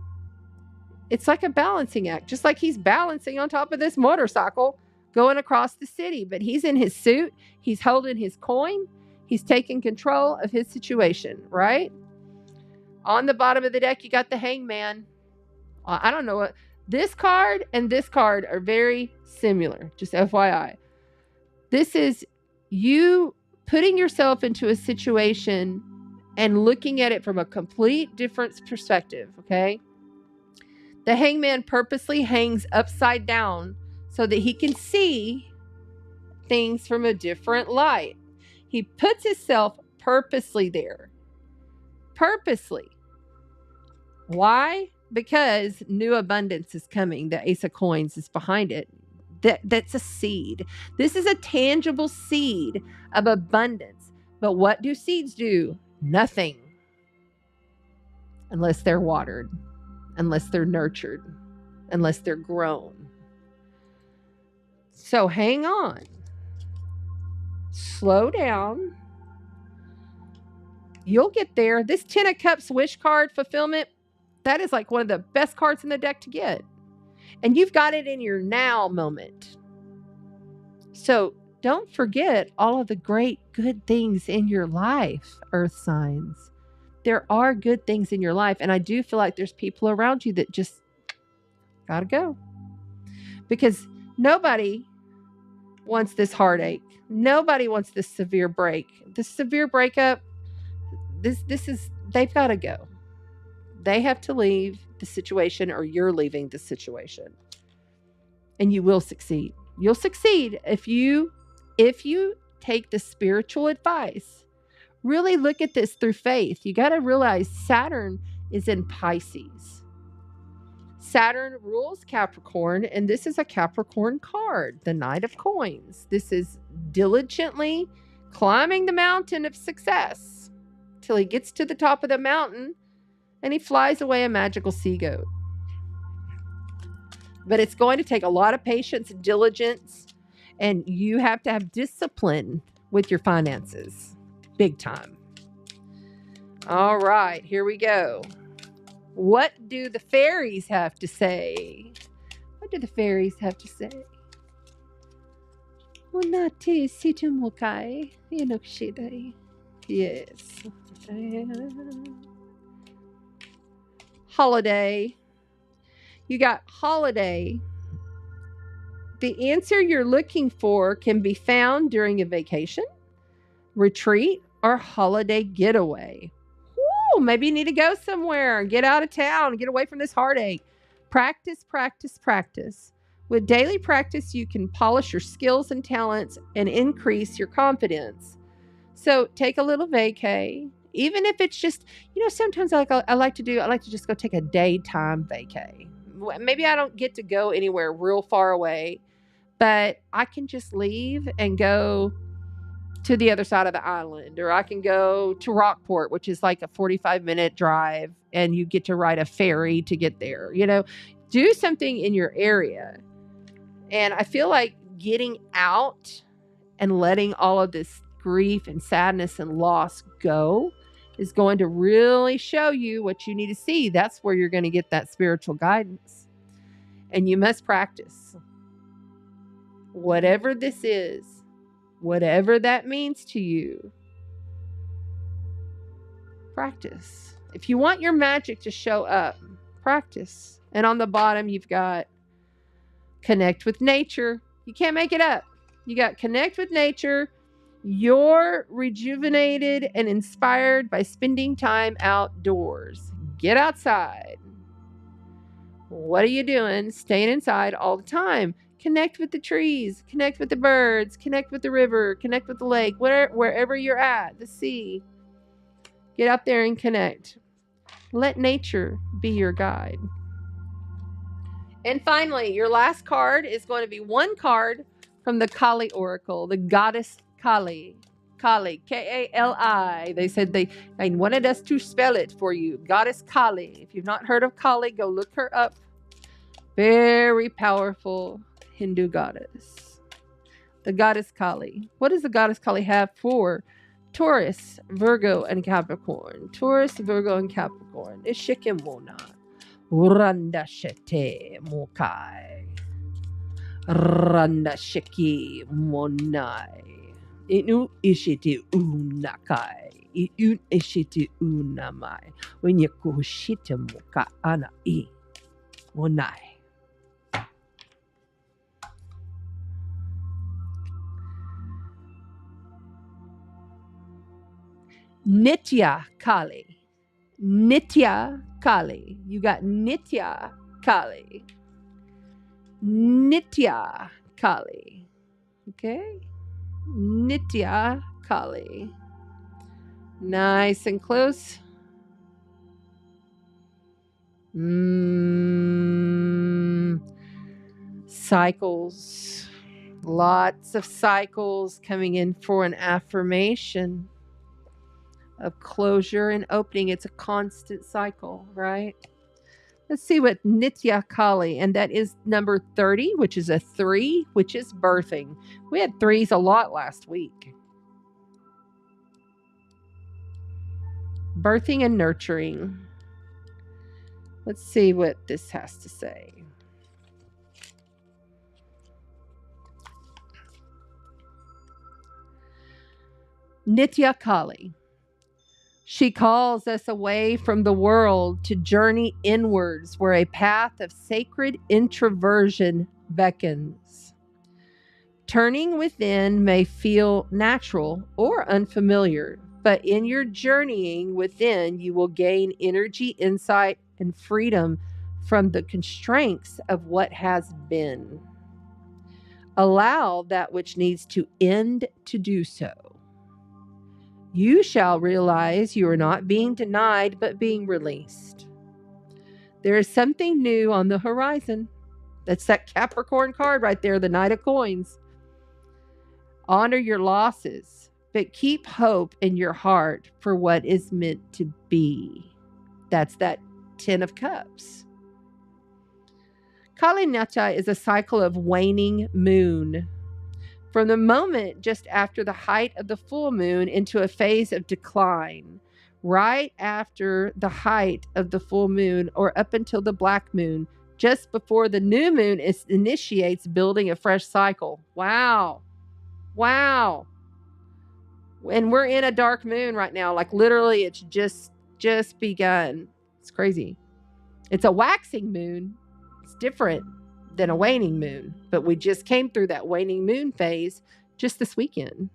it's like a balancing act, just like he's balancing on top of this motorcycle going across the city. But he's in his suit, he's holding his coin, he's taking control of his situation, right? On the bottom of the deck, you got the Hangman. I don't know what. This card and this card are very similar, just FYI. This is you putting yourself into a situation and looking at it from a complete different perspective, okay? The Hangman purposely hangs upside down so that he can see things from a different light. He puts himself purposely there. Purposely. Why? Because new abundance is coming. The Ace of Coins is behind it. That's a seed. This is a tangible seed of abundance. But what do seeds do? Nothing. Unless they're watered. Unless they're nurtured. Unless they're grown. So hang on. Slow down. You'll get there. This 10 of Cups wish card fulfillment, that is like one of the best cards in the deck to get. And you've got it in your now moment. So don't forget all of the great good things in your life, Earth signs. There are good things in your life. And I do feel like there's people around you that just gotta go. Because nobody wants this heartache. Nobody wants this severe break. This severe breakup, this is, they've got to go. They have to leave the situation, or you're leaving the situation. And you will succeed. You'll succeed if you take the spiritual advice. Really look at this through faith. You got to realize Saturn is in Pisces. Saturn rules Capricorn, and this is a Capricorn card, the Knight of Coins. This is diligently climbing the mountain of success till he gets to the top of the mountain and he flies away a magical sea goat. But it's going to take a lot of patience and diligence, and you have to have discipline with your finances. Big time. All right, here we go. What do the fairies have to say? What do the fairies have to say? Yes. Holiday. You got holiday. The answer you're looking for can be found during a vacation, retreat, or holiday getaway. Ooh, maybe you need to go somewhere, get out of town, get away from this heartache. Practice, practice, practice. With daily practice, you can polish your skills and talents and increase your confidence. So take a little vacay, even if it's just, sometimes I like to just go take a daytime vacay. Maybe I don't get to go anywhere real far away, but I can just leave and go to the other side of the island, or I can go to Rockport, which is like a 45-minute drive, and you get to ride a ferry to get there. Do something in your area. And I feel like getting out and letting all of this grief and sadness and loss go is going to really show you what you need to see. That's where you're going to get that spiritual guidance. And you must practice. Whatever this is, whatever that means to you, practice. If you want your magic to show up, practice. And on the bottom, you've got connect with nature. You can't make it up. You got connect with nature. You're rejuvenated and inspired by spending time outdoors. Get outside. What are you doing? Staying inside all the time. Connect with the trees. Connect with the birds. Connect with the river. Connect with the lake. Wherever you're at, the sea. Get out there and connect. Let nature be your guide. And finally, your last card is going to be one card from the Kali Oracle, the goddess Kali. Kali, K-A-L-I. They said they wanted us to spell it for you. Goddess Kali. If you've not heard of Kali, go look her up. Very powerful Hindu goddess. The goddess Kali. What does the goddess Kali have for Taurus, Virgo, and Capricorn? Taurus, Virgo, and Capricorn. Ishikimona. Randa shete mokai. Randa shiki monai. Inu ishiti unakai. Iun ishiti unamai. When you kushita moka ana I. Monai. Nitya Kali. Nitya Kali. You got Nitya Kali. Nitya Kali. Okay? Nitya Kali. Nice and close. Cycles. Lots of cycles coming in for an affirmation of closure and opening. It's a constant cycle, right? Let's see what Nitya Kali, and that is number 30, which is a 3, which is birthing. We had 3s a lot last week. Birthing and nurturing. Let's see what this has to say. Nitya Kali. She calls us away from the world to journey inwards where a path of sacred introversion beckons. Turning within may feel natural or unfamiliar, but in your journeying within, you will gain energy, insight, and freedom from the constraints of what has been. Allow that which needs to end to do so. You shall realize you are not being denied, but being released. There is something new on the horizon. That's that Capricorn card right there, the Knight of Coins. Honor your losses, but keep hope in your heart for what is meant to be. That's that 10 of Cups. Kali Nacha is a cycle of waning moon. From the moment just after the height of the full moon into a phase of decline, right after the height of the full moon or up until the black moon, just before the new moon initiates building a fresh cycle. Wow. Wow. And we're in a dark moon right now. Like literally it's just begun. It's crazy. It's a waxing moon. It's different than a waning moon, but we just came through that waning moon phase just this weekend.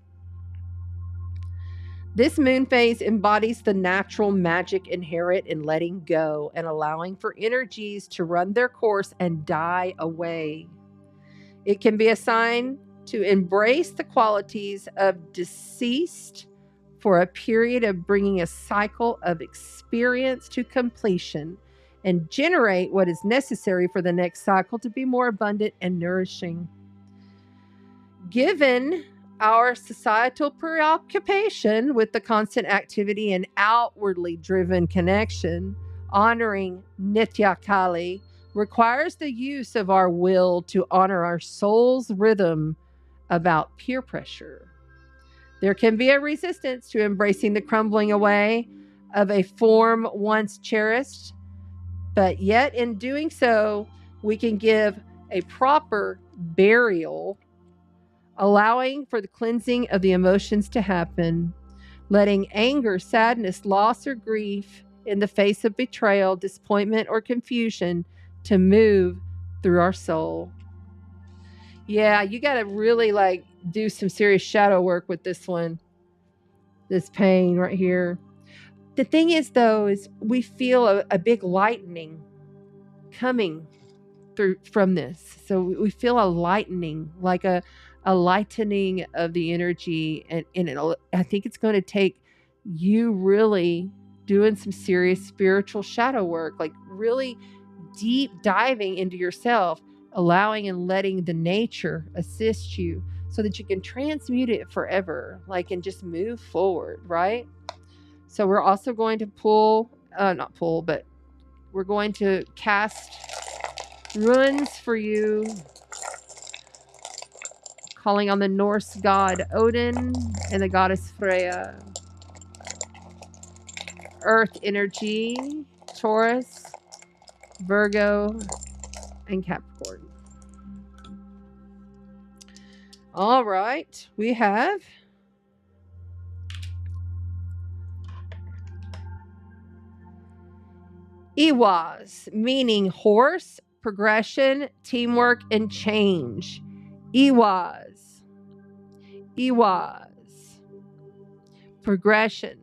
This moon phase embodies the natural magic inherent in letting go and allowing for energies to run their course and die away. It can be a sign to embrace the qualities of deceased for a period of bringing a cycle of experience to completion and generate what is necessary for the next cycle to be more abundant and nourishing. Given our societal preoccupation with the constant activity and outwardly driven connection, honoring Nitya Kali requires the use of our will to honor our soul's rhythm about peer pressure. There can be a resistance to embracing the crumbling away of a form once cherished, but yet in doing so, we can give a proper burial, allowing for the cleansing of the emotions to happen, letting anger, sadness, loss, or grief in the face of betrayal, disappointment, or confusion to move through our soul. Yeah, you got to really like do some serious shadow work with this one. This pain right here. The thing is, though, is we feel a big lightening coming through from this. So we feel a lightening, like a lightening of the energy. And I think it's going to take you really doing some serious spiritual shadow work, like really deep diving into yourself, allowing and letting the nature assist you so that you can transmute it forever, like, and just move forward, right? So we're also going to not pull, but we're going to cast runes for you, calling on the Norse god Odin and the goddess Freya. Earth energy, Taurus, Virgo, and Capricorn. All right, we have Iwas, meaning horse, progression, teamwork, and change. Iwas. Progression,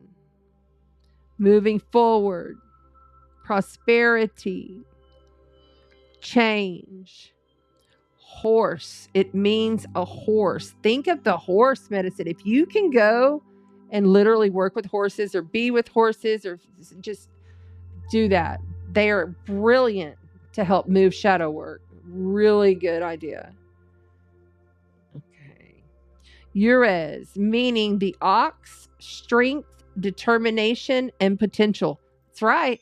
moving forward, prosperity, change. Horse, it means a horse. Think of the horse medicine. If you can go and literally work with horses or be with horses or just do that, they are brilliant to help move shadow work. Really good idea. Okay. Ures, meaning the ox, strength, determination, and potential. That's right.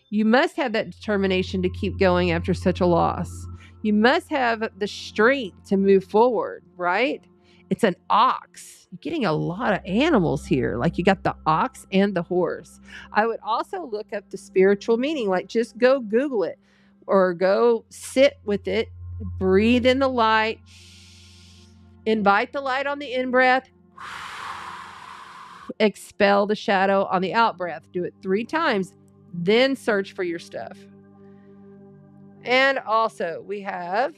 You must have that determination to keep going after such a loss. You must have the strength to move forward, right? It's an ox. You're getting a lot of animals here. Like you got the ox and the horse. I would also look up the spiritual meaning, like just go Google it or go sit with it, breathe in the light, invite the light on the in-breath, expel the shadow on the out-breath. Do it 3 times, then search for your stuff. And also we have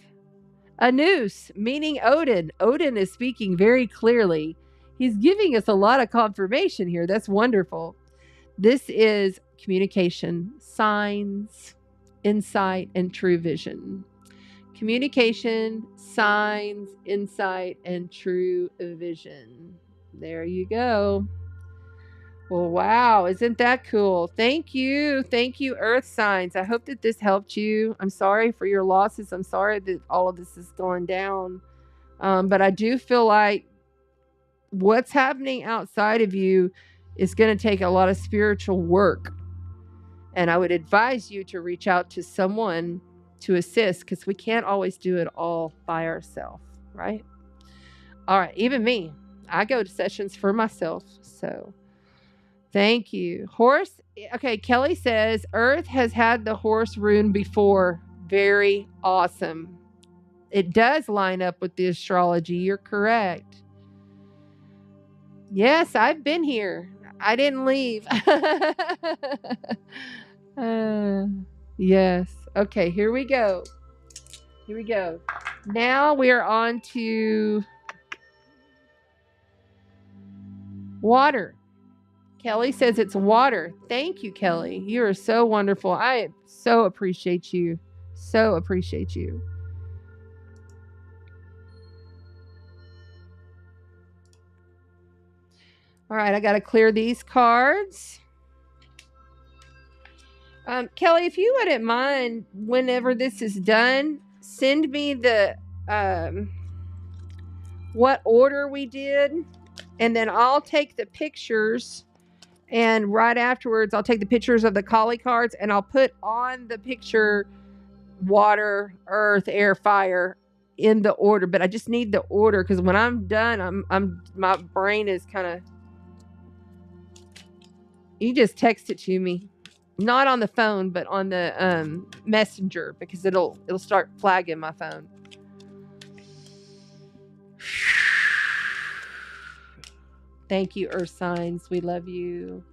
a noose, meaning Odin. Odin is speaking very clearly. He's giving us a lot of confirmation here. That's wonderful. This is communication, signs, insight, and true vision. Communication, signs, insight, and true vision. There you go. Well, wow, isn't that cool? Thank you, Earth signs. I hope that this helped you. I'm sorry for your losses. I'm sorry that all of this is going down. But I do feel like what's happening outside of you is going to take a lot of spiritual work. And I would advise you to reach out to someone to assist because we can't always do it all by ourselves, right? All right, even me. I go to sessions for myself, so... Thank you. Horse. Okay, Kelly says Earth has had the horse rune before. Very awesome. It does line up with the astrology. You're correct. Yes, I've been here. I didn't leave. Yes. Okay, here we go. Now we are on to water. Kelly says it's water. Thank you, Kelly. You are so wonderful. I so appreciate you. So appreciate you. All right, I got to clear these cards. Kelly, if you wouldn't mind, whenever this is done, send me the what order we did, and then I'll take the pictures. And right afterwards, I'll take the pictures of the Kali cards and I'll put on the picture water, earth, air, fire in the order. But I just need the order because when I'm done, my brain is kind of. You just text it to me, not on the phone, but on the messenger because it'll start flagging my phone. Thank you, Earth signs. We love you.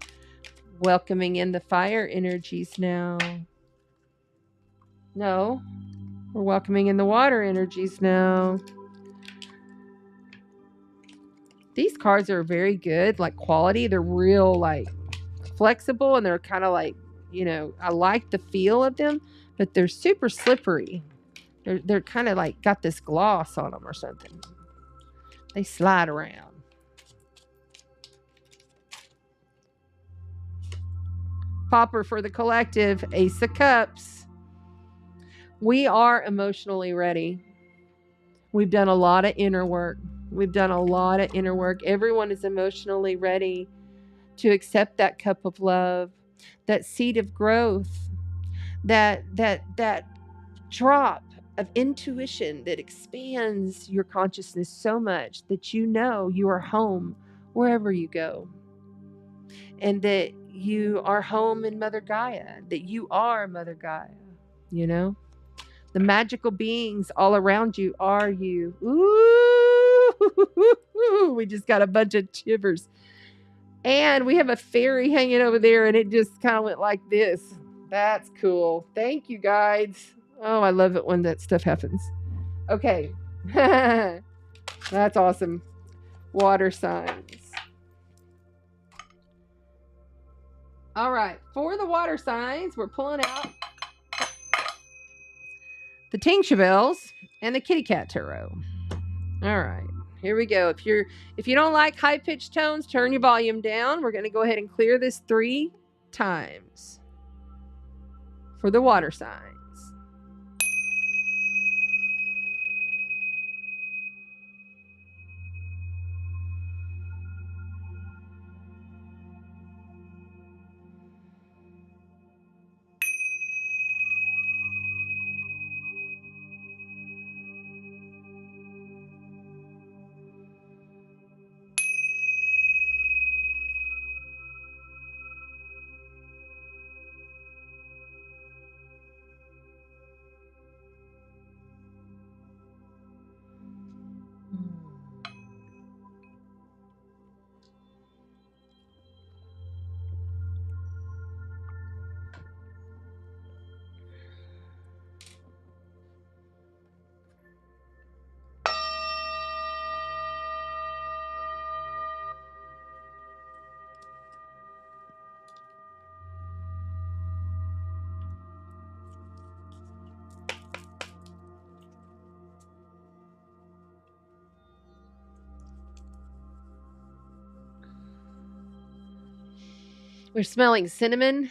welcoming in the fire energies now. No, we're welcoming in the water energies now. These cards are very good, like quality. They're real, like flexible, and they're kind of like, you know, I like the feel of them, but they're super slippery. They're kind of like got this gloss on them or something. They slide around. Popper for the collective, Ace of Cups. We are emotionally ready. We've done a lot of inner work. Everyone is emotionally ready to accept that cup of love, that seed of growth, that drop of intuition that expands your consciousness so much that you know you are home wherever you go, and that you are home in Mother Gaia, that you are Mother Gaia, you know? The magical beings all around you are you. Ooh, we just got a bunch of shivers. And we have a fairy hanging over there, and it just kind of went like this. That's cool. Thank you, guides. Oh, I love it when that stuff happens. Okay. That's awesome. Water signs. All right. For the water signs, we're pulling out the tincture bells and the kitty cat tarot. All right. Here we go. If you don't like high-pitched tones, turn your volume down. We're going to go ahead and clear this 3 times for the water signs. We're smelling cinnamon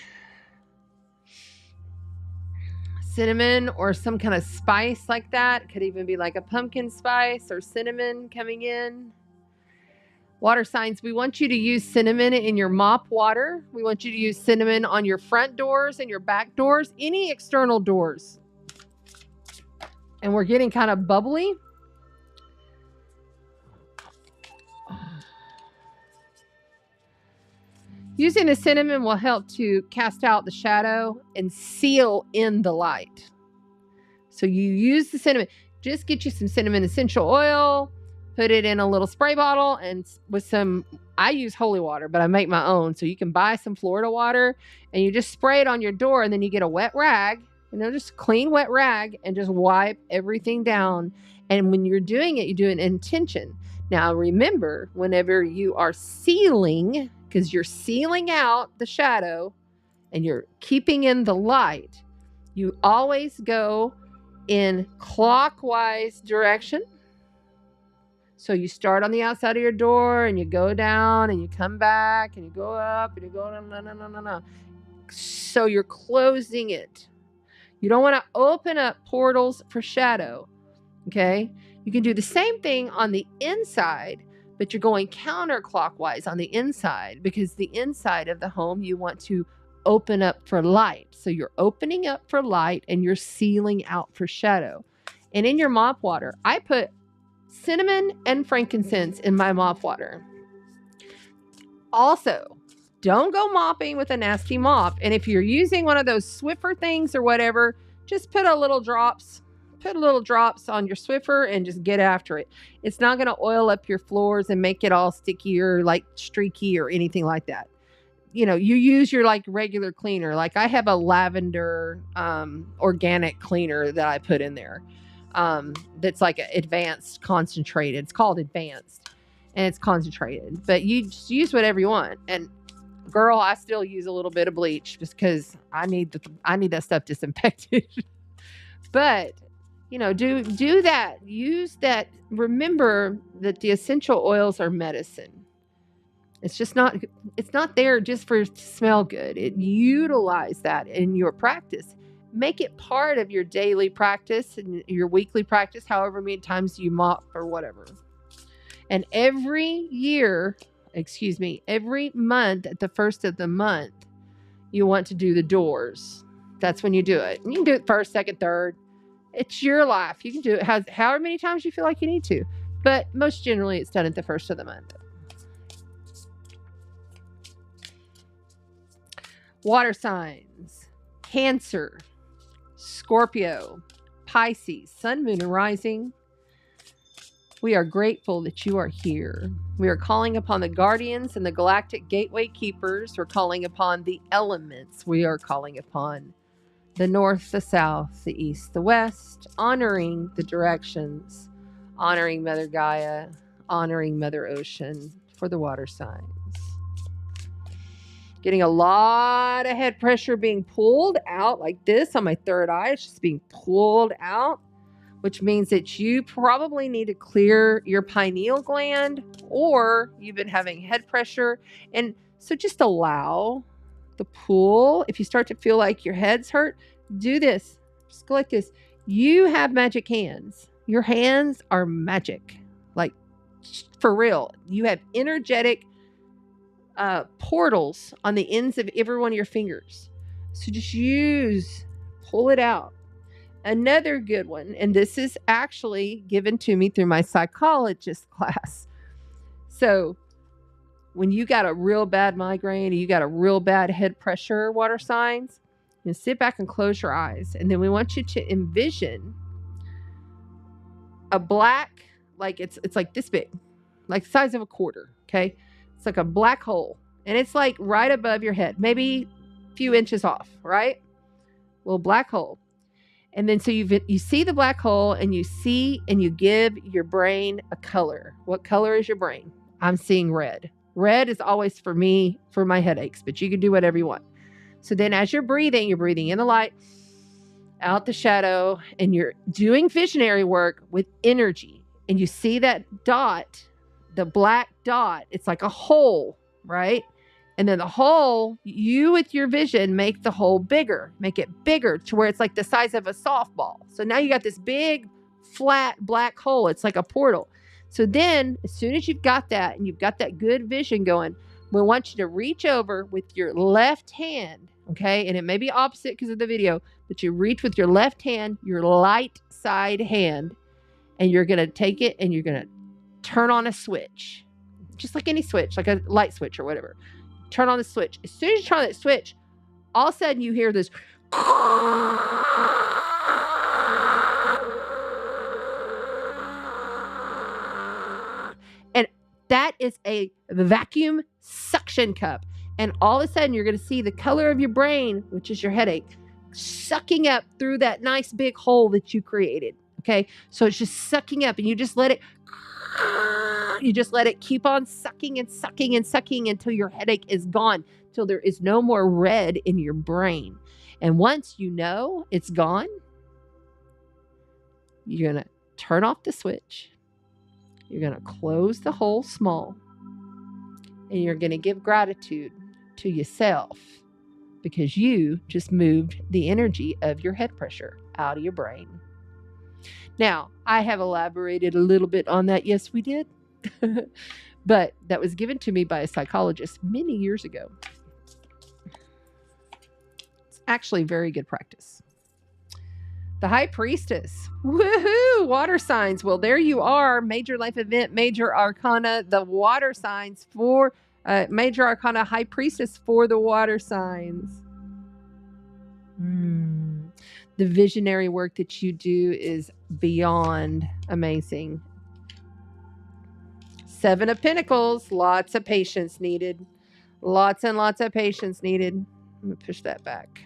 or some kind of spice like that. It could even be like a pumpkin spice or cinnamon coming in. Water signs, we want you to use cinnamon in your mop water. We want you to use cinnamon on your front doors and your back doors, any external doors. And we're getting kind of bubbly. Using the cinnamon will help to cast out the shadow and seal in the light. So you use the cinnamon. Just get you some cinnamon essential oil, put it in a little spray bottle, and with some, I use holy water, but I make my own. So you can buy some Florida water, and you just spray it on your door, and then you get a wet rag, just a clean wet rag, and just wipe everything down. And when you're doing it, you do an intention. Now remember, whenever you are sealing, because you're sealing out the shadow and you're keeping in the light, you always go in clockwise direction. So you start on the outside of your door and you go down and you come back and you go up and you go no. So you're closing it. You don't want to open up portals for shadow. Okay? You can do the same thing on the inside, but you're going counterclockwise on the inside, because the inside of the home you want to open up for light. So you're opening up for light and you're sealing out for shadow. And in your mop water, I put cinnamon and frankincense in my mop water. Also, don't go mopping with a nasty mop. And if you're using one of those Swiffer things or whatever, just put a little drops on your Swiffer and just get after it. It's not going to oil up your floors and make it all sticky or like streaky or anything like that. you know, you use your like regular cleaner. Like I have a lavender organic cleaner that I put in there. That's like advanced concentrated. It's called advanced and it's concentrated, but you just use whatever you want. And girl, I still use a little bit of bleach just because I need that stuff disinfected. But you know, do that. Use that. Remember that the essential oils are medicine. It's not there just for to smell good. Utilize that in your practice. Make it part of your daily practice and your weekly practice, however many times you mop or whatever. And every month at the first of the month, you want to do the doors. That's when you do it. And you can do it first, second, third. It's your life. You can do it however many times you feel like you need to. But most generally, it's done at the first of the month. Water signs: Cancer, Scorpio, Pisces, Sun, Moon, and Rising. We are grateful that you are here. We are calling upon the guardians and the galactic gateway keepers. We're calling upon the elements. We are calling upon the north, the south, the east, the west, honoring the directions, honoring Mother Gaia, honoring Mother Ocean for the water signs. Getting a lot of head pressure being pulled out like this on my third eye. It's just being pulled out, which means that you probably need to clear your pineal gland, or you've been having head pressure. And so just allow the pull. If you start to feel like your head's hurt, do this. Just go like this. You have magic hands. Your hands are magic. Like, for real. You have energetic portals on the ends of every one of your fingers. So just pull it out. Another good one, and this is actually given to me through my psychologist class. So when you got a real bad migraine, or you got a real bad head pressure, water signs, you sit back and close your eyes. And then we want you to envision a black, like it's like this big, like the size of a quarter. Okay. It's like a black hole, and it's like right above your head, maybe a few inches off, right? Little black hole. And then so you see the black hole, and you give your brain a color. What color is your brain? I'm seeing red. Red is always for me, for my headaches, but you can do whatever you want. So then as you're breathing in the light, out the shadow, and you're doing visionary work with energy, and you see that dot, the black dot, it's like a hole, right? And then the hole, you with your vision, make the hole bigger. Make it bigger to where it's like the size of a softball. So now you got this big, flat, black hole. It's like a portal. So then, as soon as you've got that, and you've got that good vision going, we want you to reach over with your left hand, okay? And it may be opposite because of the video, but you reach with your left hand, your light side hand, and you're going to take it and you're going to turn on a switch. Just like any switch, like a light switch or whatever. Turn on the switch. As soon as you turn on that switch, all of a sudden you hear this. And that is a vacuum suction cup. And all of a sudden you're going to see the color of your brain, which is your headache, sucking up through that nice big hole that you created. Okay. So it's just sucking up, and you just let it keep on sucking and sucking and sucking until your headache is gone, till there is no more red in your brain. And once you know it's gone, you're going to turn off the switch. You're going to close the hole small, and you're going to give gratitude to yourself because you just moved the energy of your head pressure out of your brain. Now, I have elaborated a little bit on that. Yes, we did. But that was given to me by a psychologist many years ago. It's actually very good practice. The High Priestess. Woohoo! Water signs. Well, there you are. Major life event, major arcana, the water signs for major arcana High Priestess for the water signs. The visionary work that you do is beyond amazing. 7 of Pentacles, lots of patience needed. Lots and lots of patience needed. I'm going to push that back.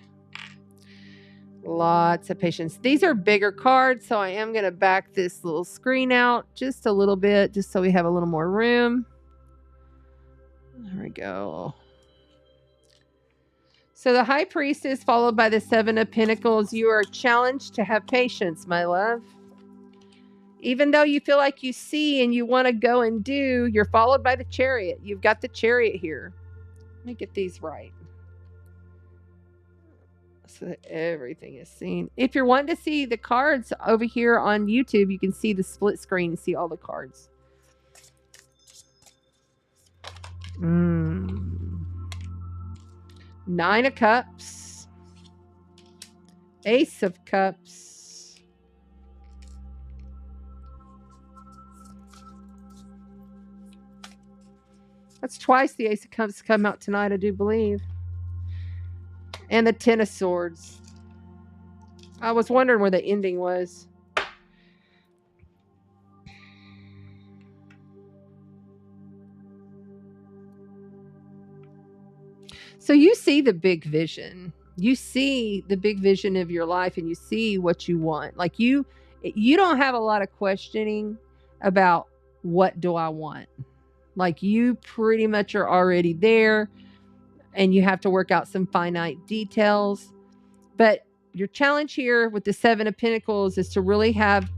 Lots of patience. These are bigger cards, so I am going to back this little screen out just a little bit, just so we have a little more room. There we go. So the High Priestess followed by the Seven of Pentacles. You are challenged to have patience, my love. Even though you feel like you see and you want to go and do, you're followed by the Chariot. You've got the Chariot here. Let me get these right, so that everything is seen. If you're wanting to see the cards over here on YouTube, you can see the split screen and see all the cards. Nine of Cups. Ace of Cups. That's twice the Ace of Cups come out tonight, I do believe. And the Ten of Swords. I was wondering where the ending was. So you see the big vision. You see the big vision of your life, and you see what you want. Like you don't have a lot of questioning about what do I want. Like you pretty much are already there, and you have to work out some finite details. But your challenge here with the Seven of Pentacles is to really have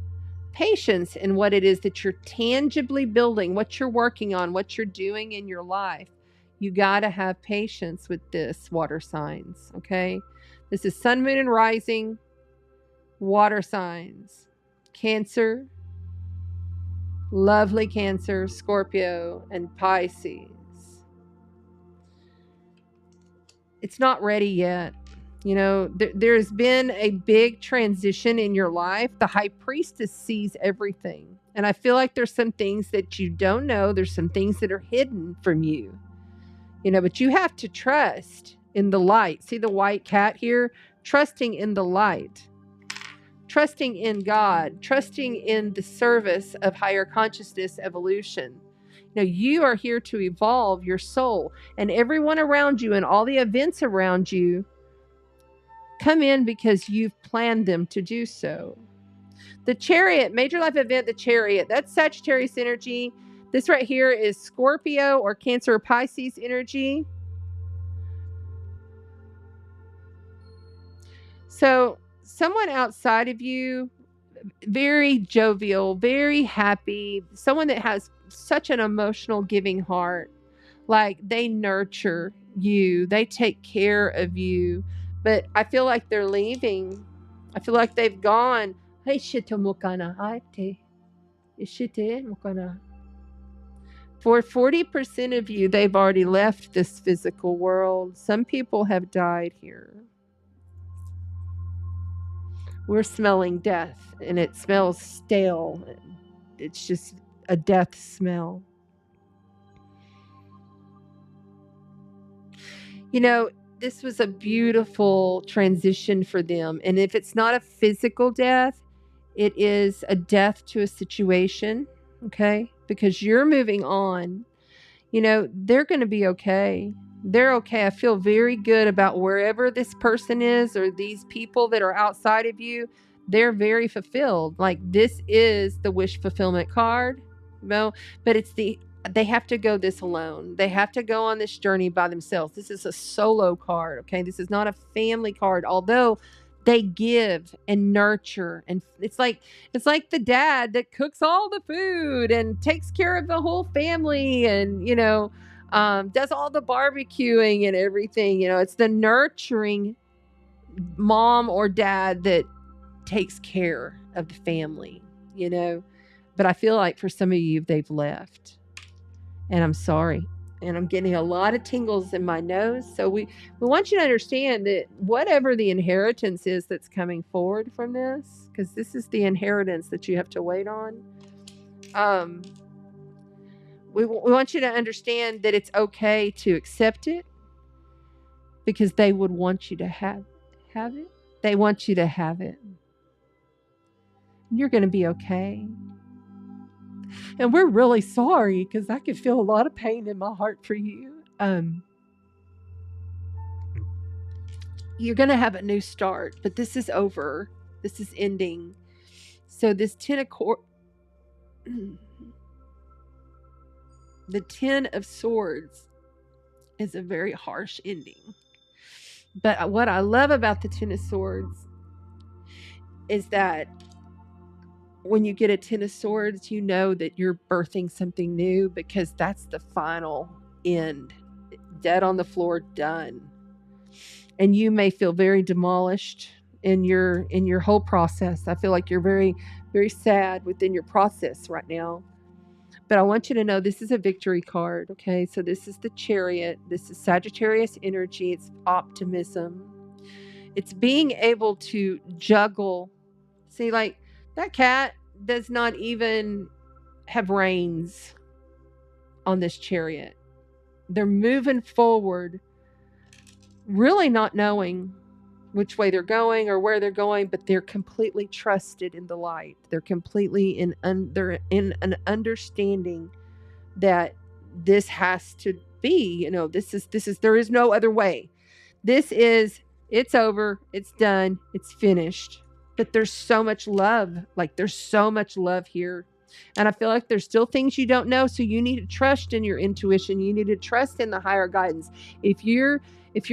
patience in what it is that you're tangibly building, what you're working on, what you're doing in your life. You got to have patience with this, water signs, okay? This is Sun, Moon, and Rising, water signs. Cancer, lovely Cancer, Scorpio, and Pisces. It's not ready yet. You know, there's been a big transition in your life. The High Priestess sees everything. And I feel like there's some things that you don't know. There's some things that are hidden from you. You know, but you have to trust in the light. See the white cat here? Trusting in the light. Trusting in God. Trusting in the service of higher consciousness evolution. Now, you are here to evolve your soul. And everyone around you and all the events around you come in because you've planned them to do so. The Chariot, major life event, the Chariot, that's Sagittarius energy. This right here is Scorpio or Cancer or Pisces energy. So someone outside of you, very jovial, very happy, someone that has such an emotional giving heart, like they nurture you, they take care of you, but I feel like they're leaving. I feel like they've gone. For 40% of you, they've already left this physical world. Some people have died here. We're smelling death, and it smells stale. It's just a death smell. You know, this was a beautiful transition for them. And if it's not a physical death, it is a death to a situation, okay? Because you're moving on. You know, they're going to be okay. They're okay. I feel very good about wherever this person is or these people that are outside of you. They're very fulfilled. Like this is the wish fulfillment card, you know, but they have to go this alone. They have to go on this journey by themselves. This is a solo card, okay? This is not a family card, although they give and nurture, and it's like the dad that cooks all the food and takes care of the whole family, and you know, does all the barbecuing and everything. You know, it's the nurturing mom or dad that takes care of the family. You know, but I feel like for some of you, they've left, and I'm sorry. And I'm getting a lot of tingles in my nose. So we want you to understand that whatever the inheritance is that's coming forward from this, because this is the inheritance that you have to wait on. We want you to understand that it's okay to accept it, because they would want you to have it. They want you to have it. You're going to be okay. And we're really sorry, because I can feel a lot of pain in my heart for you. you're going to have a new start, but this is over. This is ending. So this the 10 of Swords is a very harsh ending. But what I love about the 10 of Swords is that when you get a 10 of Swords, you know that you're birthing something new, because that's the final end. Dead on the floor, done. And you may feel very demolished in your whole process. I feel like you're very, very sad within your process right now. But I want you to know this is a victory card, okay? So this is the Chariot. This is Sagittarius energy. It's optimism. It's being able to juggle. See, like, that cat does not even have reins on this Chariot. They're moving forward, really not knowing which way they're going or where they're going, but they're completely trusted in the light. They're completely they're in an understanding that this has to be, this is, there is no other way. It's over, it's done, it's finished. But there's so much love. Like, there's so much love here. And I feel like there's still things you don't know. So you need to trust in your intuition. You need to trust in the higher guidance. If you're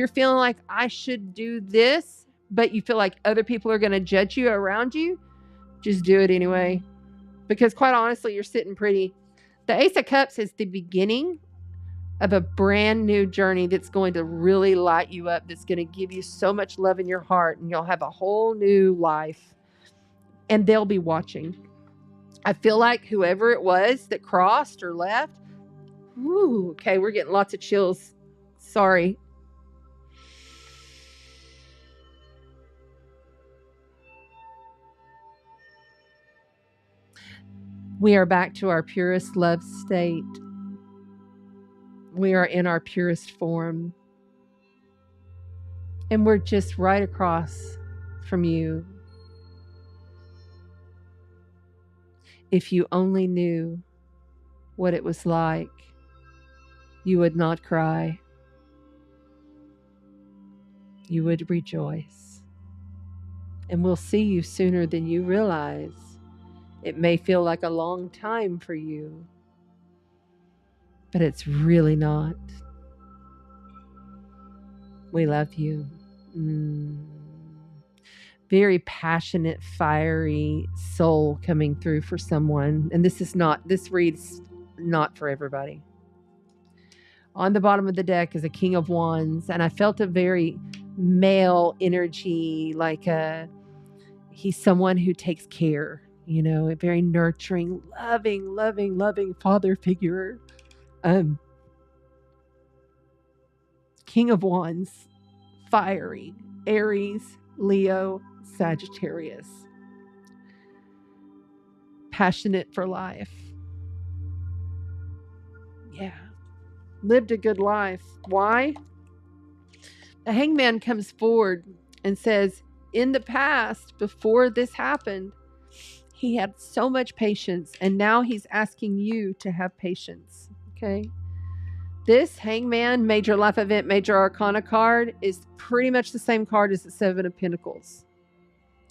feeling like, I should do this, but you feel like other people are going to judge you around you, just do it anyway. Because quite honestly, you're sitting pretty. The Ace of Cups is the beginning of a brand new journey that's going to really light you up, that's going to give you so much love in your heart, and you'll have a whole new life. And they'll be watching. I feel like whoever it was that crossed or left, okay, we're getting lots of chills. Sorry. We are back to our purest love state. We are in our purest form. And we're just right across from you. If you only knew what it was like, you would not cry. You would rejoice. And we'll see you sooner than you realize. It may feel like a long time for you, but it's really not. We love you. Very passionate, fiery soul coming through for someone. And this reads not for everybody. On the bottom of the deck is a King of Wands, and I felt a very male energy, like he's someone who takes care, a very nurturing, loving father figure. King of Wands, fiery, Aries, Leo, Sagittarius. Passionate for life. Yeah. Lived a good life. Why? The Hangman comes forward and says, in the past, before this happened, he had so much patience, and now he's asking you to have patience. Okay? This Hangman, major life event, major arcana card is pretty much the same card as the Seven of Pentacles.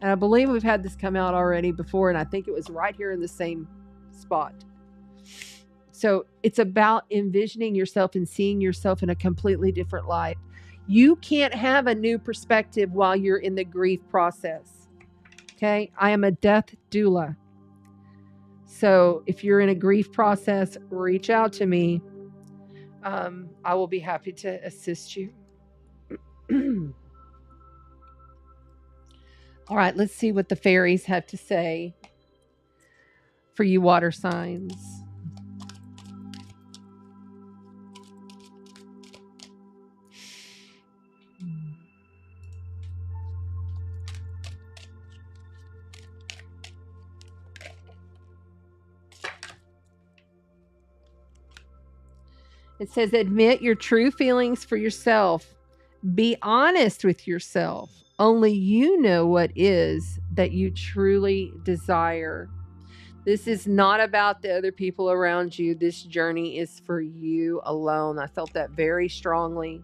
And I believe we've had this come out already before, and I think it was right here in the same spot. So it's about envisioning yourself and seeing yourself in a completely different light. You can't have a new perspective while you're in the grief process. Okay? I am a death doula. So if you're in a grief process, reach out to me. I will be happy to assist you. All right, let's see what the fairies have to say for you water signs. It says, admit your true feelings for yourself. Be honest with yourself. Only you know what is that you truly desire. This is not about the other people around you. This journey is for you alone. I felt that very strongly.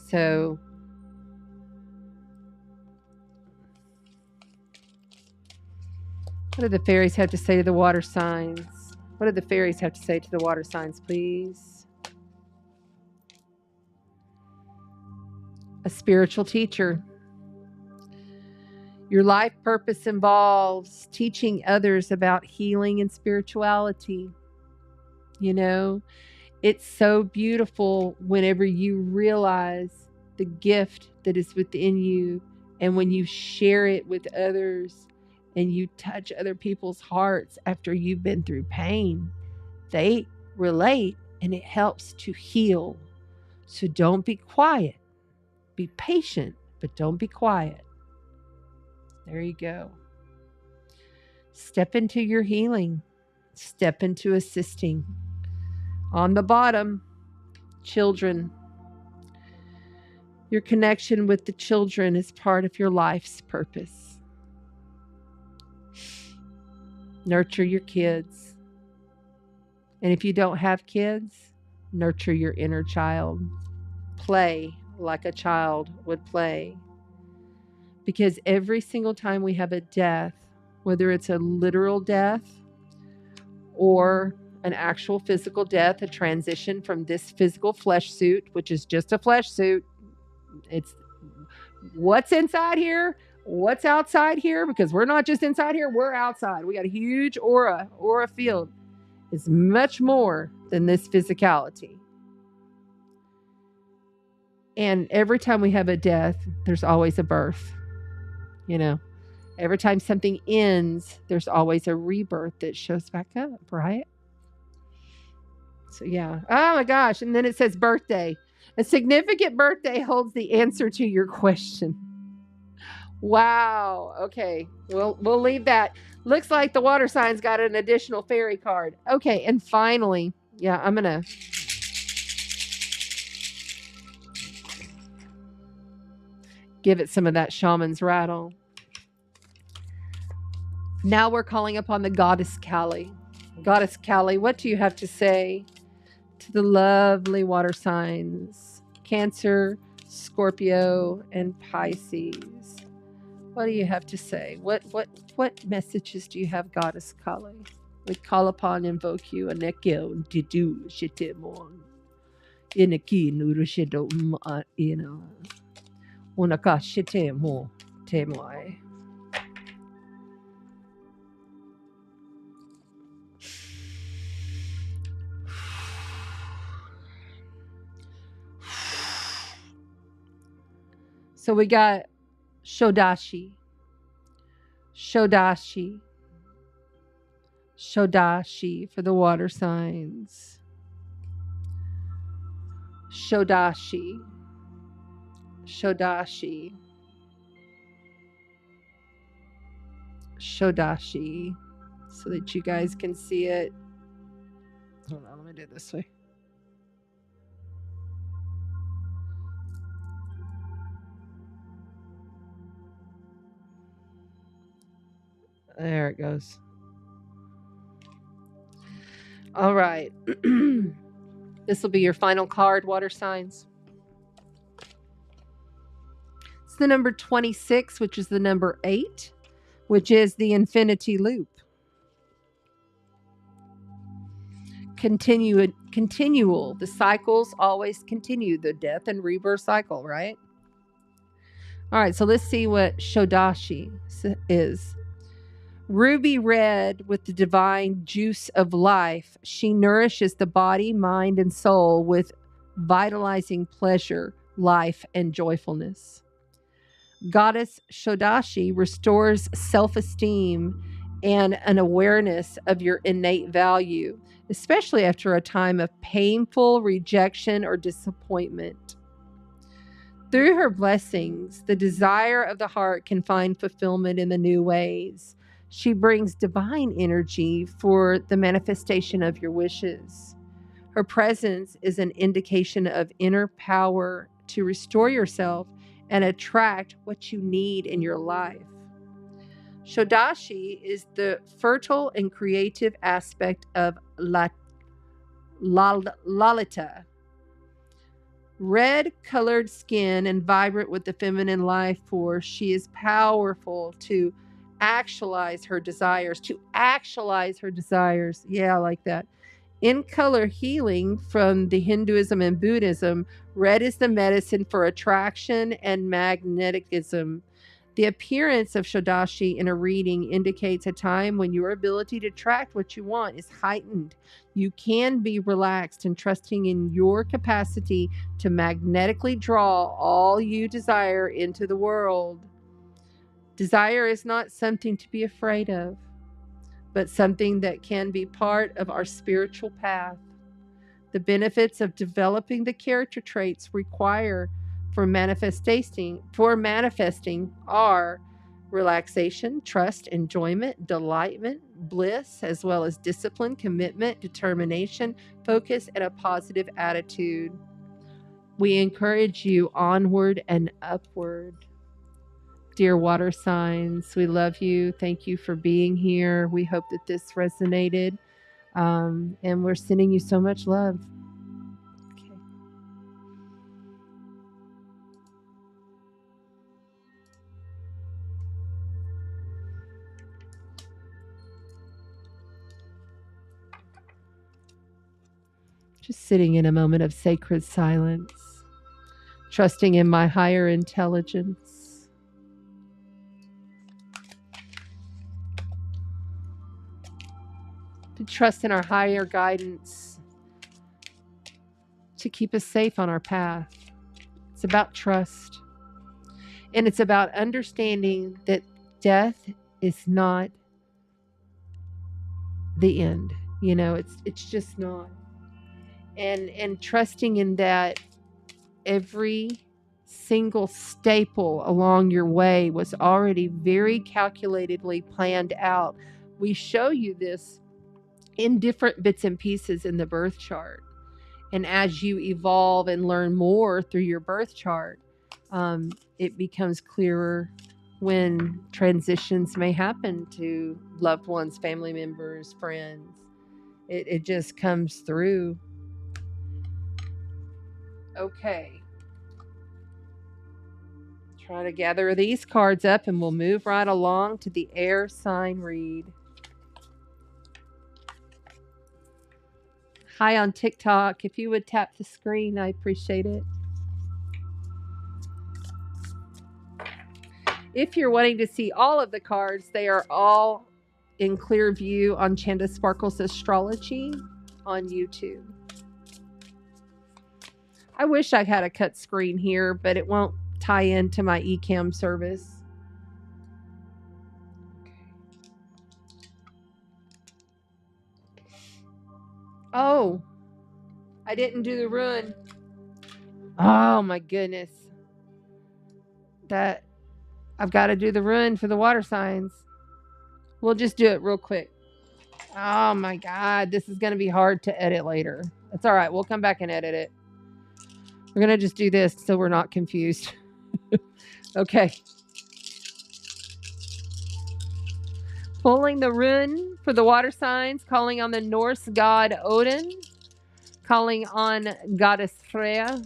So What do the fairies have to say to the water signs? What do the fairies have to say to the water signs, please? A spiritual teacher. Your life purpose involves teaching others about healing and spirituality. You know, it's so beautiful whenever you realize the gift that is within you, and when you share it with others and you touch other people's hearts after you've been through pain, they relate and it helps to heal. So don't be quiet. Be patient, but don't be quiet. There you go. Step into your healing. Step into assisting. On the bottom, children. Your connection with the children is part of your life's purpose. Nurture your kids. And if you don't have kids, nurture your inner child. Play like a child would play. Because every single time we have a death, whether it's a literal death or an actual physical death, a transition from this physical flesh suit, which is just a flesh suit, it's what's inside here, what's outside here, because we're not just inside here, we're outside. We got a huge aura field. It's much more than this physicality. And every time we have a death, there's always a birth. You know, every time something ends, there's always a rebirth that shows back up, right? So yeah. Oh my gosh. And then it says birthday. A significant birthday holds the answer to your question. Wow. Okay. We'll leave that. Looks like the water signs got an additional fairy card. Okay. And finally, yeah, I'm going to give it some of that shaman's rattle. Now we're calling upon the goddess Kali. Goddess Kali, what do you have to say to the lovely water signs? Cancer, Scorpio, and Pisces. What do you have to say? What messages do you have, Goddess Kali? We call upon, invoke you, Anekyo, Didu, Shitemon, Ineki, Nurushido, Ina. Unaka Shitemo Temoy. So we got Shodashi, Shodashi, Shodashi for the water signs. Shodashi. Shodashi. Shodashi. So that you guys can see it. Hold on, let me do it this way. There it goes. All right. This will be your final card, water signs. It's the number 26, which is the number 8, which is the infinity loop. Continual. The cycles always continue, the death and rebirth cycle, right? All right, so let's see what Shodashi is. Ruby red with the divine juice of life, she nourishes the body, mind, and soul with vitalizing pleasure, life, and joyfulness. Goddess Shodashi restores self-esteem and an awareness of your innate value, especially after a time of painful rejection or disappointment. Through her blessings, the desire of the heart can find fulfillment in the new ways. She brings divine energy for the manifestation of your wishes. Her presence is an indication of inner power to restore yourself and attract what you need in your life. Shodashi is the fertile and creative aspect of Lalita. Red-colored skin and vibrant with the feminine life force, she is powerful to actualize her desires, to actualize her desires. Yeah, I like that. In color healing from the Hinduism and Buddhism, red is the medicine for attraction and magnetism. The appearance of Shodashi in a reading indicates a time when your ability to attract what you want is heightened. You can be relaxed and trusting in your capacity to magnetically draw all you desire into the world. Desire is not something to be afraid of, but something that can be part of our spiritual path. The benefits of developing the character traits required for manifesting are relaxation, trust, enjoyment, delightment, bliss, as well as discipline, commitment, determination, focus, and a positive attitude. We encourage you onward and upward. Dear water signs, we love you. Thank you for being here. We hope that this resonated. And we're sending you so much love. Okay. Just sitting in a moment of sacred silence, trusting in my higher intelligence. To trust in our higher guidance to keep us safe on our path. It's about trust. And it's about understanding that death is not the end. You know, it's just not. And trusting in that every single staple along your way was already very calculatedly planned out. We show you this in different bits and pieces in the birth chart. And as you evolve and learn more through your birth chart, it becomes clearer when transitions may happen to loved ones, family members, friends. It just comes through. Okay. Try to gather these cards up and we'll move right along to the air sign read. Hi on TikTok. If you would tap the screen, I appreciate it. If you're wanting to see all of the cards, they are all in clear view on Chanda Sparkles Astrology on YouTube. I wish I had a cut screen here, but it won't tie into my eCam service. Oh, I didn't do the rune. Oh my goodness. That I've got to do the rune for the water signs. We'll just do it real quick. Oh my God, this is going to be hard to edit later. That's all right. We'll come back and edit it. We're going to just do this so we're not confused. Okay. Pulling the rune for the water signs, calling on the Norse god Odin, calling on goddess Freya.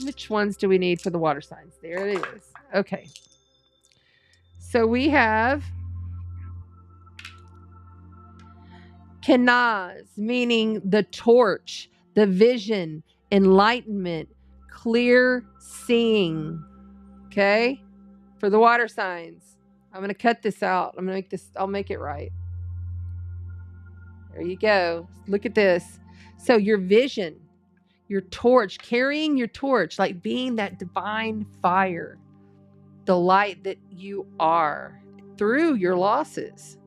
Which ones do we need for the water signs? There it is. Okay. So we have Kenaz, meaning the torch, the vision, enlightenment, clear seeing. Okay? For the water signs. I'm going to cut this out. I'm going to make this, I'll make it right. There you go. Look at this. So your vision, your torch, carrying your torch, like being that divine fire, the light that you are through your losses.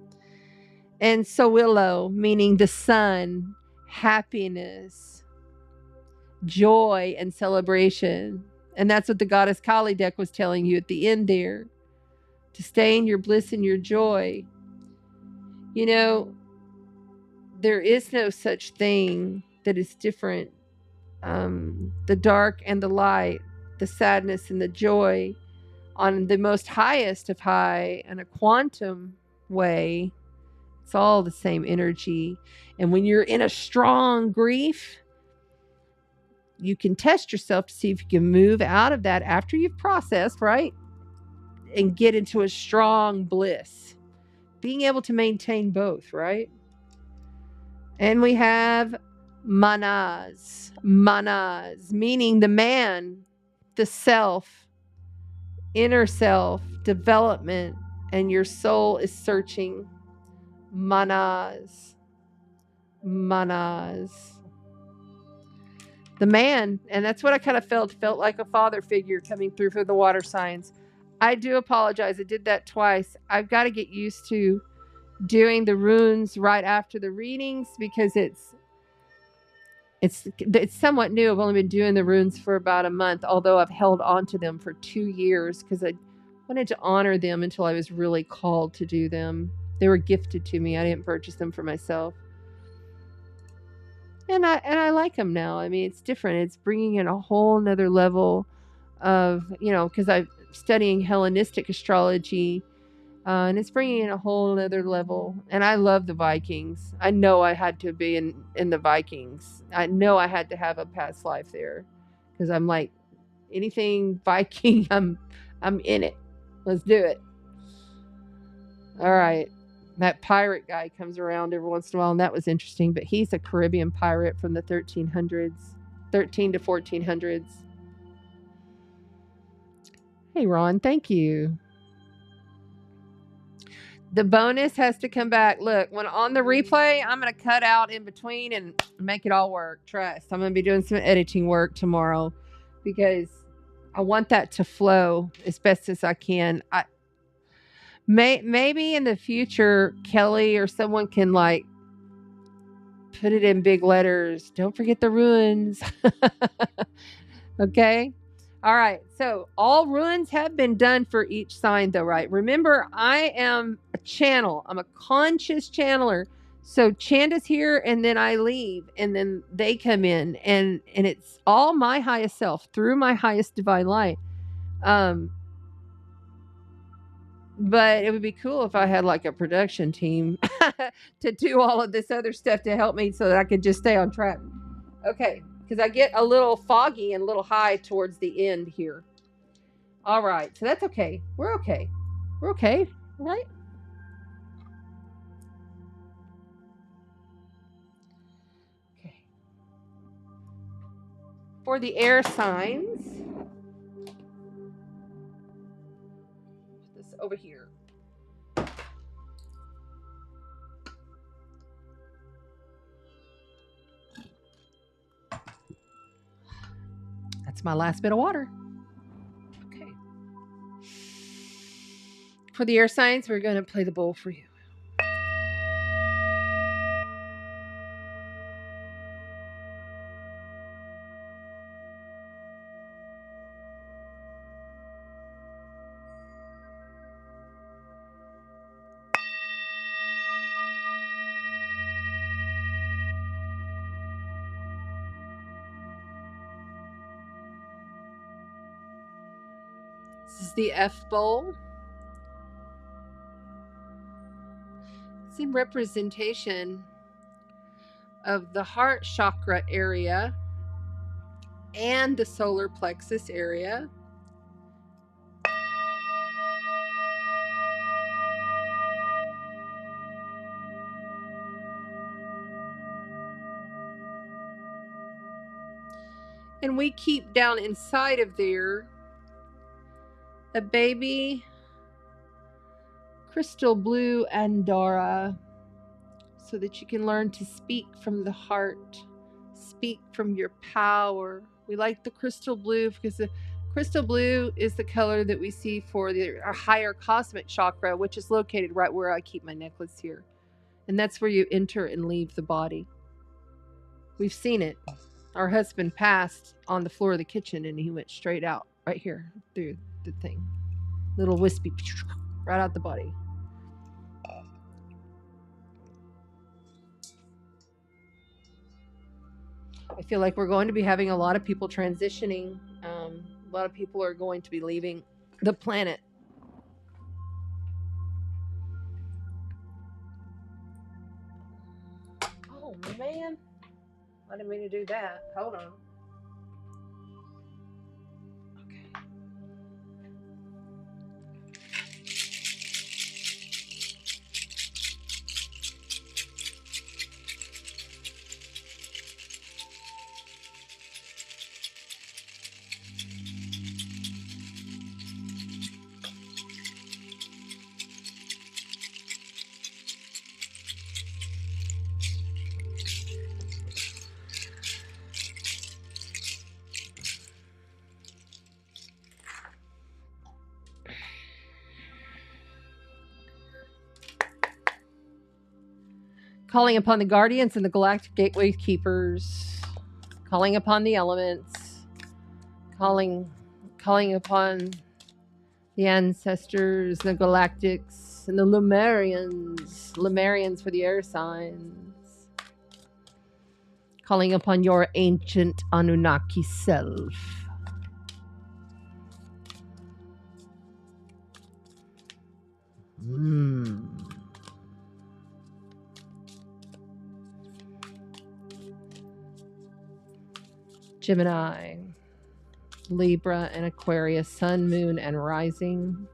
And so willow, meaning the sun, happiness, joy, and celebration. And that's what the goddess Kali deck was telling you at the end there. To stay in your bliss and your joy. You know, there is no such thing that is different. The dark and the light, the sadness and the joy, on the most highest of high and a quantum way, it's all the same energy. And when you're in a strong grief, you can test yourself to see if you can move out of that after you've processed, right? and get into a strong bliss. Being able to maintain both, right? And we have manas, meaning the man, the self, inner self, development, and your soul is searching. Manas. The man, and that's what I kind of felt like a father figure coming through for the water signs. I do apologize. I did that twice. I've got to get used to doing the runes right after the readings because it's somewhat new. I've only been doing the runes for about a month, although I've held on to them for 2 years because I wanted to honor them until I was really called to do them. They were gifted to me. I didn't purchase them for myself. And I like them now. I mean, it's different. It's bringing in a whole nother level of, because I'm studying Hellenistic astrology, and it's bringing in a whole nother level. And I love the Vikings. I know I had to be in the Vikings. I know I had to have a past life there because I'm like, anything Viking, I'm in it. Let's do it. All right. That pirate guy comes around every once in a while, and that was interesting. But he's a Caribbean pirate from the 13 to 1400s. Hey, Ron, thank you. The bonus has to come back. Look, when on the replay, I'm going to cut out in between and make it all work. Trust. I'm going to be doing some editing work tomorrow because I want that to flow as best as I can. Maybe in the future, Kelly or someone can like put it in big letters. Don't forget the runes. Okay. All right. So all runes have been done for each sign though, right? Remember, I am a channel. I'm a conscious channeler. So chant is here and then I leave and then they come in and it's all my highest self through my highest divine light. But it would be cool if I had like a production team to do all of this other stuff to help me so that I could just stay on track. Okay, because I get a little foggy and a little high towards the end here. All right, so that's okay. We're okay. We're okay, right? Okay. For the air signs, this over here. That's my last bit of water. Okay. For the air signs, we're going to play the bowl for you. This is the F bowl. It's in representation of the heart chakra area and the solar plexus area. And we keep down inside of there a baby crystal blue Andorra so that you can learn to speak from the heart, speak from your power. We like the crystal blue because the crystal blue is the color that we see for our higher cosmic chakra, which is located right where I keep my necklace here. And that's where you enter and leave the body. We've seen it. Our husband passed on the floor of the kitchen and he went straight out right here through the thing. Little wispy, right out the body. I feel like we're going to be having a lot of people transitioning. A lot of people are going to be leaving the planet. Oh, man. I didn't mean to do that. Hold on. Okay. Calling upon the guardians and the galactic gateway keepers. Calling upon the elements. Calling upon the ancestors, the galactics, and the Lumerians. Lumerians for the air signs. Calling upon your ancient Anunnaki self. Gemini, Libra, and Aquarius, Sun, Moon, and Rising.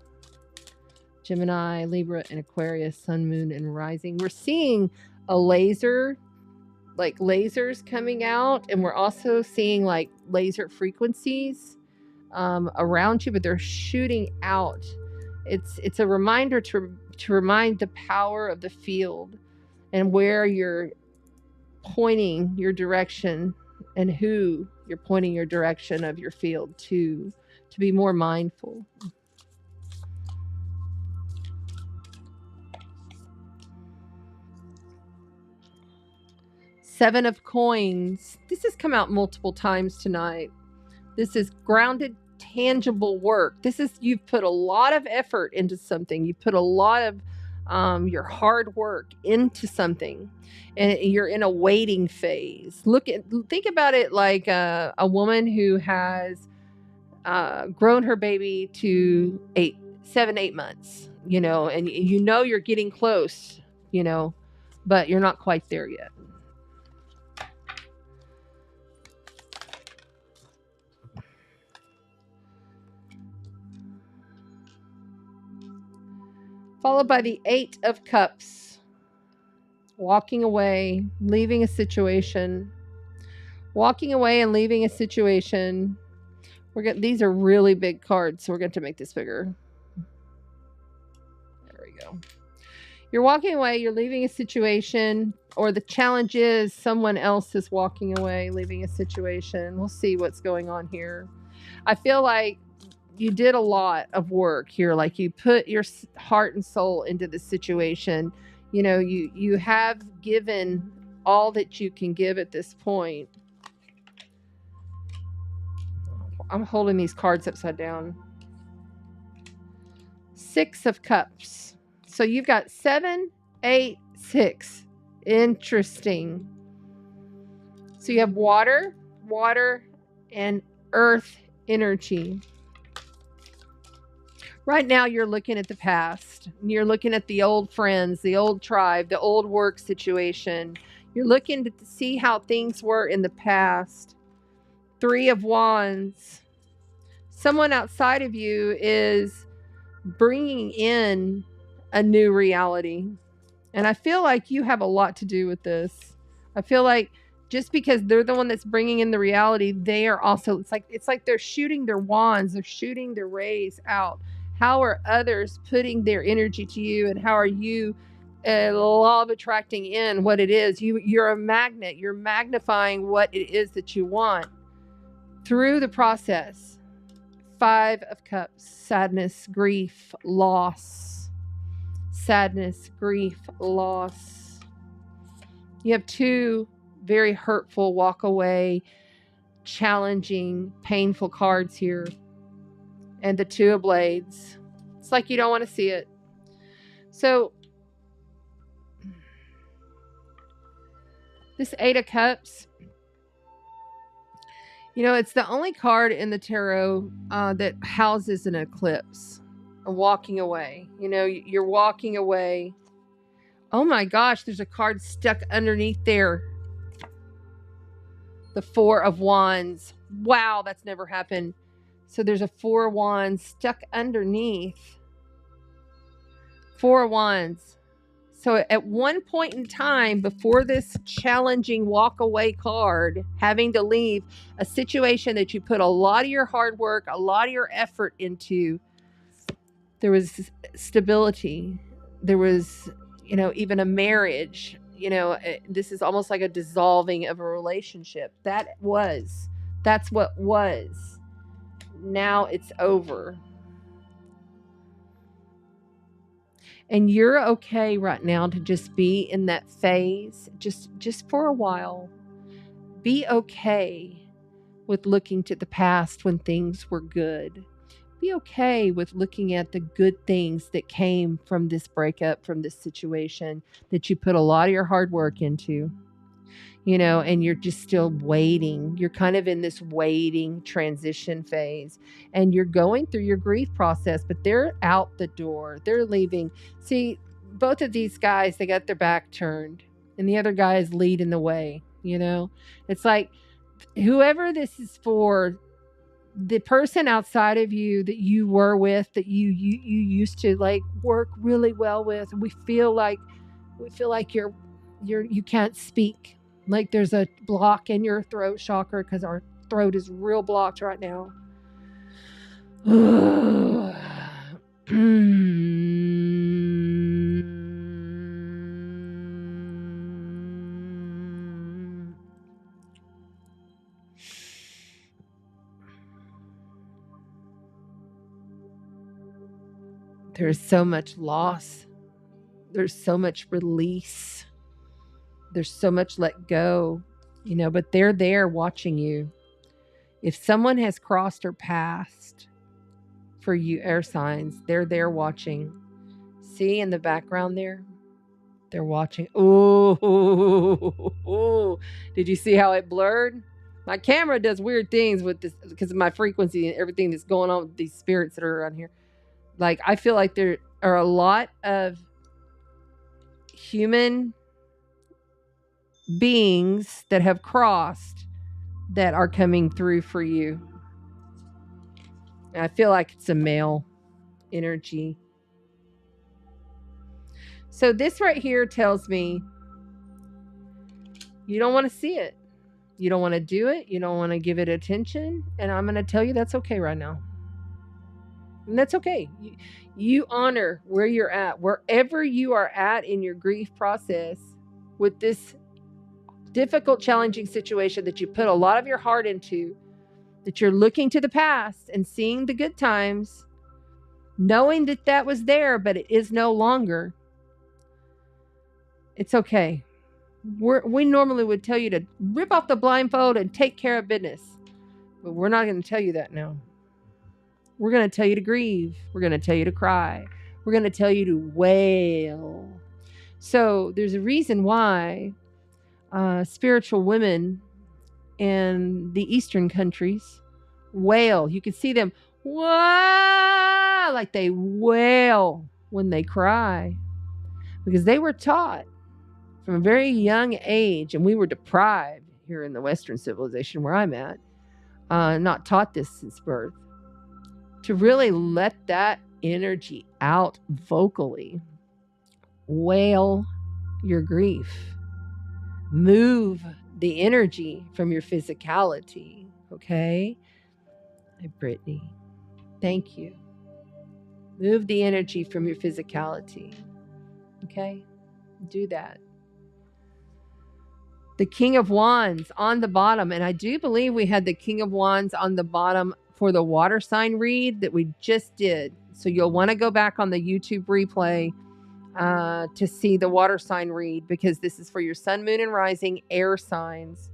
Gemini, Libra, and Aquarius, Sun, Moon, and Rising. We're seeing a laser, like lasers coming out, and we're also seeing like laser frequencies around you, but they're shooting out. It's a reminder to remind the power of the field and where you're pointing your direction and who you're pointing your direction of your field to be more mindful. Seven of Coins. This has come out multiple times tonight. This is grounded, tangible work. This is, you've put a lot of effort into something. You put a lot of your hard work into something, and you're in a waiting phase. Think about it like a woman who has grown her baby to 7-8 months, you know, and you know you're getting close, you know, but you're not quite there yet. Followed by the 8 of Cups. Walking away, leaving a situation. Walking away and leaving a situation. These are really big cards, so we're going to make this bigger. There we go. You're walking away, you're leaving a situation, or the challenge is someone else is walking away, leaving a situation. We'll see what's going on here. I feel like you did a lot of work here. Like you put your heart and soul into the situation. You know, you have given all that you can give at this point. I'm holding these cards upside down. 6 of Cups. So you've got 7, 8, 6. Interesting. So you have water, and earth energy. Right now, you're looking at the past. You're looking at the old friends, the old tribe, the old work situation. You're looking to see how things were in the past. 3 of Wands. Someone outside of you is bringing in a new reality. And I feel like you have a lot to do with this. I feel like just because they're the one that's bringing in the reality, they are also, it's like they're shooting their wands, they're shooting their rays out. How are others putting their energy to you, and how are you, law of attracting in what it is? You're a magnet. You're magnifying what it is that you want through the process. 5 of Cups. Sadness, grief, loss. Sadness, grief, loss. You have 2 very hurtful, walk away, challenging, painful cards here. And the 2 of Blades. It's like you don't want to see it. So this 8 of Cups, you know, it's the only card in the tarot that houses an eclipse. A walking away. You know, you're walking away. Oh my gosh, there's a card stuck underneath there. The 4 of Wands. Wow, that's never happened. So there's a 4 of Wands stuck underneath. 4 of Wands. So at one point in time, before this challenging walk away card, having to leave a situation that you put a lot of your hard work, a lot of your effort into, there was stability. There was, you know, even a marriage. You know, this is almost like a dissolving of a relationship. That's what was. Now it's over. And you're okay right now to just be in that phase, just for a while. Be okay with looking to the past when things were good. Be okay with looking at the good things that came from this breakup, from this situation that you put a lot of your hard work into, and you're just still waiting. You're kind of in this waiting transition phase, and you're going through your grief process, but they're out the door. They're leaving. See, both of these guys, they got their back turned, and the other guy is leading the way. It's like, whoever this is for, the person outside of you that you were with, that you used to like work really well with, we feel like you can't speak, like there's a block in your throat chakra, because our throat is real blocked right now. There's so much loss. There's so much release. There's so much let go, but they're there watching you. If someone has crossed or passed for you air signs, they're there watching. See in the background there? They're watching. Oh, did you see how it blurred? My camera does weird things with this because of my frequency and everything that's going on with these spirits that are around here. Like, I feel like there are a lot of human beings that have crossed that are coming through for you. And I feel like it's a male energy. So this right here tells me you don't want to see it. You don't want to do it. You don't want to give it attention. And I'm going to tell you that's okay right now. And that's okay. You honor where you're at. Wherever you are at in your grief process with this difficult, challenging situation that you put a lot of your heart into, that you're looking to the past and seeing the good times, knowing that that was there, but it is no longer. It's okay. We normally would tell you to rip off the blindfold and take care of business. But we're not going to tell you that now. We're going to tell you to grieve. We're going to tell you to cry. We're going to tell you to wail. So there's a reason why spiritual women in the Eastern countries wail. You can see them, wah, like they wail when they cry. Because they were taught from a very young age, and we were deprived here in the Western civilization where I'm at, not taught this since birth, to really let that energy out vocally. Wail your grief. Move the energy from your physicality, okay? Hi, Brittany. Thank you. Move the energy from your physicality, okay? Do that. The King of Wands on the bottom, and I do believe we had the King of Wands on the bottom for the water sign read that we just did. So you'll want to go back on the YouTube replay to see the water sign read, because this is for your sun, moon, and rising air signs.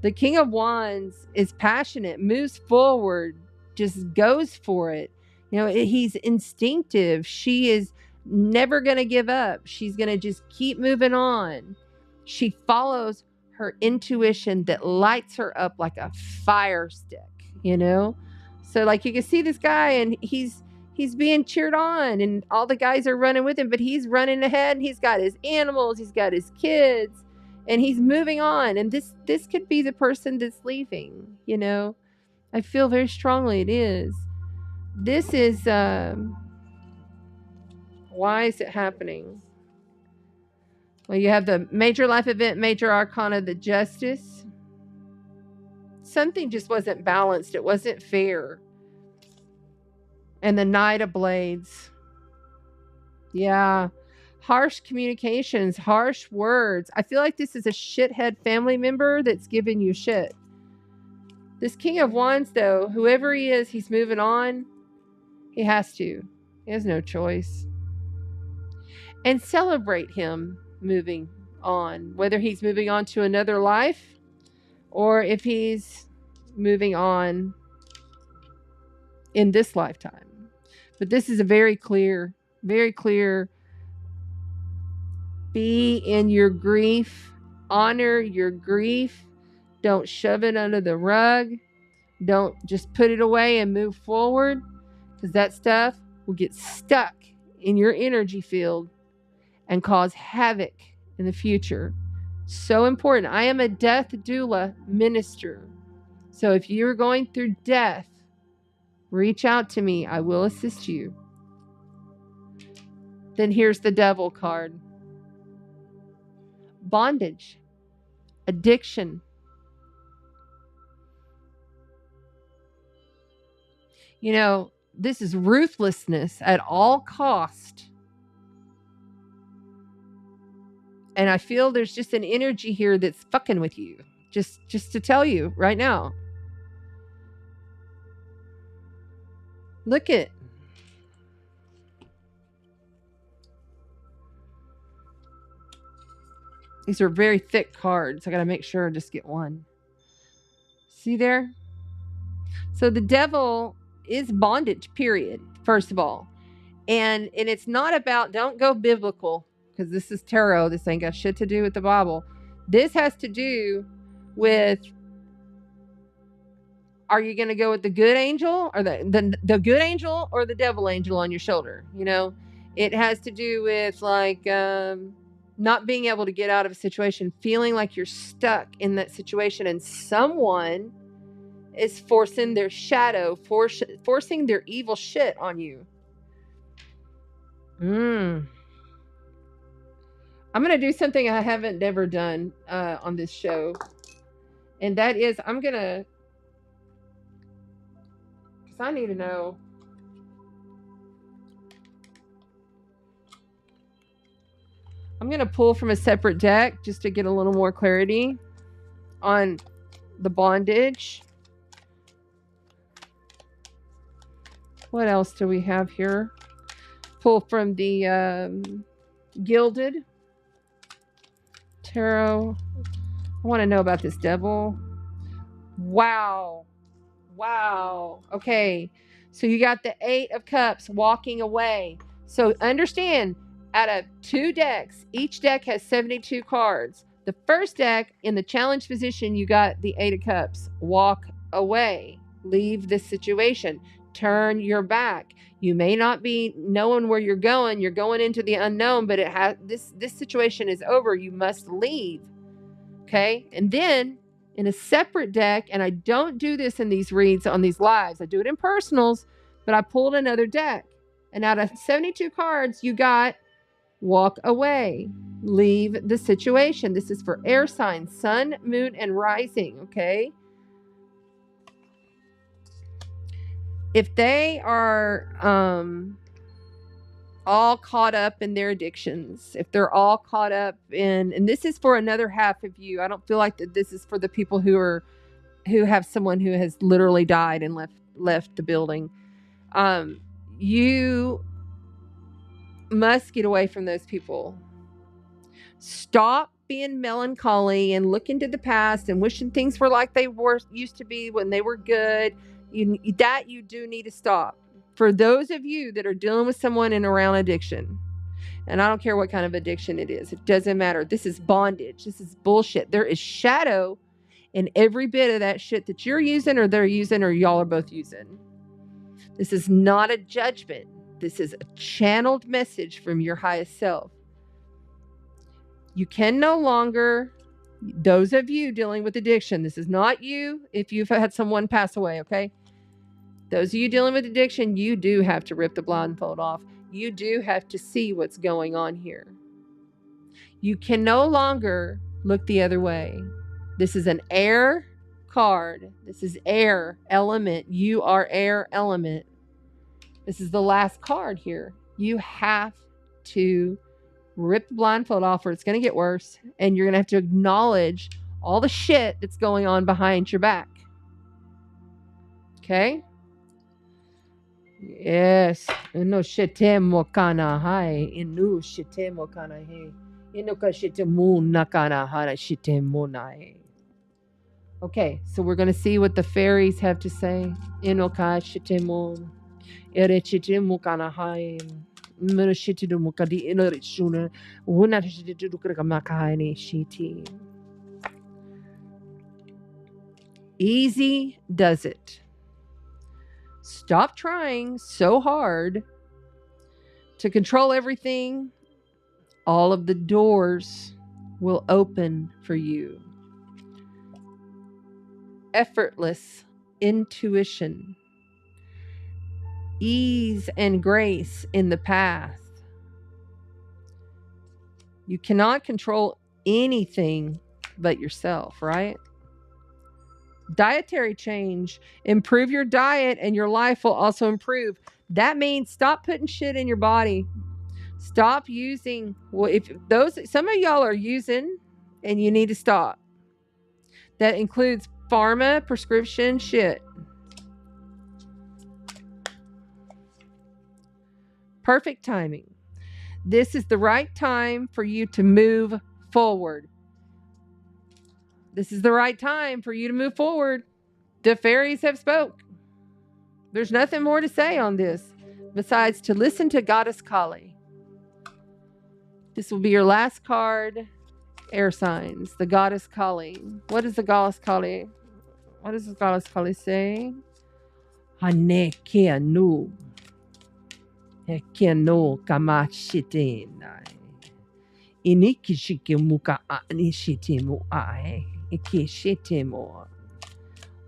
The King of Wands is passionate, moves forward, just goes for it. He's instinctive. She is never going to give up. She's going to just keep moving on. She follows her intuition that lights her up like a fire stick, So like you can see this guy, and he's being cheered on, and all the guys are running with him, but he's running ahead, and he's got his animals, he's got his kids, and he's moving on. And this could be the person that's leaving, I feel very strongly it is. This is, why is it happening? Well, you have the major life event, major arcana, the Justice. Something just wasn't balanced. It wasn't fair. And the Knight of Blades. Yeah. Harsh communications, harsh words. I feel like this is a shithead family member that's giving you shit. This King of Wands, though, whoever he is, he's moving on. He has to. He has no choice. and celebrate him moving on, whether he's moving on to another life or if he's moving on in this lifetime. But this is a very clear, be in your grief, honor your grief, don't shove it under the rug, don't just put it away and move forward, because that stuff will get stuck in your energy field and cause havoc in the future. So important. I am a death doula minister. So if you're going through death, reach out to me. I will assist you. Then here's the devil card. Bondage, addiction. You know, this is ruthlessness at all cost. And I feel there's just an energy here that's fucking with you. Just to tell you right now. Look at. These are very thick cards. I got to make sure I just get one. See there? So the devil is bondage, period, first of all. And it's not about, don't go biblical, because this is tarot. This ain't got shit to do with the Bible. This has to do with, are you going to go with the good angel or the good angel or the devil angel on your shoulder? You know, it has to do with like not being able to get out of a situation, feeling like you're stuck in that situation, and someone is forcing their shadow, forcing their evil shit on you. I'm going to do something I haven't ever done on this show. And that is, I'm going to, because I need to know. I'm going to pull from a separate deck just to get a little more clarity on the bondage. What else do we have here? Pull from the Gilded Tarot. I want to know about this devil. Wow. Okay. So you got the 8 of Cups walking away. So understand, out of 2 decks, each deck has 72 cards. The first deck, in the challenge position, you got the 8 of Cups. Walk away. Leave this situation. Turn your back. You may not be knowing where you're going. You're going into the unknown, but it has this situation is over. You must leave. Okay? And then in a separate deck, and I don't do this in these reads on these lives. I do it in personals, but I pulled another deck. And out of 72 cards, you got walk away. Leave the situation. This is for air signs, sun, moon, and rising. Okay? If they are all caught up in their addictions, if they're all caught up in, and this is for another half of you. I don't feel like that this is for the people who have someone who has literally died and left the building. You must get away from those people. Stop being melancholy and look into the past and wishing things were like they used to be when they were good. You do need to stop. For those of you that are dealing with someone in around addiction, and I don't care what kind of addiction it is, it doesn't matter. This is bondage. This is bullshit. There is shadow in every bit of that shit that you're using or they're using or y'all are both using. This is not a judgment. This is a channeled message from your highest self. You can no longer, those of you dealing with addiction, this is not you if you've had someone pass away, okay? Those of you dealing with addiction, you do have to rip the blindfold off. You do have to see what's going on here. You can no longer look the other way. This is an air card. This is air element. You are air element. This is the last card here. You have to rip the blindfold off or it's going to get worse. And you're going to have to acknowledge all the shit that's going on behind your back. Okay? Yes. No shitemo kana hai. Inu shitemo kana he. Inuka shitemu nakana hara shitemo nai. Okay, so we're going to see what the fairies have to say. Inoka shitemo. Ere shitemo kana hai. Mero shitemu kadi inorishuna. Una shitemu kamakai shiti. Easy does it. Stop trying so hard to control everything. All of the doors will open for you. Effortless intuition, ease and grace in the path. You cannot control anything but yourself, right? Dietary change. Improve your diet and your life will also improve. That means stop putting shit in your body. Stop using, well, if some of y'all are using and you need to stop. That includes pharma, prescription shit. Perfect timing. This is the right time for you to move forward. This is the right time for you to move forward. The fairies have spoke. There's nothing more to say on this besides to listen to Goddess Kali. This will be your last card. Air signs. The Goddess Kali. What does the Goddess Kali? What does the Goddess Kali say? Hane kia nu. Kia no kamashite nai. Inikishike muka anishite mu ai. Ikishite mo.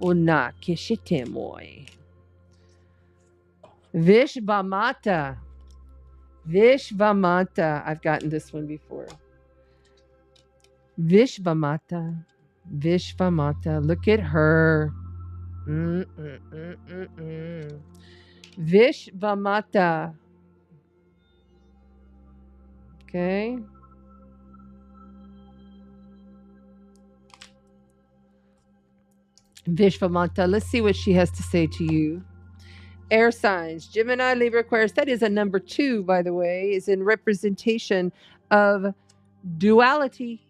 Una kishite moi. Vishvamata. Vishvamata. I've gotten this one before. Vishvamata. Vishvamata. Look at her. Vishvamata. Okay. Vishvamata. Let's see what she has to say to you. Air signs. Gemini, Libra, Aquarius. That is a number 2, by the way, is in representation of duality.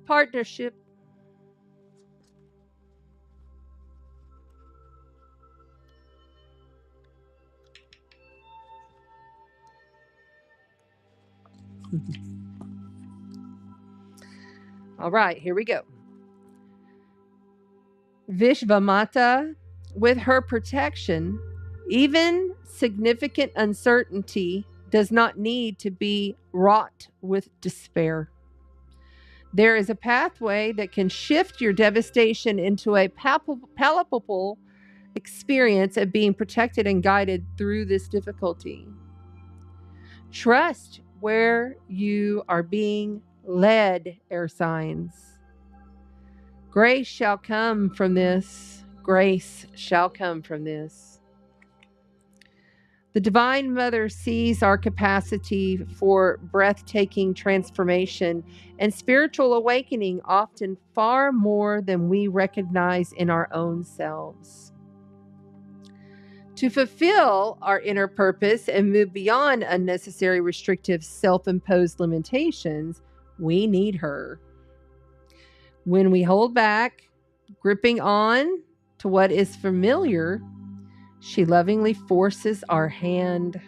Partnership. All right, here we go. Vishvamata, with her protection, even significant uncertainty does not need to be wrought with despair. There is a pathway that can shift your devastation into a palpable experience of being protected and guided through this difficulty. Trust where you are being led, air signs. Grace shall come from this. Grace shall come from this. The Divine Mother sees our capacity for breathtaking transformation and spiritual awakening often far more than we recognize in our own selves. To fulfill our inner purpose and move beyond unnecessary restrictive self-imposed limitations, we need her. When we hold back, gripping on to what is familiar, she lovingly forces our hand.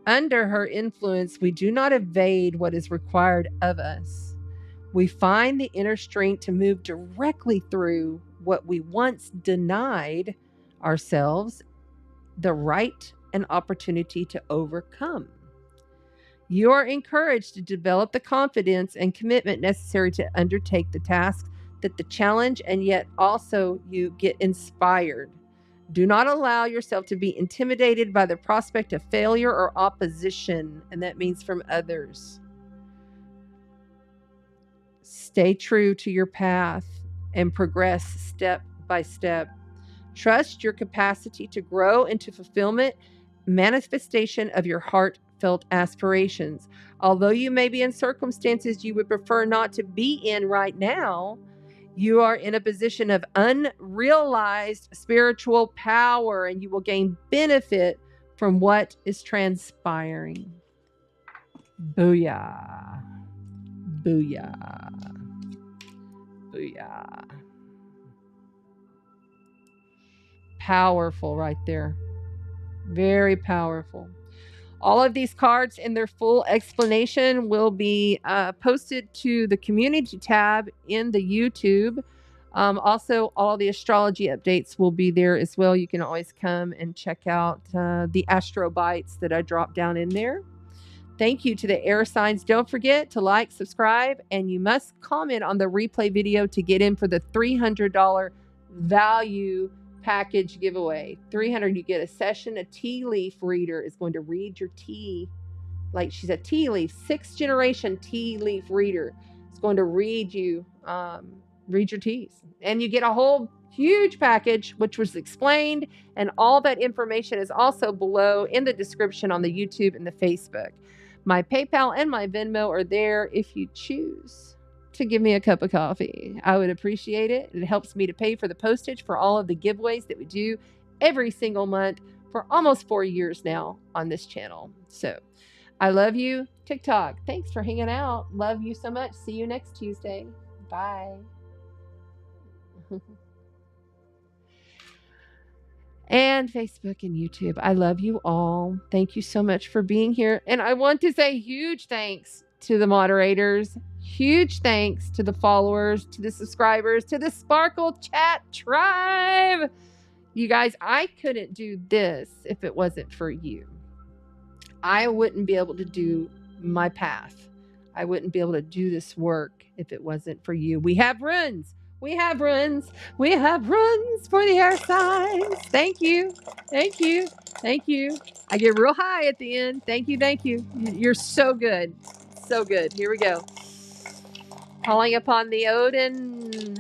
Under her influence, we do not evade what is required of us. We find the inner strength to move directly through what we once denied ourselves the right and opportunity to overcome. You are encouraged to develop the confidence and commitment necessary to undertake the task, that the challenge, and yet also you get inspired. Do not allow yourself to be intimidated by the prospect of failure or opposition, and that means from others. Stay true to your path and progress step by step. Trust your capacity to grow into fulfillment, manifestation of your heartfelt aspirations. Although you may be in circumstances you would prefer not to be in right now, You are in a position of unrealized spiritual power, and you will gain benefit from what is transpiring. Booyah. Booyah. Booyah. Powerful right there. Very powerful. All of these cards and their full explanation will be posted to the community tab in the YouTube. Also, all the astrology updates will be there as well. You can always come and check out the Astro Bites that I dropped down in there. Thank you to the air signs. Don't forget to like, subscribe, and you must comment on the replay video to get in for the $300 value package giveaway. $300, you get a session. A tea leaf reader is going to read your tea. Like, she's a tea leaf, 6th generation tea leaf reader. It's going to read you, read your teas. And you get a whole huge package, which was explained. And all that information is also below in the description on the YouTube and the Facebook. My PayPal and my Venmo are there if you choose to give me a cup of coffee. I would appreciate it. It helps me to pay for the postage for all of the giveaways that we do every single month for almost 4 years now on this channel. So I love you. TikTok, thanks for hanging out. Love you so much. See you next Tuesday. Bye. And Facebook and YouTube. I love you all. Thank you so much for being here. And I want to say huge thanks to the moderators. Huge thanks to the followers, to the subscribers, to the Sparkle Chat Tribe. You guys, I couldn't do this if it wasn't for you. I wouldn't be able to do my path. I wouldn't be able to do this work if it wasn't for you. We have runes. We have runes. We have runes for the air signs. Thank you. Thank you. Thank you. I get real high at the end. Thank you. Thank you. You're so good. So good. Here we go. Calling upon the Odin,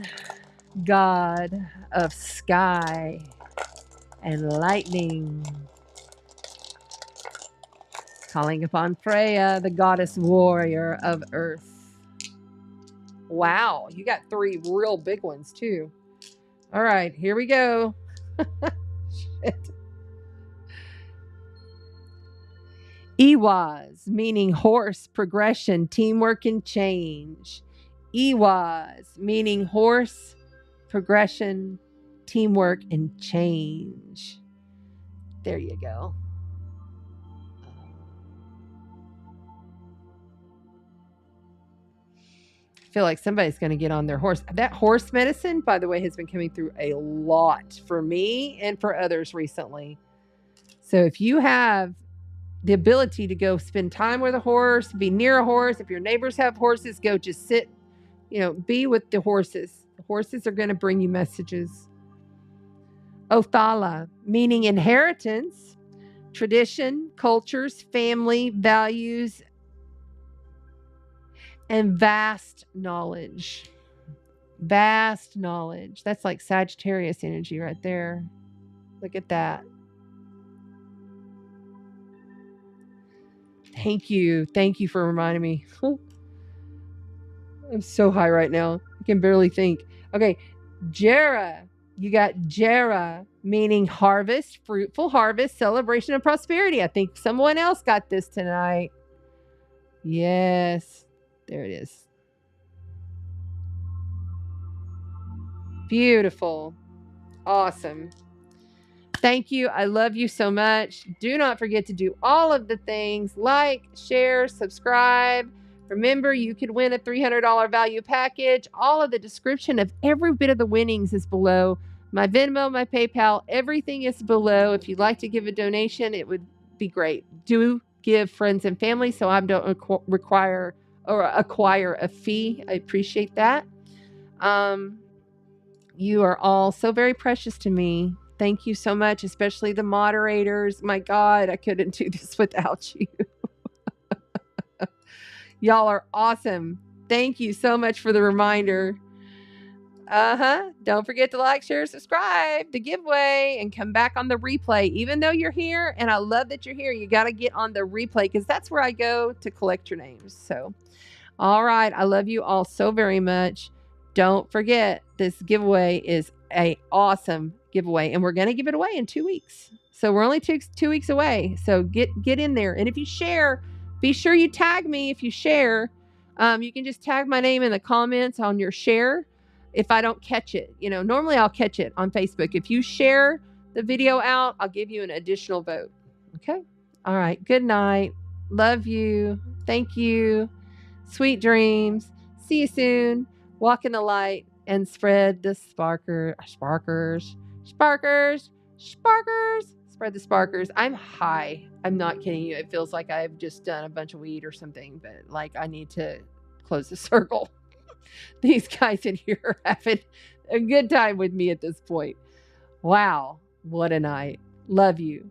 god of sky and lightning. Calling upon Freya, the goddess warrior of earth. Wow, you got 3 real big ones too. All right, here we go. Shit. Iwaz, meaning horse, progression, teamwork, and change. Iwaz, meaning horse, progression, teamwork, and change. There you go. I feel like somebody's going to get on their horse. That horse medicine, by the way, has been coming through a lot for me and for others recently. So if you have the ability to go spend time with a horse, be near a horse, if your neighbors have horses, go just sit, be with the horses. The horses are going to bring you messages. Othala, meaning inheritance, tradition, cultures, family, values, and vast knowledge. Vast knowledge. That's like Sagittarius energy right there. Look at that. Thank you. Thank you for reminding me. I'm so high right now. I can barely think. Okay. Jera. You got Jera, meaning harvest, fruitful harvest, celebration of prosperity. I think someone else got this tonight. Yes. There it is. Beautiful. Awesome. Thank you. I love you so much. Do not forget to do all of the things. Like, share, subscribe. Remember, you could win a $300 value package. All of the description of every bit of the winnings is below. My Venmo, my PayPal, everything is below. If you'd like to give a donation, it would be great. Do give friends and family so I don't require or acquire a fee. I appreciate that. You are all so very precious to me. Thank you so much, especially the moderators. My God, I couldn't do this without you. Y'all are awesome. Thank you so much for the reminder. Don't forget to like, share, subscribe, the giveaway, and come back on the replay. Even though you're here, and I love that you're here, you got to get on the replay because that's where I go to collect your names. So, all right. I love you all so very much. don't forget, this giveaway is a awesome giveaway, and we're going to give it away in 2 weeks. So we're only 2 weeks away. So get in there. And if you share, be sure you tag me. If you share, you can just tag my name in the comments on your share. If I don't catch it, normally I'll catch it on Facebook. If you share the video out, I'll give you an additional vote. Okay. All right. Good night. Love you. Thank you. Sweet dreams. See you soon. Walk in the light and spread the sparkers. Spread the sparkers. I'm high. I'm not kidding you. It feels like I've just done a bunch of weed or something, but like I need to close the circle. These guys in here are having a good time with me at this point. Wow. What a night. Love you.